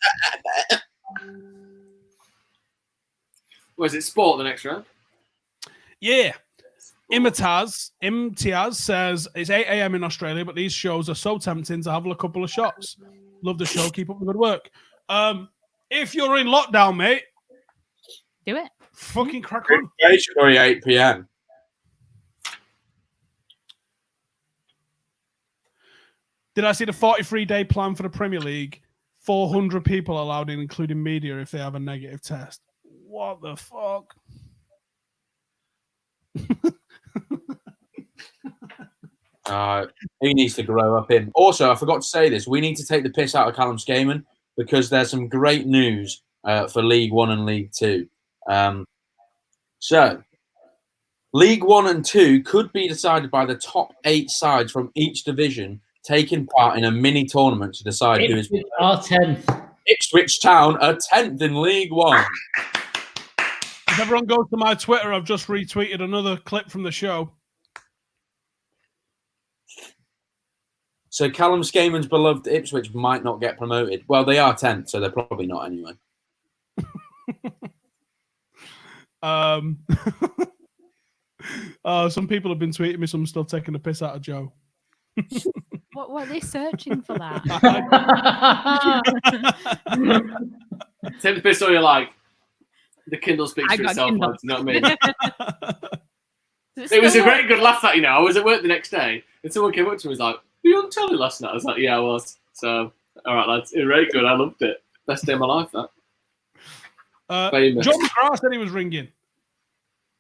Was it sport the next round? Yeah. Imtiaz says it's 8 a.m. in Australia, but these shows are so tempting to have a couple of shots. Love the show. Keep up the good work. If you're in lockdown, mate, Do it. fucking crack on. Basically 8 p.m. Did I see the 43-day plan for the Premier League? 400 people allowed in, including media, if they have a negative test. What the fuck? He needs to grow up in. Also, I forgot to say this. We need to take the piss out of Callum Skaman because there's some great news for League One and League Two. So, League One and Two could be decided by the top 8 sides from each division taking part in a mini tournament to decide who is. Ipswich are 10th. Ipswich Town are 10th in League One. If everyone goes to my Twitter, I've just retweeted another clip from the show. So Callum Skaman's beloved Ipswich might not get promoted. Well, they are 10th, so they're probably not anyway. Some people have been tweeting me some stuff taking the piss out of Joe. What were they searching for that? Take the piss, or you're like, the Kindle speaks I for got itself, Kindle. lads, you know what I mean? It was a very good laugh that, I was at work the next day, and someone came up to me and was like, were you on telly last night? I was like, yeah, I was. So, all right, lads, it was very good. I loved it. Best day of my life, that. Famous. John McGrath said he was ringing.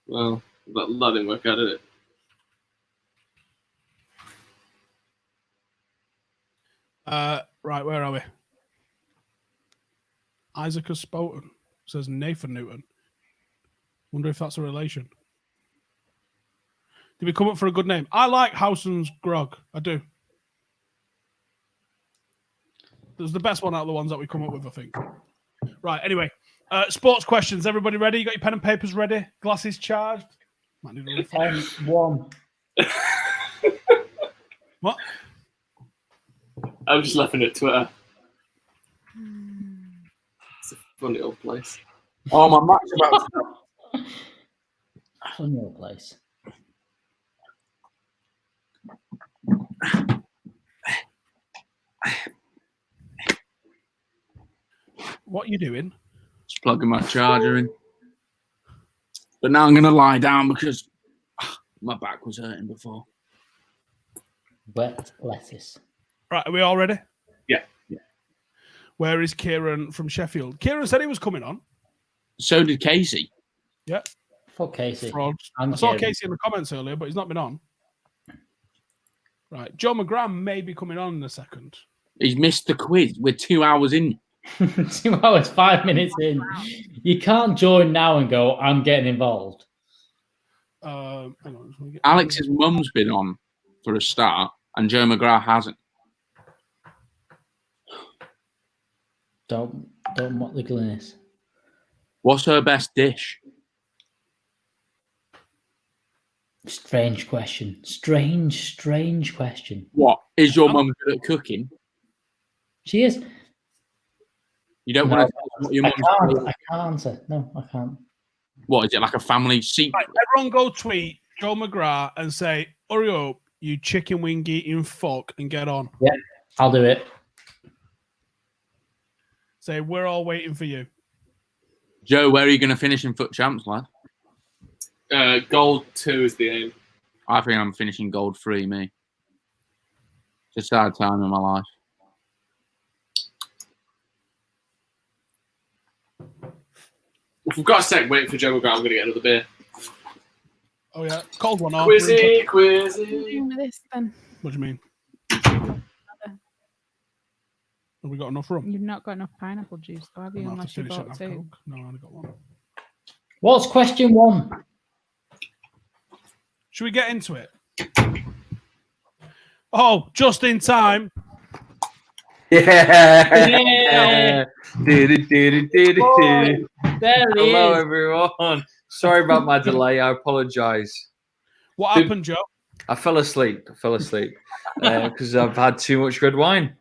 Well, that didn't work out, did it? Right, where are we? Isaac Spoten says Nathan Newton. Wonder if that's a relation. Did we come up for a good name? I like Howson's Grog. I do. There's the best one out of the ones that we come up with, I think. Right, anyway. Sports questions. Everybody ready? You got your pen and papers ready? Glasses charged? Might need a refill. One. What? I'm just laughing at Twitter. It's a funny old place. Oh, my Mac's about to... Fun little place. What are you doing? Just plugging my charger in. But now I'm going to lie down because my back was hurting before. Wet lettuce. Right, are we all ready? Yeah. Where is Kieran from Sheffield? Kieran said he was coming on. So did Casey. Yeah. Fuck Casey. Frogs. And I saw Kieran. Casey in the comments earlier, but he's not been on. Right. Joe McGrath may be coming on in a second. He's missed the quiz. We're 2 hours in. 2 hours, 5 minutes in. You can't join now and go, I'm getting involved. Hang on. Let me get- Alex's mum's been on for a start, and Joe McGrath hasn't. Don't mock the Guinness. What's her best dish? Strange question. Strange question. What? Is your mum good at cooking? She is. You don't No, want to tell us what your I mum's can't. I can't answer. No, I can't. What, is it like a family secret? Right, everyone go tweet Joe McGrath and say, hurry up, you chicken wing eating fuck, and get on. Yeah, I'll do it. Say, we're all waiting for you. Joe, where are you going to finish in Foot Champs, lad? Gold 2 is the aim. I think I'm finishing gold 3, me. It's a sad time in my life. If we've got a sec waiting for Joe McGrath, I'm going to get another beer. Oh, yeah. Cold one. Quizzy. Doing this then. What do you mean? Have we got enough rum? You've not got enough pineapple juice, though, have you? I'm gonna have Unless to you finish it bought and have two. Coke. No, I only got one. What's question 1? Should we get into it? Oh, just in time. Yeah. There Hello, he is. everyone. Sorry about my delay. I apologise. What happened, Joe? I fell asleep because I've had too much red wine.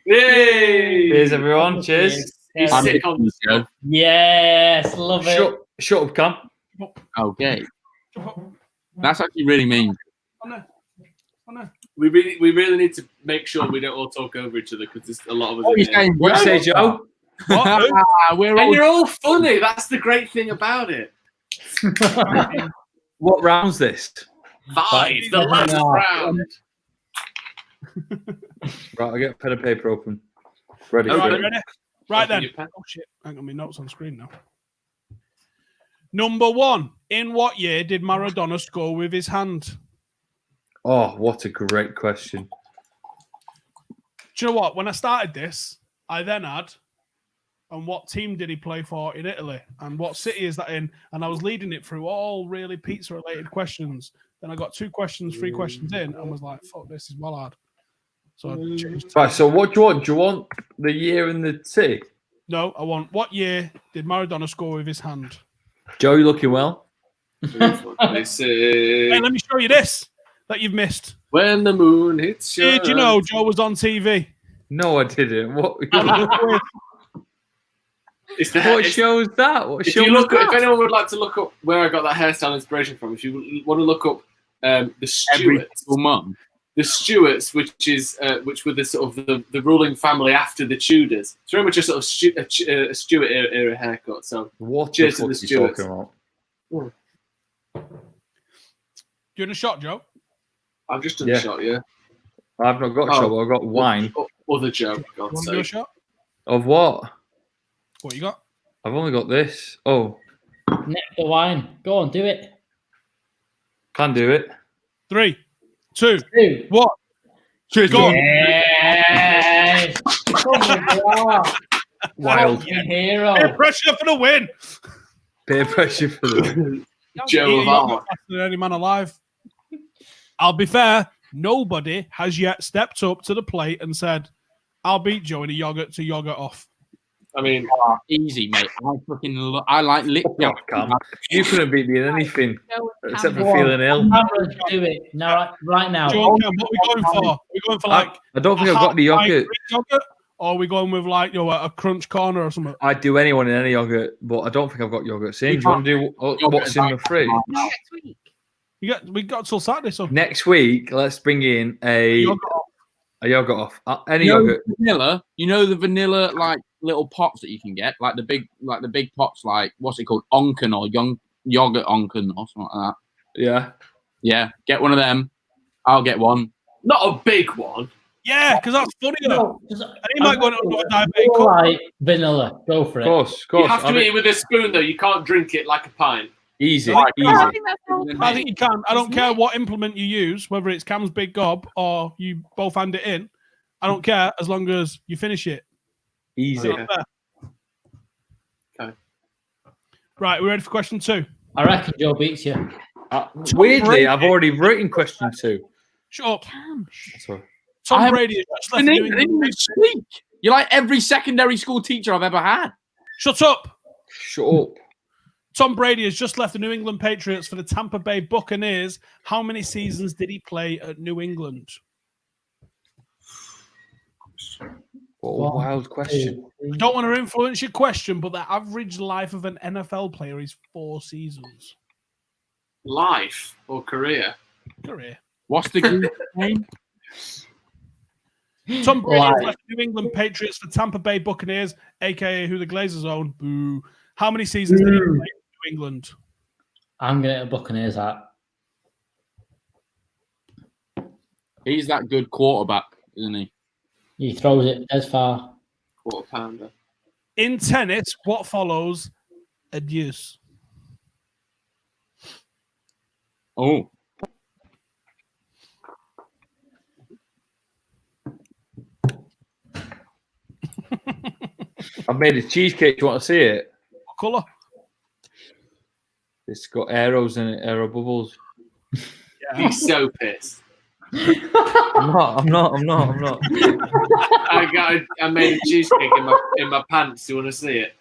Yay! Cheers, everyone. Cheers. He's Yeah. sick on the Joe. Yes, love it. Shut up, Cam. Okay. That's actually really mean. On there. On there. We really need to make sure we don't all talk over each other because there's a lot of us. What are you in here. saying, What do you say, Joe? What? We're And all you're all funny. That's the great thing about it. What round's this? 5, the last No. round. Right, I'll get pen and paper open. Ready All for right, it. ready? Right Open then. your pen. Oh, shit. Hang on, my notes on screen now. Number 1. In what year did Maradona score with his hand? Oh, what a great question. Do you know what? When I started this, I then had, and what team did he play for in Italy? And what city is that in? And I was leading it through all really pizza-related questions. Then I got 2 questions, 3 questions in, and was like, fuck, this is well hard. So I changed. Right, so what do you want? Do you want the year and the city? No, I want, what year did Maradona score with his hand? Joe, you looking well? They say, Hey, let me show you this that you've missed. when the moon hits your Did you know Joe was on TV? No, I didn't. What, It's the what it's- show is that? What if show you was look, if that? anyone would like to look up where I got that hairstyle inspiration from, if you want to look up the every Stuarts, single mum. the Stuarts, which were the sort of the ruling family after the Tudors. It's very much a sort of a Stuart era haircut. So What the Cheers to fuck the are you Stuarts. talking about? You in a shot, Joe? I've just done Yeah. a shot, yeah. I've not got a Oh. shot, but I've got wine. Other joke, You God's want to do a sake. shot? Of what? What you got? I've only got this. Oh, Neck the wine. Go on, do it. can do it. 3, 2, 2. 1. Cheers, Go on. Yes. Come on, Wild. fucking hero. Peer pressure for the win. Peer pressure for the Joe Eat a of yogurt Armour. faster than any man alive. I'll be fair. Nobody has yet stepped up to the plate and said, "I'll beat Joe in a yogurt to yogurt off." I mean, Easy, mate. I like lick Oh, Cam. You couldn't beat me in anything Joe and except for Campbell. feeling ill. Cameron, do it. No, right now. Joe and Cam, what are we going for? We're going for like I don't think a I've got the half pint yogurt. Greek yogurt, or are we going with like a crunch corner or something? I'd do anyone in any yogurt, but I don't think I've got yogurt. Same, do you want to do what's in the fridge? Next week. We got till Saturday, so Next week, let's bring in a yogurt off. yogurt off. Any You know yogurt. the vanilla. You know the vanilla like little pots that you can get, like the big pots, like what's it called, onken or yogurt onken or something like that. Yeah. Yeah, get one of them. I'll get one. not a big one. Yeah, because that's funnier. No, And he might go into another diabetic All cup. right, vanilla. Go for Of it. course, of You course. have to eat it with a spoon, though. You can't drink it like a pint. Easy, Right. easy. I think that's the whole I think you can. I don't Isn't care it? what implement you use, whether it's Cam's Big Gob or you both hand it in. I don't care as long as you finish it. Easy. Okay. Okay. Right, we ready for question 2? I reckon Joe beats you. Weirdly, Brady. I've already written question 2. Shut up. Cam. So, Tom Brady has just left the New Janine, I didn't England even speak. You're like every secondary school teacher I've ever had. Shut up. shut up. Tom Brady has just left the New England Patriots for the Tampa Bay Buccaneers. How many seasons did he play at New England? What a wild question. I don't want to influence your question, but the average life of an NFL player is 4 seasons. Life or career? Career. What's the guy's name? Tom Brady has Life. left the New England Patriots for Tampa Bay Buccaneers, aka who the Glazers own. Boo. How many seasons did he play in New England? I'm going to get a Buccaneers hat. He's that good quarterback, isn't he? He throws it as far. Quarter pounder. In tennis, what follows a deuce? Oh, I've made a cheesecake. Do you want to see it? What colour? It's got arrows in it, arrow bubbles. He's so pissed. I'm not. I made a cheesecake in my pants. Do you want to see it?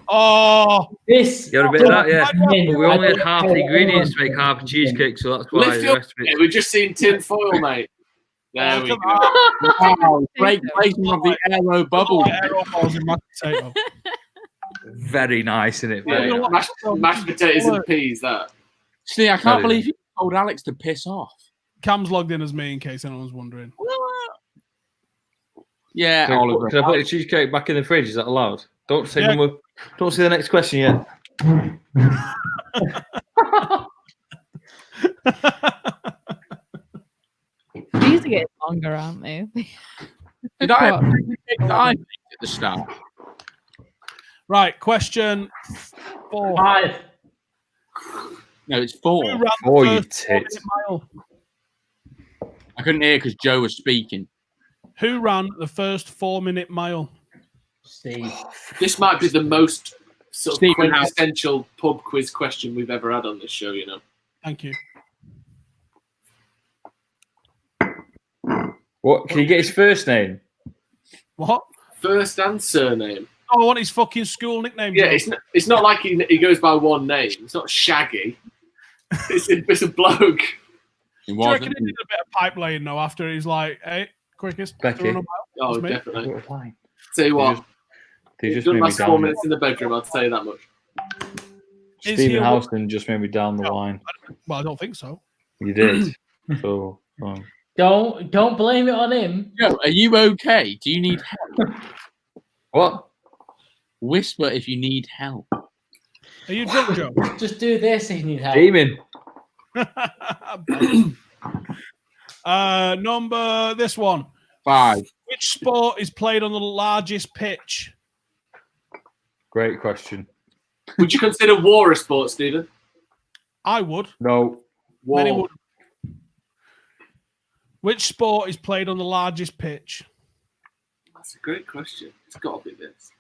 Oh, This. You got a bit of that, yeah. Mint. But we only had half the I- ingredients to make half a cheesecake, so that's why Lift the your rest of it. We've just seen tin foil, mate. There we go. wow. Great placement of the arrow bubble. arrow balls in mashed potato. Very nice, isn't it? Yeah, Very nice. mashed potatoes and peas. That. See, I That can't is- believe you told Alex to piss off. Cam's logged in as me in case anyone's wondering. Yeah, Can Oliver. I put the cheesecake back in the fridge? Is that allowed? Don't say Yeah. Don't say the next question yet. These are getting longer, aren't they? Did I have to pick that I picked at the start? Right, question 4. 5. No, it's Who 4. ran the Oh, you first tit. 4-minute mile? I couldn't hear because Joe was speaking. Who ran the first 4-minute mile? Steve. This might be the most sort of Stephen Howe. quintessential pub quiz question we've ever had on this show. You know. Thank you. What? Can you get his first name? What? First and surname. Oh, I want his fucking school nickname. Yeah, Joe. it's not like he goes by one name. It's not Shaggy. It's a bloke. It Do you reckon wasn't. he did a bit of pipe laying though after he's like, hey, quickest to Becky. run a mile? Oh, That's me. definitely. Tell you what, They he's just done made the me last 4 down. minutes in the bedroom. I'll tell you that much. Is he Stephen a- Houston just made me down the No. line. Well, I don't think so. You did. So, Don't blame it on him. Joe, are you okay? Do you need help? what? Whisper if you need help. Are you drunk, Joe? Just do this if you need help. Demon. Number this one. 5. Which sport is played on the largest pitch? Great question. Would you consider war a sport, Stephen? I would. No. Many War. would. Which sport is played on the largest pitch? That's a great question. It's got to be this.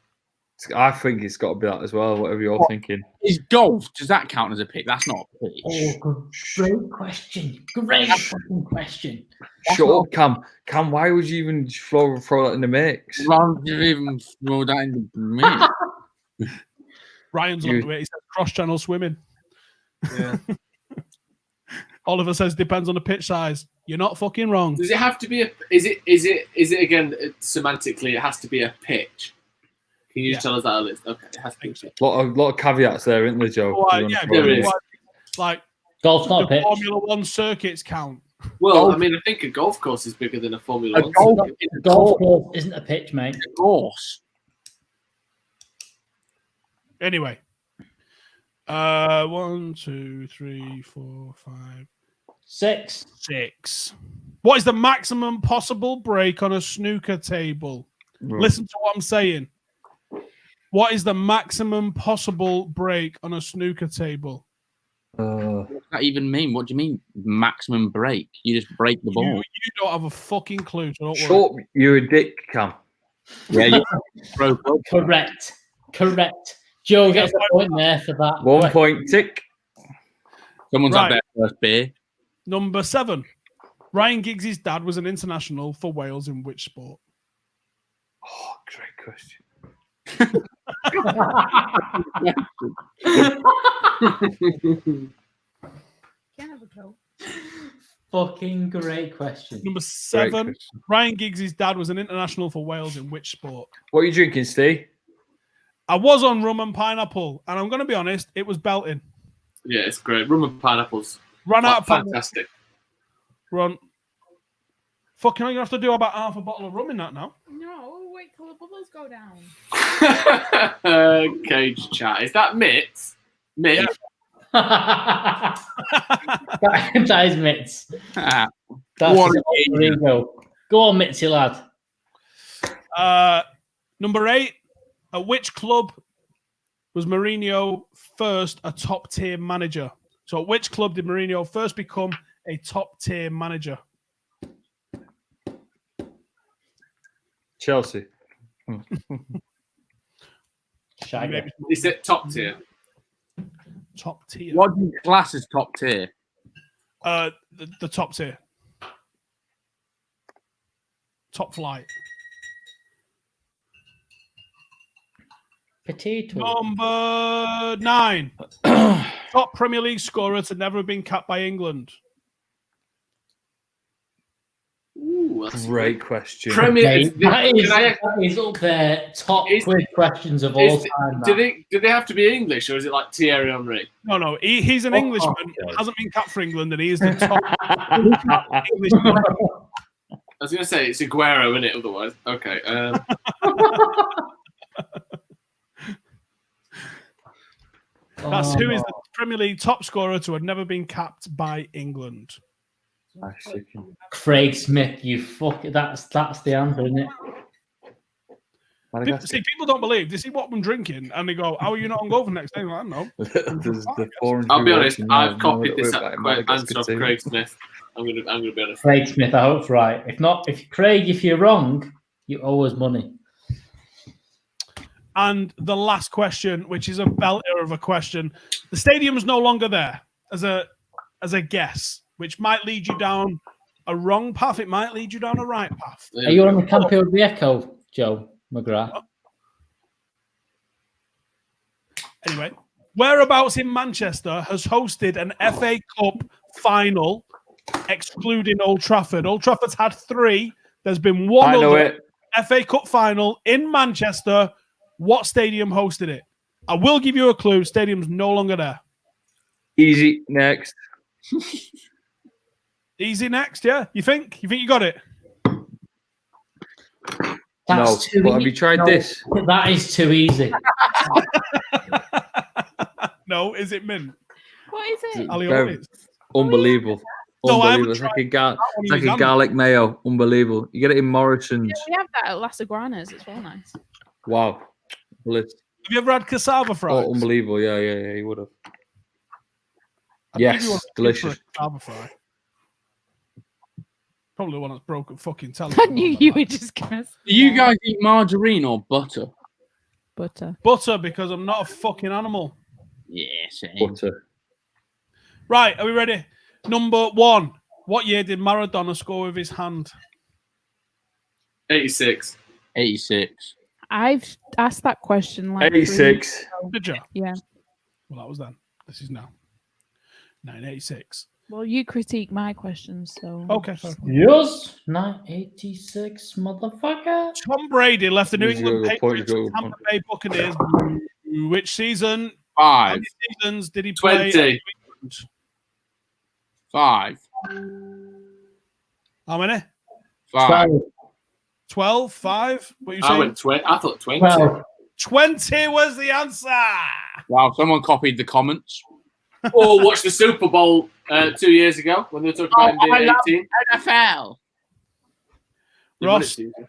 I think it's got to be that as well, whatever you're thinking. Is golf, does that count as a pick? That's not a pitch. Oh, great question. Great fucking question. Shut up, Cam. Cam, why would you even throw that in the mix? Ron, you even throw that in the mix. Ryan's You- onto it. He says cross-channel swimming. Yeah. Oliver says depends on the pitch size. You're not fucking wrong. Does it have to be a? Is it again semantically? It has to be a pitch. Can you just tell us that, Liz? Okay, it has to be. so. lot of caveats there, isn't there, Joe? Why, You wanna yeah, throw there in? is. like Golf's not a the pitch. Formula One circuits count. Well, I mean, I think a golf course is bigger than a Formula A One. golf circuit. is a Golf course isn't a pitch, mate. course. Anyway, 1, 2, 3, 4, 5, 6. 6. What is the maximum possible break on a snooker table? Right. Listen to what I'm saying. What is the maximum possible break on a snooker table? What does that even mean? What do you mean maximum break? You just break the ball. You don't have a fucking clue, so don't Shut worry. up, you're a dick, Cam. Yeah, you broke up. Correct. Joe gets a point there for that. 1 point tick. Someone's Right. had their first beer. Number 7. Ryan Giggs' dad was an international for Wales in which sport? Oh, great question. Fucking great question. Number Great 7. question. Ryan Giggs' dad was an international for Wales in which sport? What are you drinking, Steve? I was on rum and pineapple, and I'm going to be honest, it was belting. Yeah, it's great. Rum and pineapples. Ran out of Fantastic. Run. Fucking hell, you have to do about half a bottle of rum in that now. No, wait till the bubbles go down. Cage chat. Is that Mitts? Mitts? that is Mitts. Ah, That's What his a alter ego. Go on, Mitzi lad. Number 8. At which club was Mourinho first a top-tier manager? So at which club did Mourinho first become a top-tier manager? Chelsea. Shaggy. Maybe Is it top tier? top tier. what do you class as top tier? The top tier. Top flight. Potato. Number 9. Top Premier League scorer to never have been capped by England. Ooh, that's Great question. Premier. That Can is up there. Top Is- quiz questions of all time. do they have to be English or is it like Thierry Henry? No. He's an Oh, Englishman. God. Hasn't been capped for England, and he is the top English. I was going to say it's Aguero, isn't it? Otherwise, okay. That's who is the Premier League top scorer to have never been capped by England. Craig Smith. You fuck. That's the answer, isn't it? People don't believe. They see what I'm drinking, and they go, "How are you not on goal for next day?" I don't know. I'll be honest. I've copied this answer of Craig Smith. I'm gonna be honest. Craig Smith. I hope right. If not, if you're wrong, you owe us money. And the last question, which is a belter of a question, the stadium's no longer there as a guess, which might lead you down a wrong path. It might lead you down a right path. Are you on the Campo Viejo, Joe McGrath? Anyway, whereabouts in Manchester has hosted an FA Cup final, excluding Old Trafford? Old Trafford's had 3. There's been one I know other it. FA Cup final in Manchester. What stadium hosted it? I will give you a clue. Stadium's no longer there. Easy. Next. Easy next, yeah? You think you got it? That's No, but have you tried this? That is too easy. No, is it mint? What is it? Alioli. Unbelievable. No, I Unbelievable. haven't It's like one a is on. garlic mayo. Unbelievable. You get it in Morrison's. Yeah, we have that at Las Iguanas. It's well nice. Wow. Bliss. Have you ever had cassava fries? Oh, unbelievable. Yeah, you would have. I'd Yes, give you one delicious. for a cassava fry. Probably the one that's broken fucking telly. I knew you were just gonna. Do you guys eat margarine or butter? Butter. Butter, because I'm not a fucking animal. Yeah, same. Butter. Right, are we ready? Number 1. What year did Maradona score with his hand? 86. 86. I've asked that question like 86. Did you? Yeah. Well, that was then. This is now. 986. Well, you critique my questions, so. Okay, sorry. Yes, 986, motherfucker. Tom Brady left the New He's England got a point, Patriots he's to got a Tampa Bay Buccaneers. Which season? How 5. many seasons did he play? 20. 5. How many? 5. 12? 5? What you I saying? went 20. I thought 20. 12. 20 was the answer. Wow, someone copied the comments. Or watch the Super Bowl 2 years ago when they were talking about him being 18. NFL. They won it Ross, 2 years ago.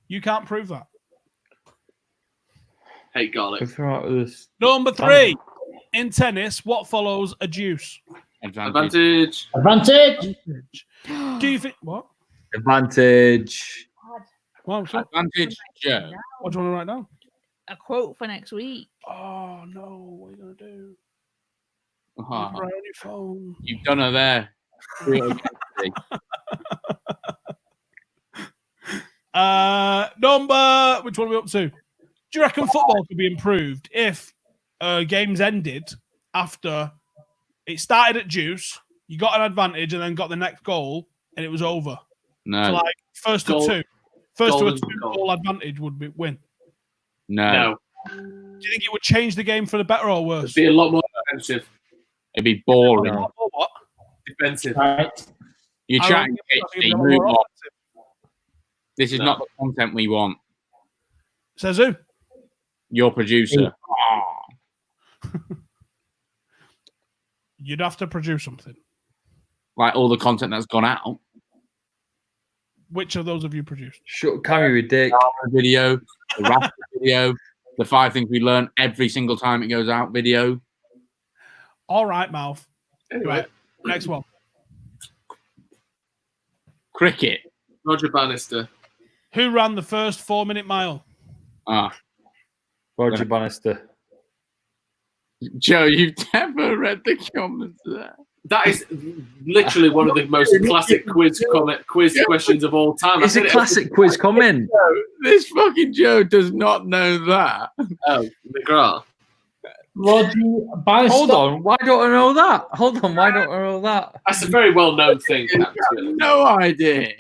you can't prove that. Hate garlic. Number 3. In tennis, what follows a deuce? Advantage. Advantage. Do you think what? Advantage. Well, so, Advantage, Joe. what do you want to write down? A quote for next week. Oh no, what are you gonna do? Uh-huh. Write on your phone. You've done her there. Number which one are we up to? Do you reckon football could be improved if games ended after it started at deuce, you got an advantage and then got the next goal and it was over? No. So like first Goal- to a golden 2 goal. goal advantage would win. No. No. Do you think it would change the game for the better or worse? It'd be a lot more defensive. It'd be boring. Or what? Defensive. Right. You're I chatting reckon it'd pitch, be move more on. offensive. This is No. not the content we want. Says who? Your producer. You'd have to produce something. Like all the content that's gone out. Which of those have you produced? Shut Cammy with dick. The video, the rap video, the 5 things we learn every single time it goes out video. All right, mouth. Anyway, Right. Next one. Cricket. Roger Bannister. Who ran the first 4-minute mile? Roger Bannister. Joe, you've never read the comments there. That is literally one of the most classic quiz questions of all time. It's a classic quiz comment. This fucking Joe does not know that. Oh, McGrath. Roger Bannister. Hold on, why don't I know that? Hold on, why don't I know that? That's a very well-known thing. No idea.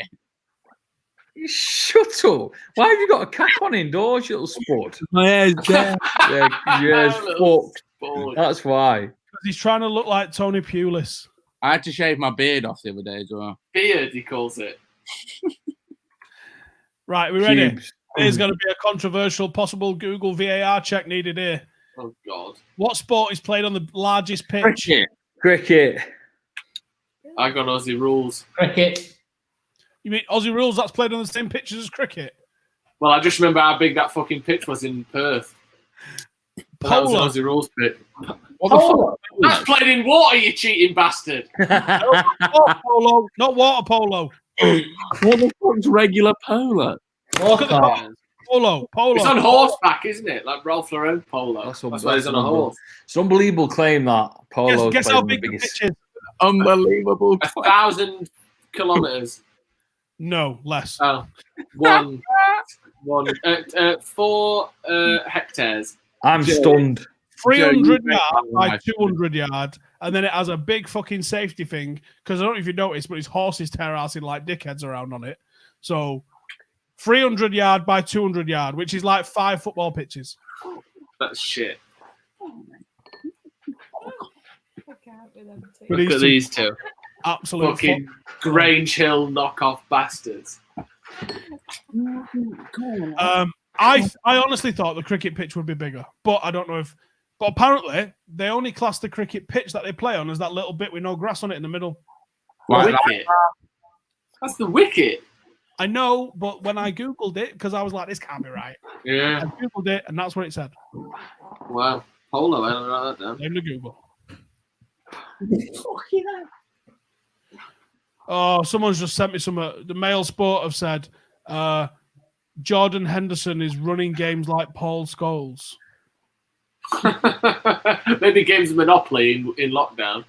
Shut up. Why have you got a cap on indoors, you little sport? My hair's dead. Yeah, yes, fucked. Sport. That's why. Because he's trying to look like Tony Pulis. I had to shave my beard off the other day as well. Beard, he calls it. Right, we ready? Cubes. There's going to be a controversial possible Google VAR check needed here. Oh, God. What sport is played on the largest pitch? Cricket. Cricket. I got Aussie rules. Cricket. You mean Aussie rules that's played on the same pitches as cricket? Well, I just remember how big that fucking pitch was in Perth. That was an Polo. Aussie rules pitch. What the fuck? That's played in water, you cheating bastard. Water polo, not water polo. What the fuck's regular polo? Look at the Water. polo. It's on horseback, isn't it? Like Ralph Lauren polo. That's That's why he's on a horse. It's an unbelievable claim that Polo Guess played how on the big the biggest. pitch is? Unbelievable. 1,000 kilometers. No, less. Oh, 4 hectares. I'm stunned. 300 Joe, yard by right. 200 yard, and then it has a big fucking safety thing because I don't know if you noticed, but his horses tear assing like dickheads around on it. So 300 yard by 200 yard, which is like 5 football pitches. That's shit. But Look at these two. Absolute Fucking Grange Hill knockoff bastards. I honestly thought the cricket pitch would be bigger, but I don't know if. But apparently, they only class the cricket pitch that they play on as that little bit with no grass on it in the middle. Wicket. That's the wicket. I know, but when I googled it, because I was like, this can't be right. Yeah. I googled it, and that's what it said. Wow. Polo, I don't write that down. Name to Google. Oh, someone's just sent me some. The Mail Sport have said Jordan Henderson is running games like Paul Scholes. Maybe games of Monopoly in lockdown.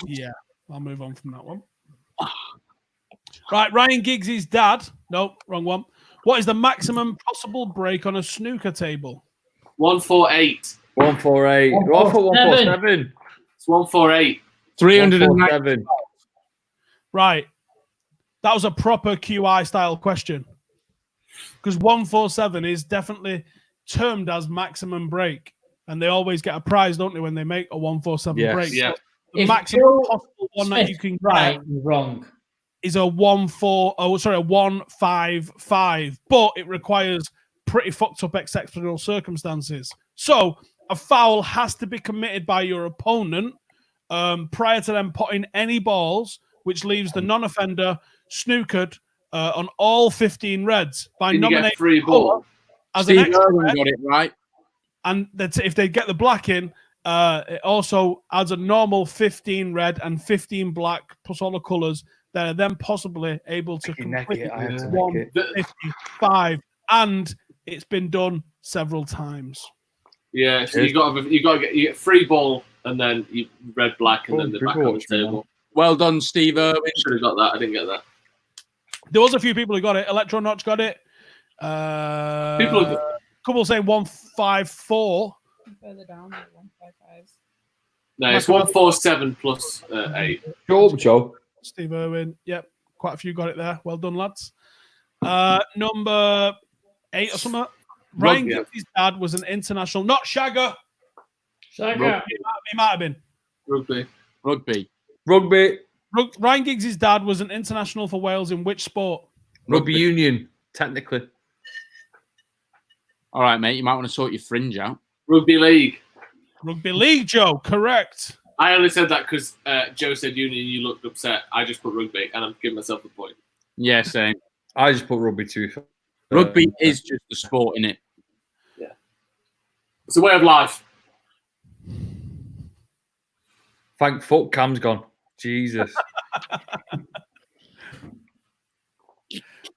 Yeah, I'll move on from that one. Right, Ryan Giggs' dad. Nope, wrong one. What is the maximum possible break on a snooker table? 148. 148. 147. It's 148. 309. Right. That was a proper QI style question. Because 147 is definitely termed as maximum break. And they always get a prize, don't they, when they make a 147 Yes. break? Yeah. The If maximum Joe possible one that you can right get. and wrong. is a 1-5-5, but it requires pretty fucked up exceptional circumstances. So a foul has to be committed by your opponent prior to them putting any balls, which leaves the non-offender snookered on all 15 reds by Can you nominating get free ball? as Steve an extra Irwin red, got it right. and if they get the black in, it also adds a normal 15 red and 15 black plus all the colours. They're then possibly able to complete I had to make it. 155, and it's been done several times. Yeah, so you get free ball and then you red, black, and then the back on the table. Well done, Steve Irwin. Should have got that. I didn't get that. There was a few people who got it. Electro Notch got it. Couple saying 154. Further down, 155s. No, it's 147 plus 8. Joe. Steve Irwin. Yep, quite a few got it there. Well done, lads. Number 8 or something. Ryan Giggs' dad was an international, not Shagger. Shagger. He might have been. Rugby. Ryan Giggs' dad was an international for Wales in which sport? Rugby union, technically. All right, mate. You might want to sort your fringe out. Rugby league. Rugby league, Joe. Correct. I only said that because Joe said union. You looked upset. I just put rugby, and I'm giving myself a point. Yeah, same. I just put rugby too. Rugby is just a sport, innit? Yeah. It's a way of life. Thank fuck Cam's gone. Jesus.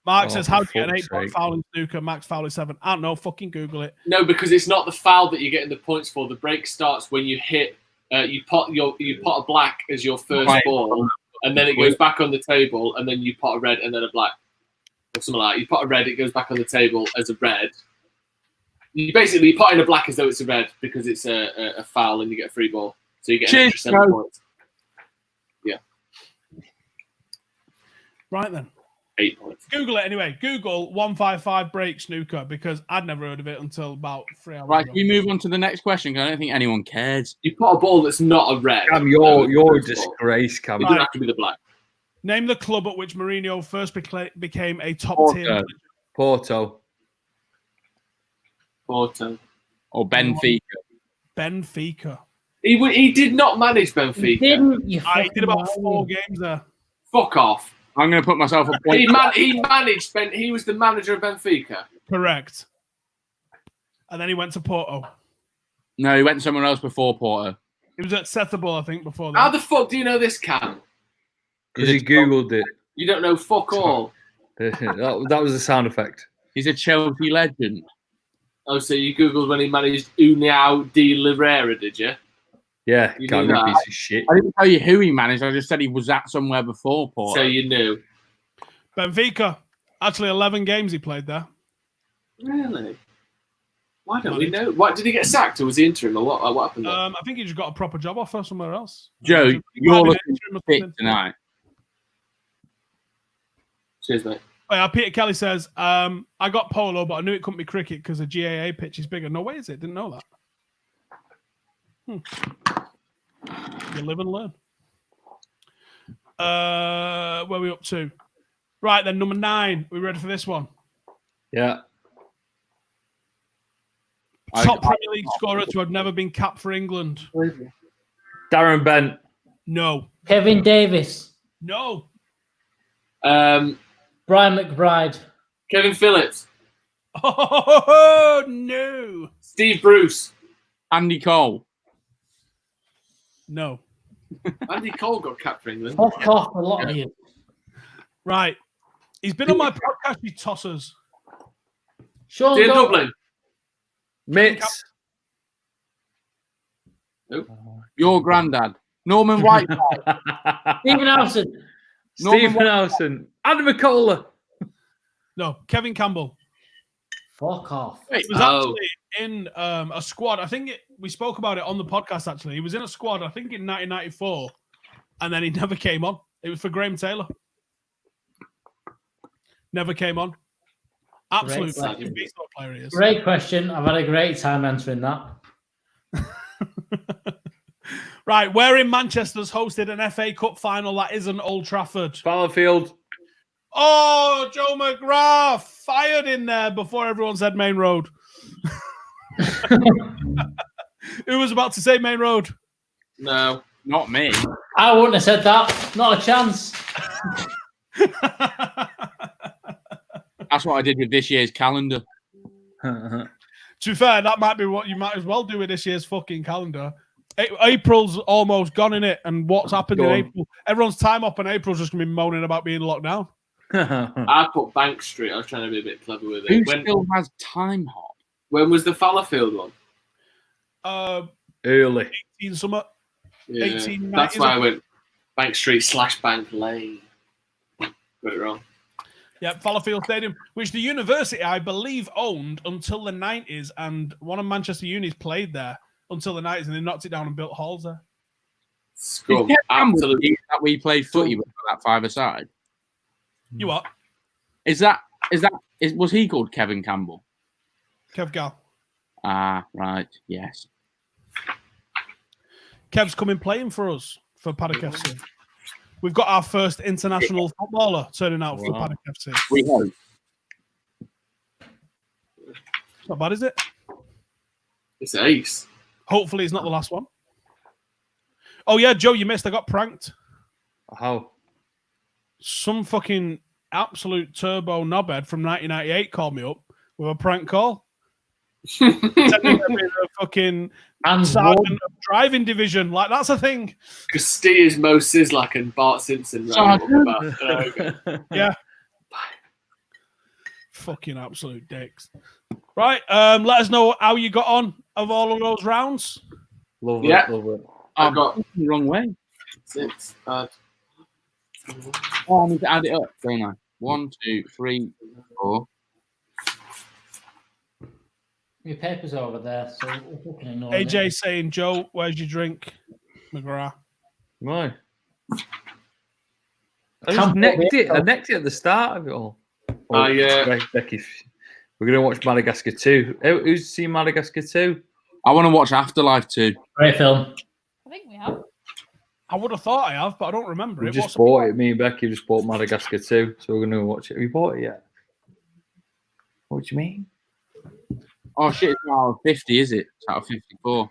Mark says, how do you get an 8-point foul in snooker? Max foul is 7. I don't know. Fucking Google it. No, because it's not the foul that you're getting the points for. The break starts when you hit. You pot a black as your first ball, and then it goes back on the table, and then you pot a red and then a black, or something like that. You pot a red, it goes back on the table as a red. You pot in a black as though it's a red because it's a foul, and you get a free ball, so you get an extra 7 points. Yeah. Right then. 8 points. Google it anyway. Google 155 break snooker because I'd never heard of it until about 3 hours Right, ago. can we move on to the next question? Because I don't think anyone cares. You put a ball that's not a red. Cam, you're a disgrace, Cam. It doesn't have to be the black. Name the club at which Mourinho first became a top tier. Porto. Or Benfica. Benfica. He did not manage Benfica. He did about 4 games there. Fuck off. I'm going to put myself a point. He managed he was the manager of Benfica. Correct. And then he went to Porto. No, he went somewhere else before Porto. He was at Setúbal, I think, before that. How the fuck do you know this, Cam? Because he Googled it. You don't know fuck all. that was the sound effect. He's a Chelsea legend. Oh, so you Googled when he managed União de Oliveira, did you? Yeah, You Cam, knew you that. piece of shit. I didn't tell you who he managed. I just said he was at somewhere before Porto. So you knew. Benfica. Actually, 11 games he played there. Really? Why don't we know? What, did he get sacked or was he interim or what happened there? I think he just got a proper job offer somewhere else. Joe, you're looking fit fit tonight. Cheers, mate. Oh, yeah, Peter Kelly says, I got polo, but I knew it couldn't be cricket because the GAA pitch is bigger. No way is it? Didn't know that. You live and learn. Where are we up to? Right, then, number 9. We ready for this one? Yeah. Top Premier League scorer to have never been capped for England. Darren Bent. No. Kevin Davis. No. Brian McBride. Kevin Phillips. Oh, no. Steve Bruce. Andy Cole. No. Andy Cole got capped for England. Fuck off, a lot of you. Right. He's been on my podcast, you tossers. Sean Dear Dolan. Dublin. Mitts. Your granddad. Norman Whiteside. Stephen Howson. Stephen Howson. Adam McCullough. No. Kevin Campbell. Fuck off. He was actually in a squad. I think we spoke about it on the podcast, actually. He was in a squad, I think, in 1994, and then he never came on. It was for Graham Taylor. Never came on. Absolute fucking beast of a player he is. Great question. I've had a great time answering that. Right, where in Manchester's hosted an FA Cup final that isn't Old Trafford? Fallowfield. Oh, Joe McGrath fired in there before everyone said Main Road. Who was about to say Main Road? No, not me. I wouldn't have said that. Not a chance. That's what I did with this year's calendar. To be fair, that might be what you might as well do with this year's fucking calendar. April's almost gone in it, and what's happened in April? Everyone's time up in April's just going to be moaning about being locked down. I put Bank Street. I was trying to be a bit clever with it. Who still has time hop? When was the Fallowfield one? Early. 18 summer. Yeah, 1890s. that's why I went Bank Street / Bank Lane. Got it wrong. Yeah, Fallowfield Stadium, which the university, I believe, owned until the 90s, and one of Manchester Unis played there until the 90s, and they knocked it down and built halls there. Scum. Is Absolutely. that we played footy with that five-a-side? You what? Was he called Kevin Campbell? Kev Gal. Ah, right. Yes. Kev's coming playing for us for Paddock FC. We've got our first international footballer turning out for Paddock FC. We hope. Not bad, is it? It's ace. Hopefully, it's not the last one. Oh, yeah, Joe, you missed. I got pranked. How? Some fucking absolute turbo knobhead from 1998 called me up with a prank call. Sending me a fucking sergeant of driving division. Like, that's a thing. Castilla's Mo Sislak and Bart Simpson. Yeah. Fucking absolute dicks. Right, let us know how you got on of all of those rounds. Love Yeah. it, love it. I've got the wrong way. 6. Oh, I need to add it up, don't I? 1, 2, 3, 4. Your paper's over there, so we're fucking ignore AJ it. saying, Joe, where's your drink? McGrath. Why? I just necked it. I necked it at the start of it all. yeah. Becky, we're going to watch Madagascar 2. Who's seen Madagascar 2? I want to watch Afterlife 2. Great film. I think we have. I would have thought I have, but I don't remember We it. just bought it. Me and Becky just bought Madagascar 2, so we're going to watch it. Have you bought it yet? What do you mean? Oh, shit, it's not out of 50, is it? It's out of 54.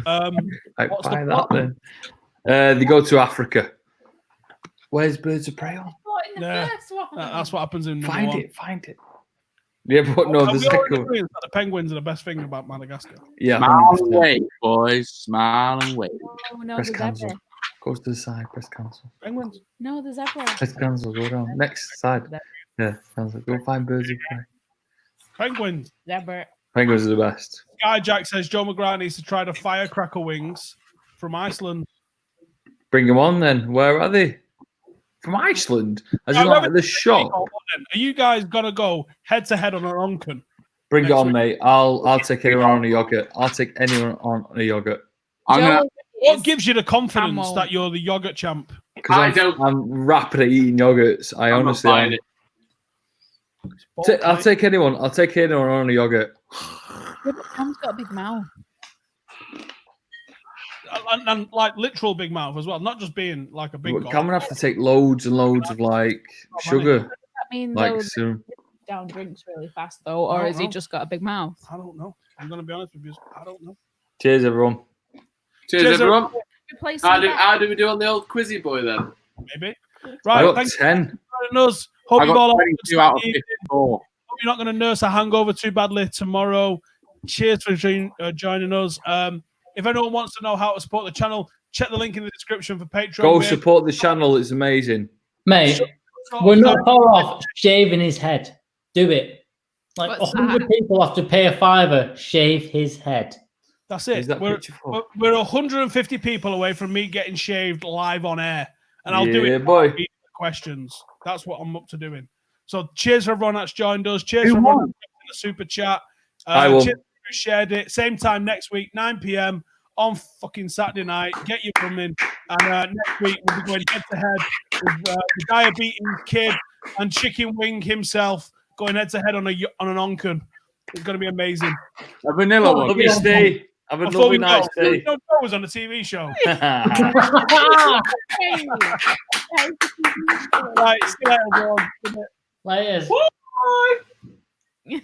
Like, What's buy the that plot? then. They go to Africa. Where's Birds of Prey on? What in the Yeah. first one? That's what happens in number Find one. it, find it. Yeah, but no, Are the we already second. agreeing that the penguins are the best thing about Madagascar? Yeah, Smile and 100%. wave, boys. Smile and wave. Oh, no, Press the cancel. zebra. Goes to the side. Press cancel. Penguins. No, the zebra. Press cancel. Go down. Next side. Yeah, cancel. Go find Birds of Prey. Penguins. Zebra. Penguins are the best. Guy Jack says Joe McGrath needs to try the firecracker wings from Iceland. Bring them on then. Where are they? From Iceland. As in like the shop. Are you guys gonna go head to head on an Onken? Bring it Next on, week. mate. I'll take anyone on a yogurt. I'll take anyone on a yogurt. I'm gonna, Joe What is- gives you the confidence Camel. that you're the yogurt champ? Because I'm rapid at eating yogurts. I I'm not honestly buying am. it. I'll take anyone. I'll take anyone on a yogurt. Yeah, but Tom's got a big mouth. And like literal big mouth as well, not just being like a big But guy. I'm gonna have to take loads and loads of like sugar, Does that mean like those soon. down drinks really fast though, or I don't has he know. just got a big mouth? I don't know. I'm gonna be honest with you. I don't know. Cheers, everyone. Cheers, everyone. Replace How him do, back. how do we do on the old Quizzy Boy then? Maybe. I Right. got Thanks 10. for joining us. Hope I you've all got had a 22 out of good evening. 54. Hope you're not going to nurse a hangover too badly tomorrow. Cheers for joining us. If anyone wants to know how to support the channel, check the link in the description for Patreon. Go We're- support the channel. It's amazing. Mate, we're not far off shaving his head. Do it. Like What's 100 people have to pay a $5, shave his head. That's it. Is that We're picture full? 150 people away from me getting shaved live on air, and I'll do Yeah, it. boy. with Questions. That's what I'm up to doing. So cheers for everyone that's joined us. Cheers Who for everyone won? that's in the super chat. I won. Cheers who shared it. Same time next week, 9 p.m. on fucking Saturday night. Get your coming. And next week we'll be going head to head with the diabetes kid and Chicken Wing himself going head to head on an Onken. It's going to be amazing. A vanilla one. Love you, Steve. Have a I lovely thought night, Steve. Joe was on a TV show. Right, see you later, everyone. Good night. Layers. Bye.